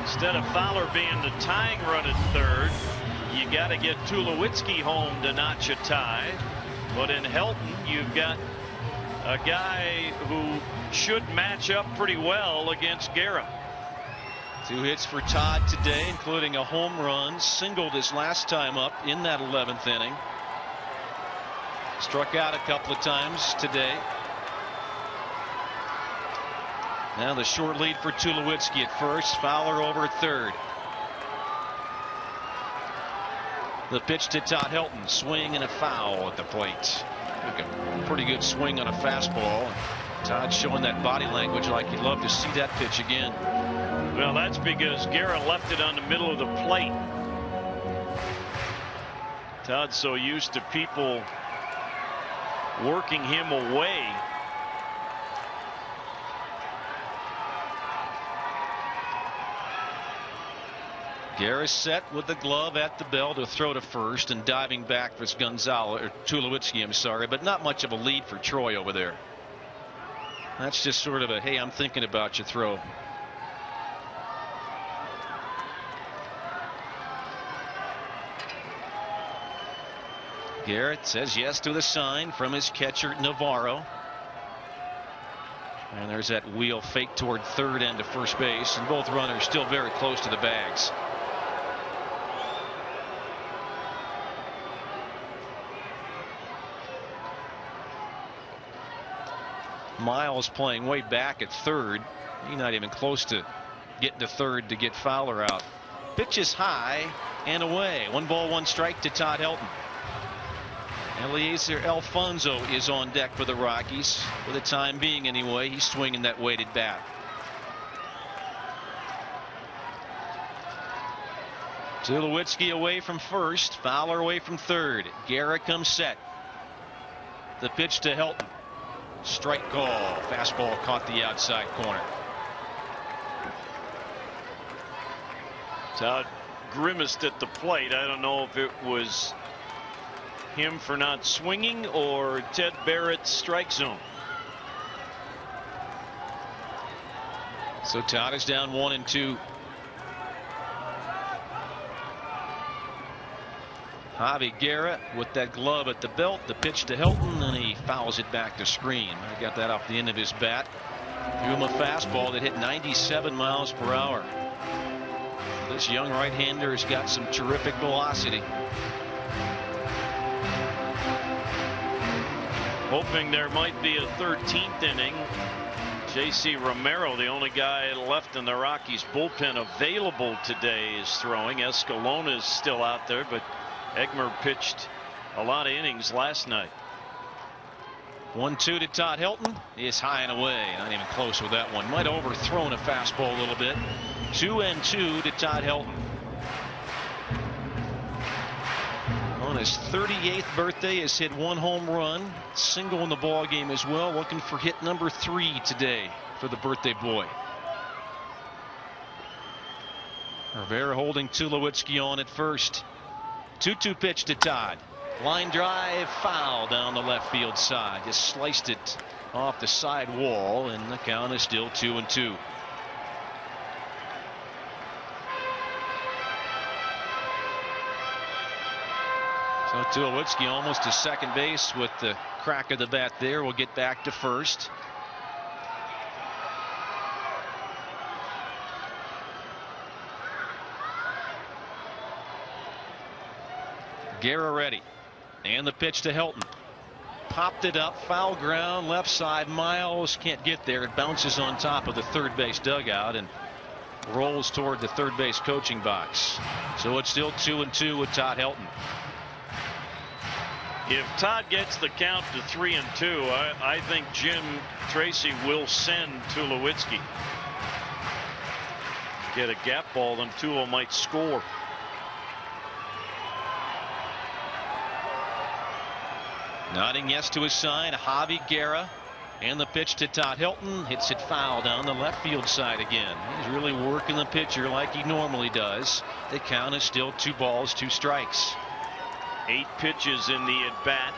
S22: Instead of Fowler being the tying run at third, you got to get Tulowitzki home to notch a tie. But in Helton, you've got a guy who should match up pretty well against Guerra.
S26: 2 hits for Todd today, including a home run. Singled his last time up in that 11th inning. Struck out a couple of times today. Now the short lead for Tulowitzki at first. Fowler over at third. The pitch to Todd Helton. Swing and a foul at the plate. Took a pretty good swing on a fastball. Todd showing that body language like he'd love to see that pitch again.
S22: Well, that's because Guerra left it on the middle of the plate. Todd's so used to people working him away.
S26: Guerra set with the glove at the bell to throw to first, and diving back for Gonzalez, or Tulowitzki, I'm sorry, but not much of a lead for Troy over there. That's just sort of a, hey, I'm thinking about you throw. Garrett says yes to the sign from his catcher Navarro. And there's that wheel fake toward third and to first base, and both runners still very close to the bags. Miles playing way back at third. He's not even close to getting to third to get Fowler out. Pitch is high and away. 1 ball, 1 strike to Todd Helton. Eliezer Alfonso is on deck for the Rockies. For the time being anyway, he's swinging that weighted bat. Tulowitzki away from first. Fowler away from third. Guerra comes set. The pitch to Helton. Strike call. Fastball caught the outside corner.
S22: Todd grimaced at the plate. I don't know if it was him for not swinging or Ted Barrett's strike zone.
S26: So Todd is down 1-2. Javi Guerra with that glove at the belt. The pitch to Helton, and he fouls it back to screen. I got that off the end of his bat. Threw him a fastball that hit 97 miles per hour. This young right-hander has got some terrific velocity.
S22: Hoping there might be a 13th inning. J.C. Romero, the only guy left in the Rockies bullpen available today, is throwing. Escalona is still out there, but Egmer pitched a lot of innings last night.
S26: 1-2 to Todd Helton. Is high and away. Not even close with that one. Might have overthrown a fastball a little bit. 2-2 to Todd Helton. his 38th birthday, has hit 1 home run, single in the ball game as well. Looking for hit number 3 today for the birthday boy. Rivera holding Tulowitzki on at first. 2-2 pitch to Todd. Line drive, foul down the left field side. Just sliced it off the side wall, and the count is still 2-2. So Tulowitzki almost to second base with the crack of the bat there. We'll get back to first. Guerra ready. And the pitch to Helton. Popped it up, foul ground, left side. Miles can't get there. It bounces on top of the third base dugout and rolls toward the third base coaching box. So it's still 2-2 with Todd Helton.
S22: If Todd gets the count to 3-2, I think Jim Tracy will send Tulowitzki. Get a gap ball, then Tulo might score.
S26: Nodding yes to his side, Javi Guerra. And the pitch to Todd Helton. Hits it foul down the left field side again. He's really working the pitcher like he normally does. The count is still 2 balls, 2 strikes.
S22: 8 pitches in the at-bat.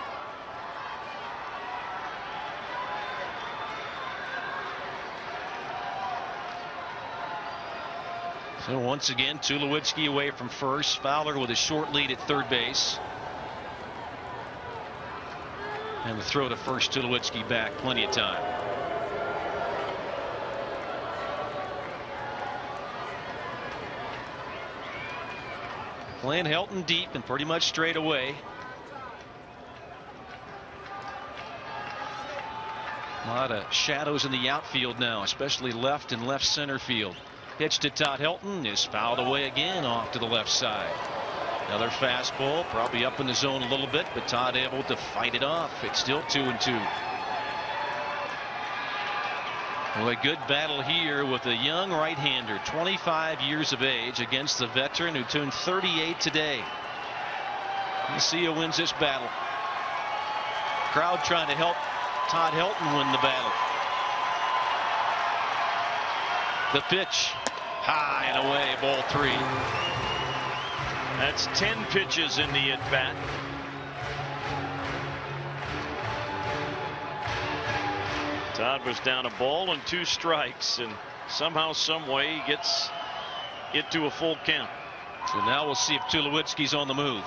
S26: So once again, Tulowitzki away from first. Fowler with a short lead at third base. And the throw to first, Tulowitzki back, plenty of time. Playing Helton deep and pretty much straight away. A lot of shadows in the outfield now, especially left and left center field. Pitch to Todd Helton is fouled away again off to the left side. Another fastball, probably up in the zone a little bit, but Todd able to fight it off. It's still 2-2. Well, a good battle here with a young right-hander, 25 years of age, against the veteran who turned 38 today. Let's see who wins this battle. Crowd trying to help Todd Helton win the battle. The pitch, high and away, ball 3.
S22: That's 10 pitches in the at-bat. Todd was down a ball and 2 strikes, and somehow, some way, he gets it to a full count.
S26: So now we'll see if Tulowitzki's on the move.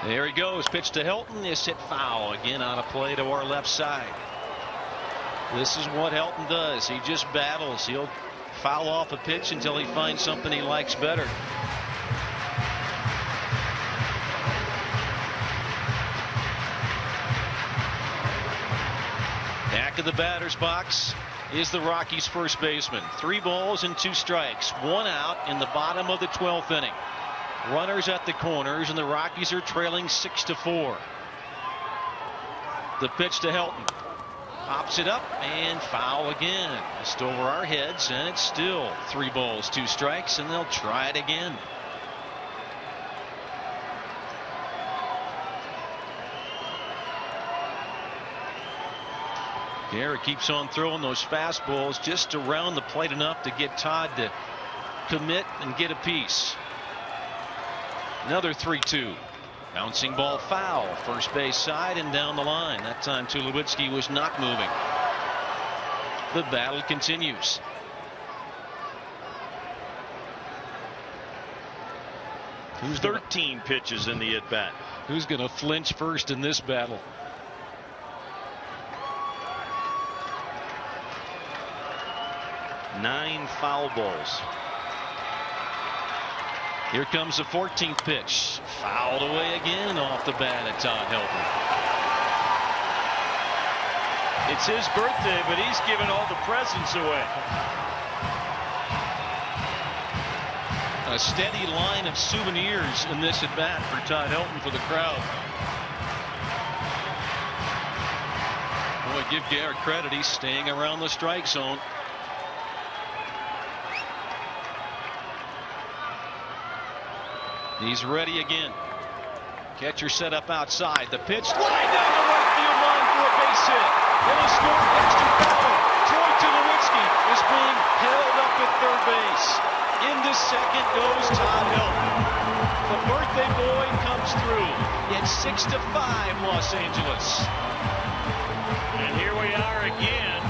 S26: There he goes. Pitch to Helton. Is hit foul again on a play to our left side. This is what Helton does. He just battles. He'll foul off a pitch until he finds something he likes better. Back of the batter's box is the Rockies' first baseman. 3 balls and 2 strikes. 1 out in the bottom of the 12th inning. Runners at the corners, and the Rockies are trailing 6-4. The pitch to Helton. Pops it up and foul again. Just over our heads, and it's still 3 balls, 2 strikes, and they'll try it again. Guerra keeps on throwing those fastballs just around the plate enough to get Todd to commit and get a piece. Another 3-2. Bouncing ball foul, first base side and down the line. That time Tulowitzki was not moving. The battle continues.
S22: Who's 13 pitches in the at-bat?
S26: Who's going to flinch first in this battle?
S22: Nine foul balls.
S26: Here comes the 14th pitch. Fouled away again off the bat at Todd Helton.
S22: It's his birthday, but he's giving all the presents away.
S26: A steady line of souvenirs in this at bat for Todd Helton for the crowd. Boy, give Garrett credit. He's staying around the strike zone. He's ready again. Catcher set up outside. The pitch line down the right field line for a base hit. It'll score Dexter Fowler. Troy Tulowitzki is being held up at third base. Into second goes Todd Helton. The birthday boy comes through. It's 6-5 Los Angeles.
S22: And here we are again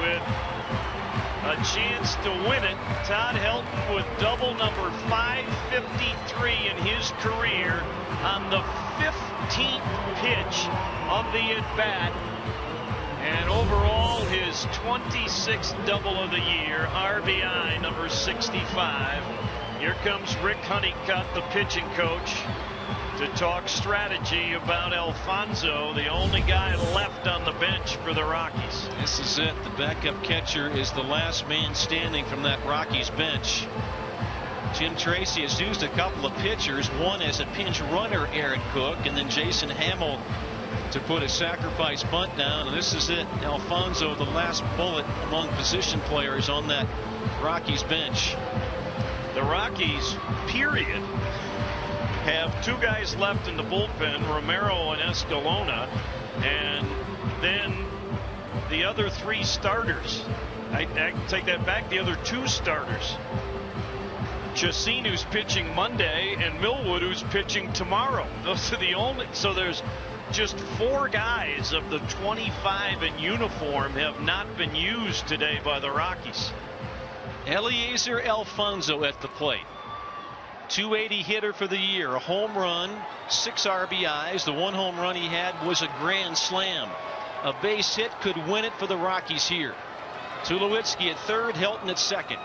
S22: with a chance to win it. Todd Helton with double number 553 in his career on the 15th pitch of the at-bat. And overall, his 26th double of the year, RBI number 65. Here comes Rick Honeycutt, the pitching coach, to talk strategy about Alfonso, the only guy left on the bench for the Rockies.
S26: This is it. The backup catcher is the last man standing from that Rockies bench. Jim Tracy has used a couple of pitchers, one as a pinch runner, Aaron Cook, and then Jason Hamill to put a sacrifice bunt down. And this is it. Alfonso, the last bullet among position players on that Rockies bench.
S22: The Rockies, period, have two guys left in the bullpen, Romero and Escalona, and then the other three starters. I take that back, the other two starters. Chacin, who's pitching Monday, and Millwood, who's pitching tomorrow. Those are the only. So there's just 4 guys of the 25 in uniform have not been used today by the Rockies.
S26: Eliezer Alfonso at the plate. 280 hitter for the year, a home run, 6 RBIs. The one home run he had was a grand slam. A base hit could win it for the Rockies here. Tulowitzki at third, Helton at second.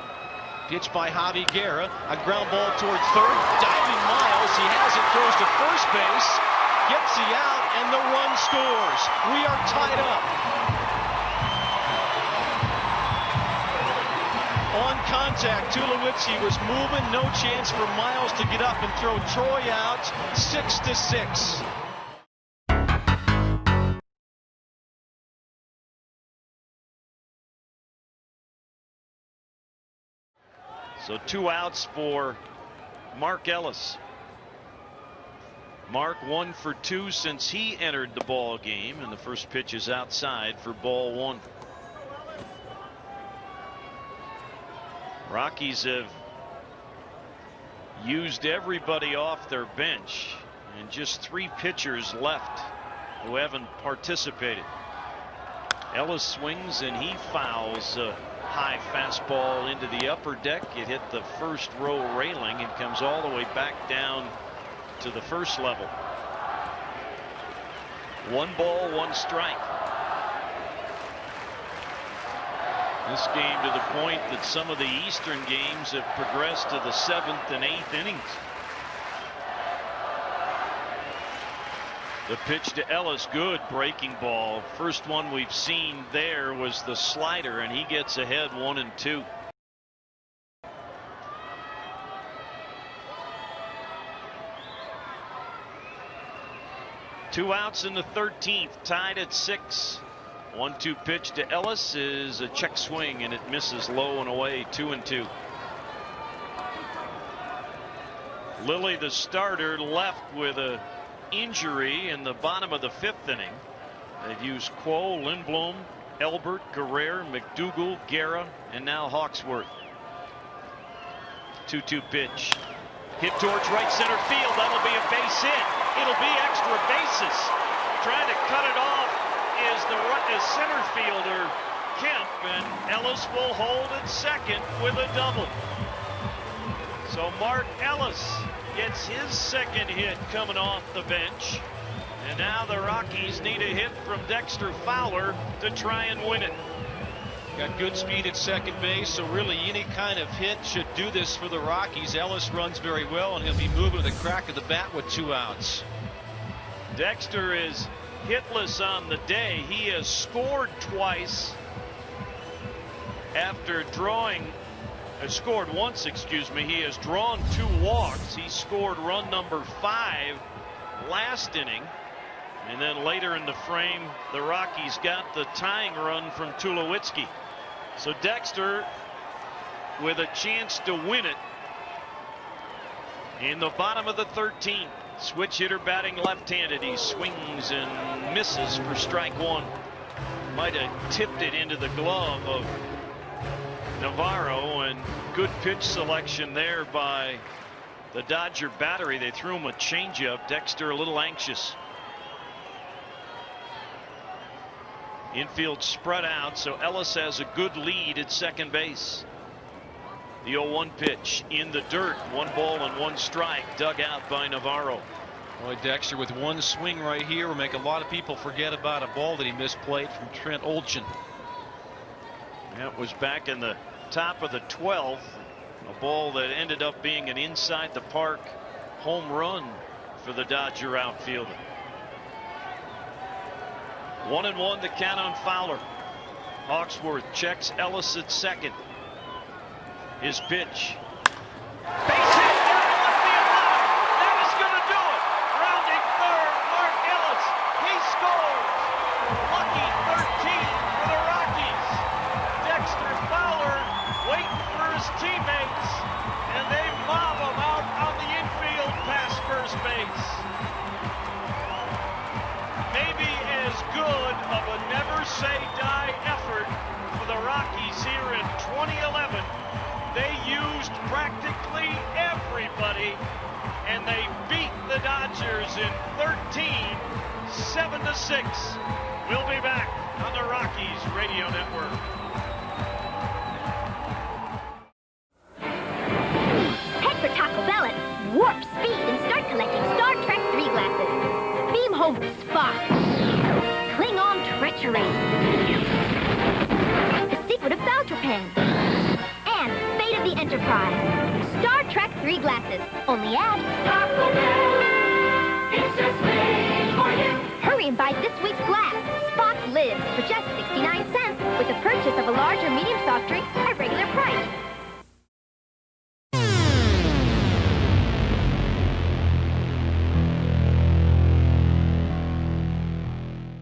S26: Pitch by Javi Guerra, a ground ball toward third. Diving Miles, he has it, throws to first base, gets the out, and the run scores. We are tied up. On contact, Tulowitzki was moving, no chance for Miles to get up and throw Troy out. 6-6.
S22: So 2 outs for Mark Ellis. Mark 1 for 2 since he entered the ball game, and the first pitch is outside for ball 1. Rockies have used everybody off their bench, and just 3 pitchers left who haven't participated. Ellis swings and he fouls a high fastball into the upper deck. It hit the first row railing and comes all the way back down to the first level. 1 ball, 1 strike. This game to the point that some of the Eastern games have progressed to the 7th and 8th innings. The pitch to Ellis, good breaking ball. First one we've seen there was the slider, and he gets ahead 1-2. Two outs in the 13th, tied at 6. 1-2 pitch to Ellis is a check swing, and it misses low and away. 2-2. Lilly, the starter, left with a injury in the bottom of the 5th inning. They've used Quo, Lindblom, Elbert, Guerrero, McDougal, Guerra, and now Hawksworth. 2-2 pitch. Hit towards right center field. That'll be a base hit. It'll be extra bases. Trying to cut it off is the center fielder Kemp, and Ellis will hold at second with a double. So Mark Ellis gets his second hit coming off the bench, and now the Rockies need a hit from Dexter Fowler to try and win it.
S26: Got good speed at second base, so really any kind of hit should do this for the Rockies. Ellis runs very well, and he'll be moving with a crack of the bat with 2 outs.
S22: Dexter is hitless on the day. He has scored twice after scored once, excuse me. He has drawn 2 walks. He scored run number 5 last inning, and then later in the frame the Rockies got the tying run from Tulowitzki. So Dexter with a chance to win it In the bottom of the 13th, switch hitter batting left-handed. He swings and misses for strike one. Might have tipped it into the glove of Navarro, and good pitch selection there by the Dodger battery. They threw him a changeup. Dexter a little anxious. Infield spread out, so Ellis has a good lead at second base. The 0-1 pitch in the dirt. 1 ball and 1 strike, dug out by Navarro.
S26: Boy, Dexter with one swing right here will make a lot of people forget about a ball that he misplayed from Trent Olchen.
S22: That was back in the top of the 12th. A ball that ended up being an inside the park home run for the Dodger outfielder. 1-1 the count on Fowler. Hawksworth checks Ellis at second. His pitch. Base hit down in the field line. That is going to do it. Rounding third, Mark Ellis. He scores. Lucky 13 for the Rockies. Dexter Fowler waiting for his teammates, and they mob him out on the infield past first base. Maybe as good of a never say die effort for the Rockies here in 2011. They used practically everybody, and they beat the Dodgers in 13, 7-6. We'll be back on the Rockies Radio Network.
S2: Head for Taco Bell at warp speed and start collecting Star Trek 3 glasses. Beam home Spock. Klingon treachery. The secret of Valtrapan. And Fate of the Enterprise. Star Trek 3 glasses. Only at Taco Bell. It's just made for you. Hurry and buy this week's glass. Spock lives for just 69 cents with the purchase of a large or medium soft drink at regular price.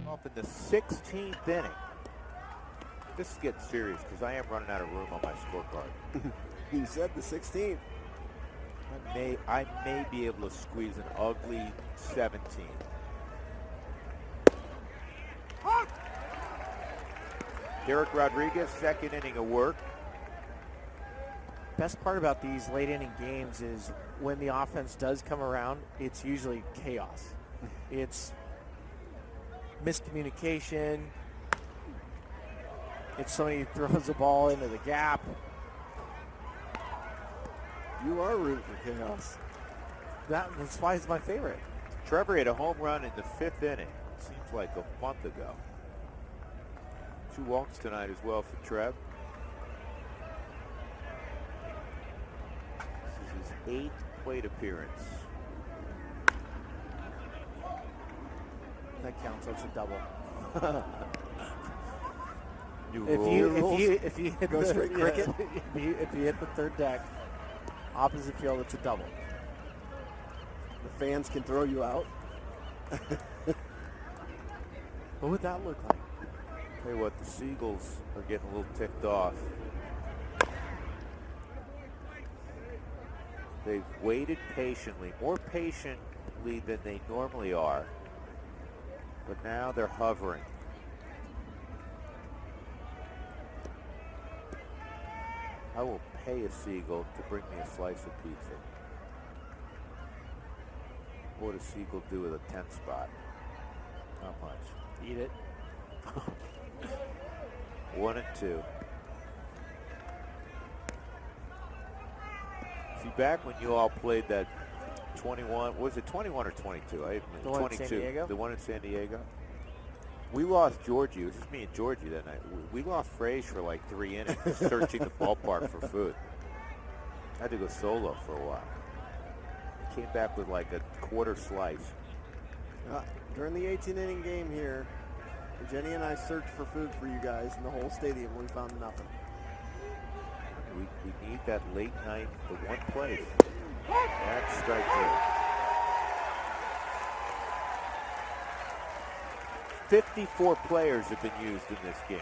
S4: Off in the 16th inning. This is getting serious because I am running out of room on my scorecard.
S11: You said the 16th.
S4: I may be able to squeeze an ugly 17. Derek Rodriguez, second inning of work.
S8: Best part about these late inning games is when the offense does come around, it's usually chaos. It's miscommunication. It's somebody who throws the ball into the gap.
S11: You are rooting for chaos.
S8: That's why it's my favorite.
S4: Trevor had a home run in the 5th inning. Seems like a month ago. 2 walks tonight as well for Trev. This is his 8th plate appearance.
S8: That counts. That's a double. If you hit
S11: Go
S8: the,
S11: straight cricket.
S8: If you hit the third deck, opposite field, it's a double.
S11: The fans can throw you out.
S8: What would that look like?
S4: Tell you what, the Seagulls are getting a little ticked off. They've waited patiently, more patiently than they normally are, but now they're hovering. I will pay a Seagull to bring me a slice of pizza. What would a Seagull do with a 10 spot? Not much.
S8: Eat it.
S4: 1 and 2. See, back when you all played that 21, was it 21 or 22? I
S8: The one in San Diego?
S4: The one in San Diego. We lost Georgie. It was just me and Georgie that night. We lost Frage for like 3 innings searching the ballpark for food. I had to go solo for a while. He came back with like a quarter slice.
S11: During the 18-inning game here, Jenny and I searched for food for you guys in the whole stadium. We found nothing.
S4: We need that late night, the one place. That's strike 3. 54 players have been used in this game.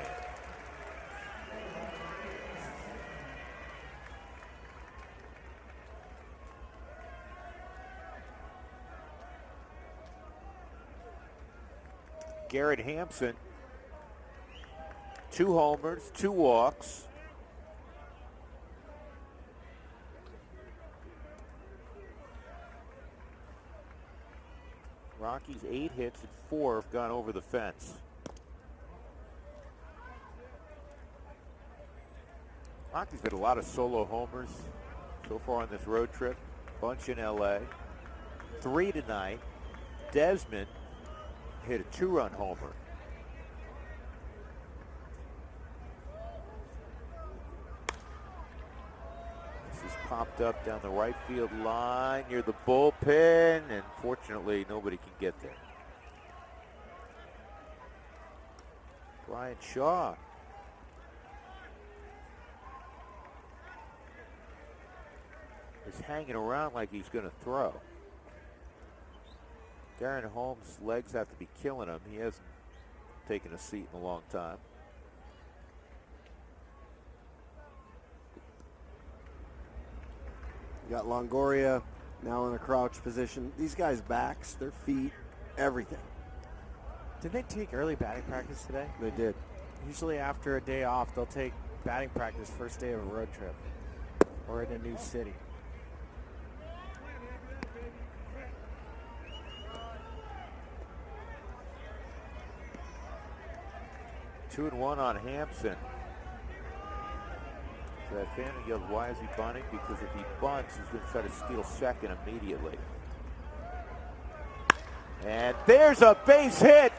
S4: Garrett Hampson, 2 homers, 2 walks. Rockies 8 hits and 4 have gone over the fence. Rockies had a lot of solo homers so far on this road trip. Bunch in LA. 3 tonight. Desmond hit a 2-run homer. This is popped up down the right field line near the bullpen, and fortunately nobody can get there. Brian Shaw. Is hanging around like he's going to throw. Darren Holmes' legs have to be killing him. He hasn't taken a seat in a long time.
S11: You got Longoria now in a crouch position. These guys' backs, their feet, everything.
S8: Did they take early batting practice today?
S11: They did.
S8: Usually after a day off, they'll take batting practice first day of a road trip or in a new city.
S4: Two and one on Hampson. So that fan yelled, why is he bunting? Because if he bunts, he's going to try to steal second immediately. And there's a base hit.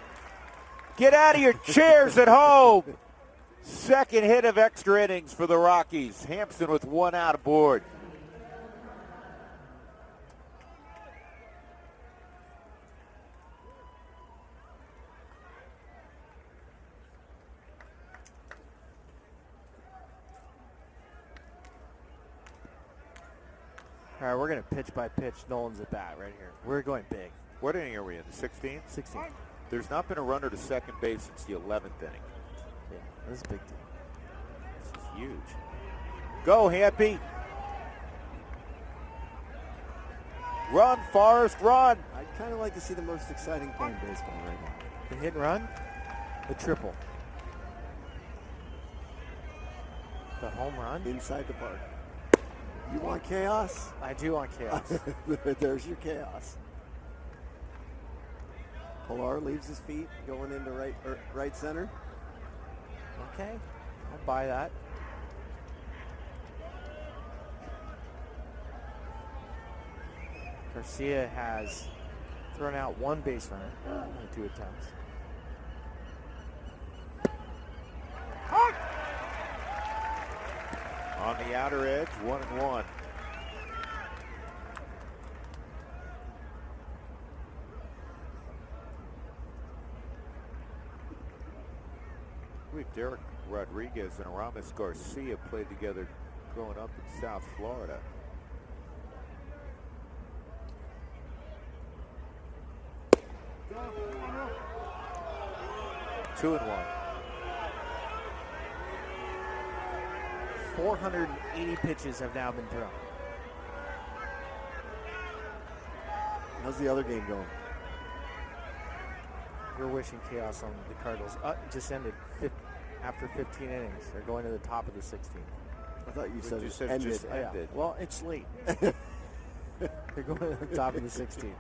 S4: Get out of your chairs at home. Second hit of extra innings for the Rockies. Hampson with 1 out aboard.
S8: All right, we're going to pitch by pitch Nolan's at bat right here. We're going big.
S4: What inning are we in? The 16th?
S8: 16.
S4: There's not been a runner to second base since the 11th inning.
S8: Yeah, this is a big deal.
S4: This is huge. Go, Happy. Run, Forrest, run.
S11: I'd kind of like to see the most exciting play in baseball right now.
S8: The hit and run, the triple. The home run.
S11: Inside the park. You want chaos?
S8: I do want chaos.
S11: There's your chaos. Pilar leaves his feet going into right center.
S8: Okay, I'll buy that. Garcia has thrown out 1 base runner, only 2 attempts.
S4: On the outer edge, 1-1. Derek Rodriguez and Aramis Garcia played together growing up in South Florida. Two and 1.
S8: 480 pitches have now been thrown.
S11: How's the other game going?
S8: We're wishing chaos on the Cardinals. Just ended after 15 innings. They're going to the top of the 16th.
S11: I thought you said it
S8: ended.
S11: just ended.
S8: Yeah. Well, it's late. They're going to the top of the 16th.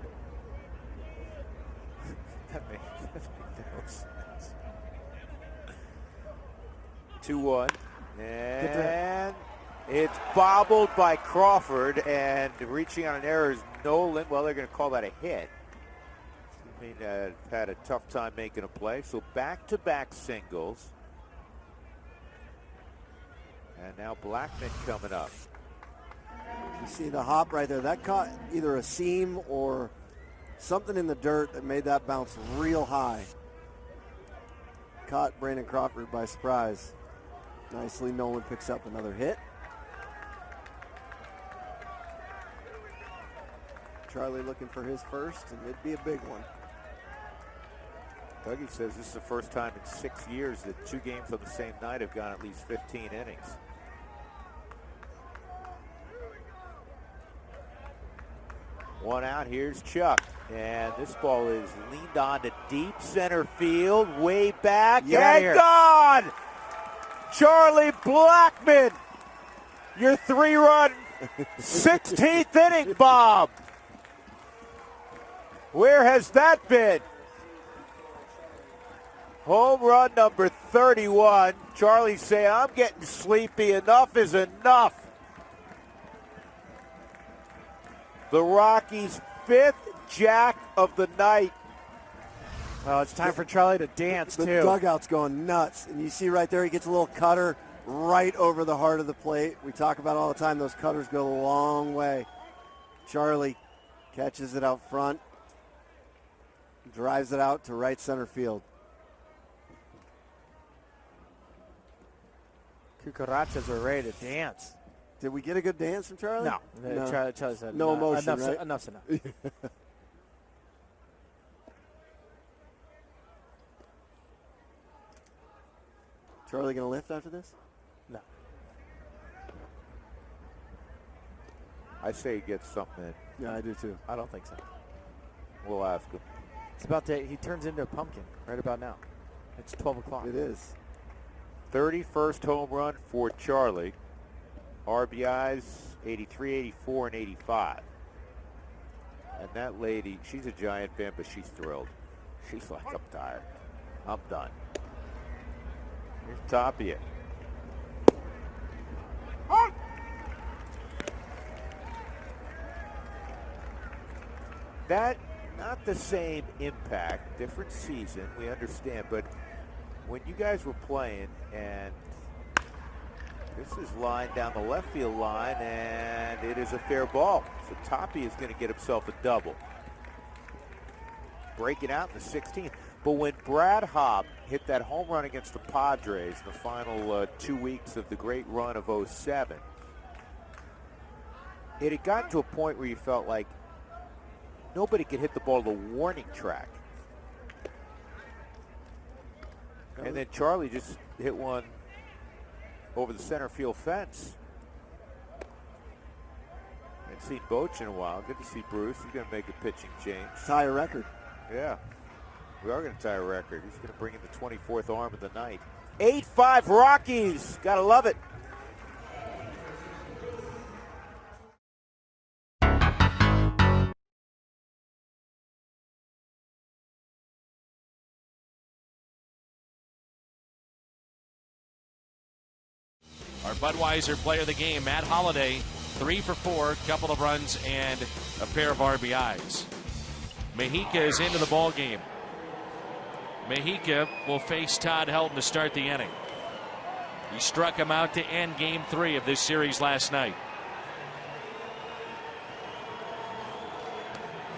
S4: That makes no sense. 2-1. And it's bobbled by Crawford, and reaching on an error is Nolan. Well, they're going to call that a hit. I mean, had a tough time making a play. So back-to-back singles. And now Blackmon coming up.
S11: You see the hop right there. That caught either a seam or something in the dirt that made that bounce real high. Caught Brandon Crawford by surprise. Nicely, Nolan picks up another hit. Charlie looking for his first, and it'd be a big one.
S4: Dougie says this is the first time in 6 years that 2 games on the same night have gone at least 15 innings. One out, here's Chuck. And this ball is leaned on to deep center field, way back, and gone! Charlie Blackmon, your 3-run 16th inning bomb. Where has that been? Home run number 31. Charlie saying, I'm getting sleepy. Enough is enough. The Rockies' 5th jack of the night.
S1: Well, it's time for Charlie to dance,
S11: the
S1: too.
S11: The dugout's going nuts. And you see right there, he gets a little cutter right over the heart of the plate. We talk about all the time, those cutters go a long way. Charlie catches it out front, drives it out to right center field.
S1: Cucarachas are ready to dance.
S11: Did we get a good dance from Charlie?
S1: No. Charlie said
S11: no emotion,
S1: enough's enough.
S11: Charlie going to lift after this?
S1: No.
S4: I say he gets something in.
S11: Yeah, I do too.
S1: I don't think so.
S4: We'll ask him.
S1: It's about to, he turns into a pumpkin right about now. It's 12 o'clock.
S11: It is.
S4: 31st home run for Charlie. RBIs 83, 84, and 85. And that lady, she's a Giant fan, but she's thrilled. She's like, I'm tired. I'm done. Here's Tapia. That, not the same impact, different season, we understand, but when you guys were playing, and this is lined down the left field line, and it is a fair ball. So Tapia is going to get himself a double. Breaking out in the 16th. But when Brad Hobb hit that home run against the Padres in the final 2 weeks of the great run of 07, it had gotten to a point where you felt like nobody could hit the ball to the warning track. And then Charlie just hit one over the center field fence. I haven't seen Boch in a while. Good to see Bruce. He's going to make a pitching change.
S11: Tie a record.
S4: Yeah. We are going to tie a record. He's going to bring in the 24th arm of the night. 8-5 Rockies. Got to love it.
S6: Our Budweiser player of the game, Matt Holliday, 3 for 4, couple of runs and a pair of RBIs. Mejica is into the ball game. Mejica will face Todd Helton to start the inning. He struck him out to end Game 3 of this series last night.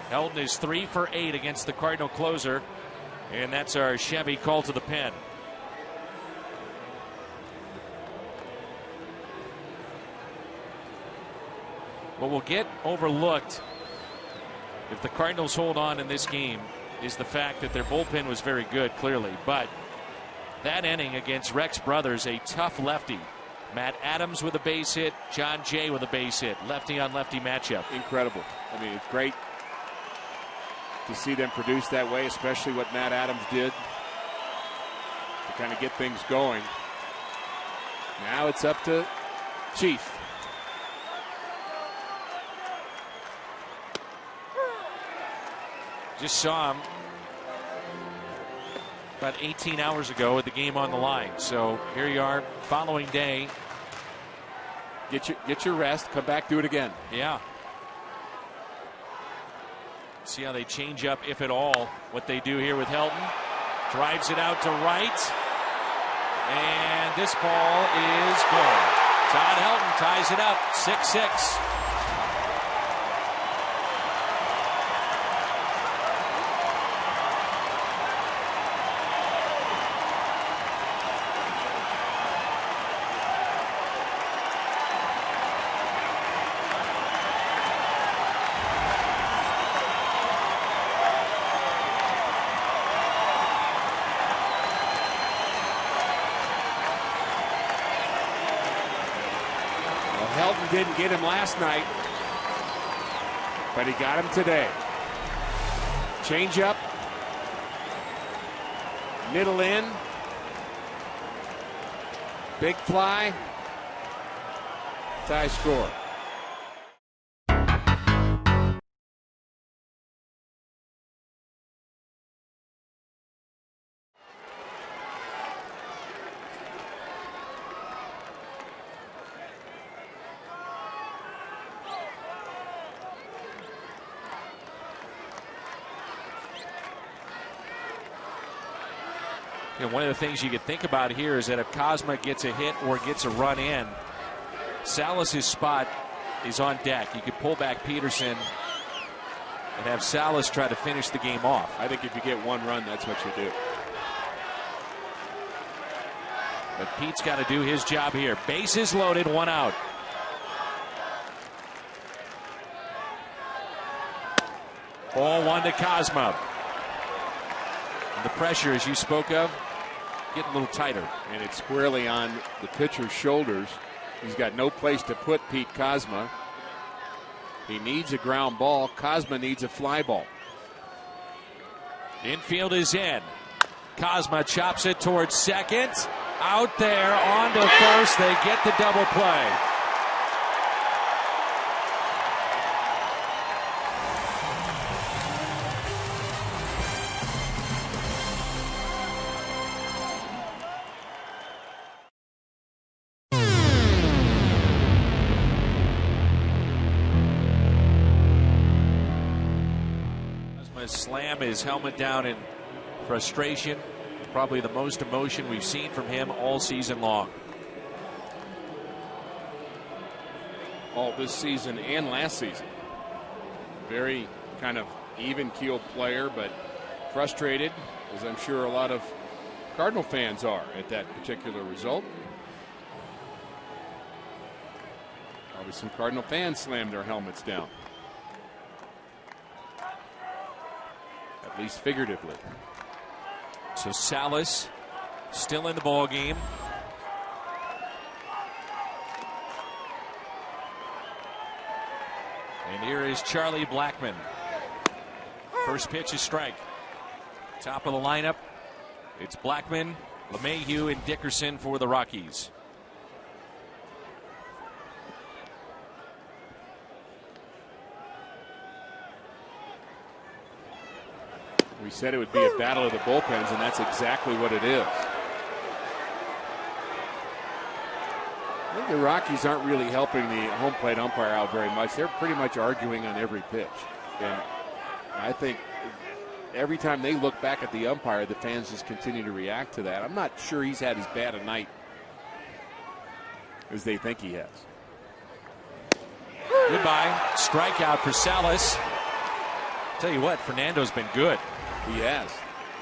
S6: Helton is 3 for 8 against the Cardinal closer, and that's our Chevy call to the pen. What will get overlooked if the Cardinals hold on in this game is the fact that their bullpen was very good, clearly. But that inning against Rex Brothers, a tough lefty. Matt Adams with a base hit, John Jay with a base hit. Lefty on lefty matchup.
S12: Incredible. I mean, it's great to see them produce that way, especially what Matt Adams did to kind of get things going. Now it's up to Chief.
S6: Just saw him about 18 hours ago with the game on the line. So here you are, following day.
S12: Get your rest. Come back, do it again.
S6: Yeah. See how they change up, if at all, what they do here with Helton. Drives it out to right. And this ball is gone. Todd Helton ties it up, 6-6.
S12: Helton didn't get him last night. but he got him today. Change up. Middle in. Big fly. Tie score.
S6: You know, one of the things you could think about here is that if Cosma gets a hit or gets a run in, Salas's spot is on deck. You could pull back Peterson and have Salas try to finish the game off.
S12: I think if you get one run, that's what you do.
S6: But Pete's got to do his job here. Bases loaded, one out. Ball one to Cosma. And the pressure, as you spoke of, getting a little tighter.
S12: And it's squarely on the pitcher's shoulders. He's got no place to put Pete Cosma. He needs a ground ball. Cosma needs a fly ball.
S6: Infield is in. Cosma chops it towards second. Out there, on to first. They get the double play. Slam his helmet down in frustration. Probably the most emotion we've seen from him all season long.
S12: All this season and last season. Very kind of even-keeled player, but frustrated, as I'm sure a lot of Cardinal fans are at that particular result. Probably some Cardinal fans slammed their helmets down. At least figuratively.
S6: So Salas still in the ball game. And here is Charlie Blackmon. First pitch is strike. Top of the lineup. It's Blackmon, LeMahieu, and Dickerson for the Rockies.
S12: We said it would be a battle of the bullpens, and that's exactly what it is. I think the Rockies aren't really helping the home plate umpire out very much. They're pretty much arguing on every pitch. And I think every time they look back at the umpire, the fans just continue to react to that. I'm not sure he's had as bad a night as they think he has.
S6: Goodbye. Strikeout for Salas. Tell you what, Fernando's been good.
S12: He has.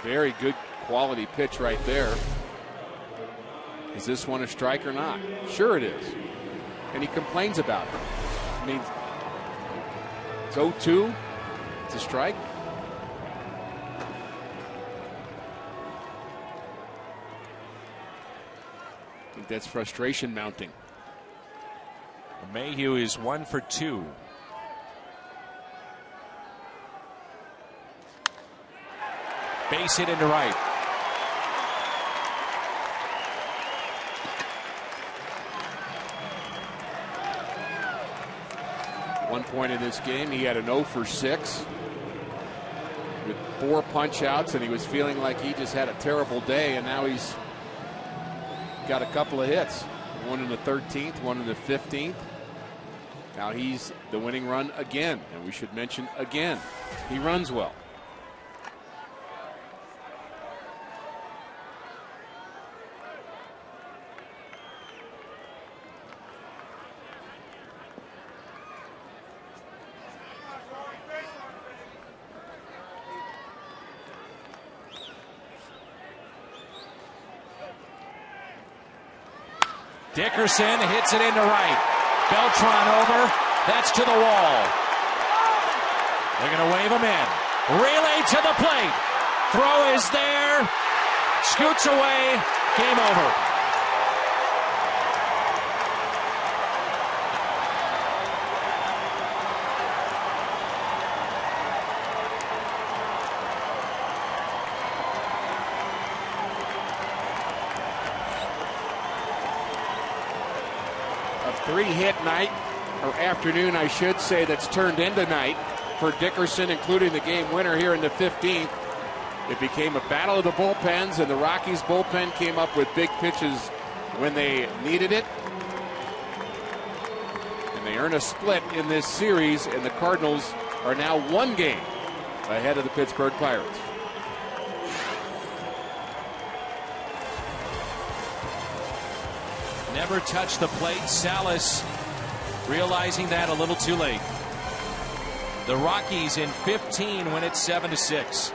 S12: Very good quality pitch right there. Is this one a strike or not? Sure it is. And he complains about it. I mean, it's 0-2. It's a strike. I think that's frustration mounting.
S6: Mayhew is 1 for 2. Base hit into right.
S12: One point in this game, he had an 0 for 6 with 4 punch outs, and he was feeling like he just had a terrible day, and now he's got a couple of hits. One in the 13th, one in the 15th. Now he's the winning run again, and we should mention again, he runs well.
S6: Dickerson hits it into right. Beltran over. That's to the wall. They're going to wave him in. Relay to the plate. Throw is there. Scoots away. Game over.
S12: three-hit night, or afternoon, I should say, that's turned into night for Dickerson, including the game winner here in the 15th. It became a battle of the bullpens, and the Rockies bullpen came up with big pitches when they needed it. And they earn a split in this series, and the Cardinals are now one game ahead of the Pittsburgh Pirates.
S6: Never touched the plate. Salas realizing that a little too late. The Rockies in 15 win it 7-6.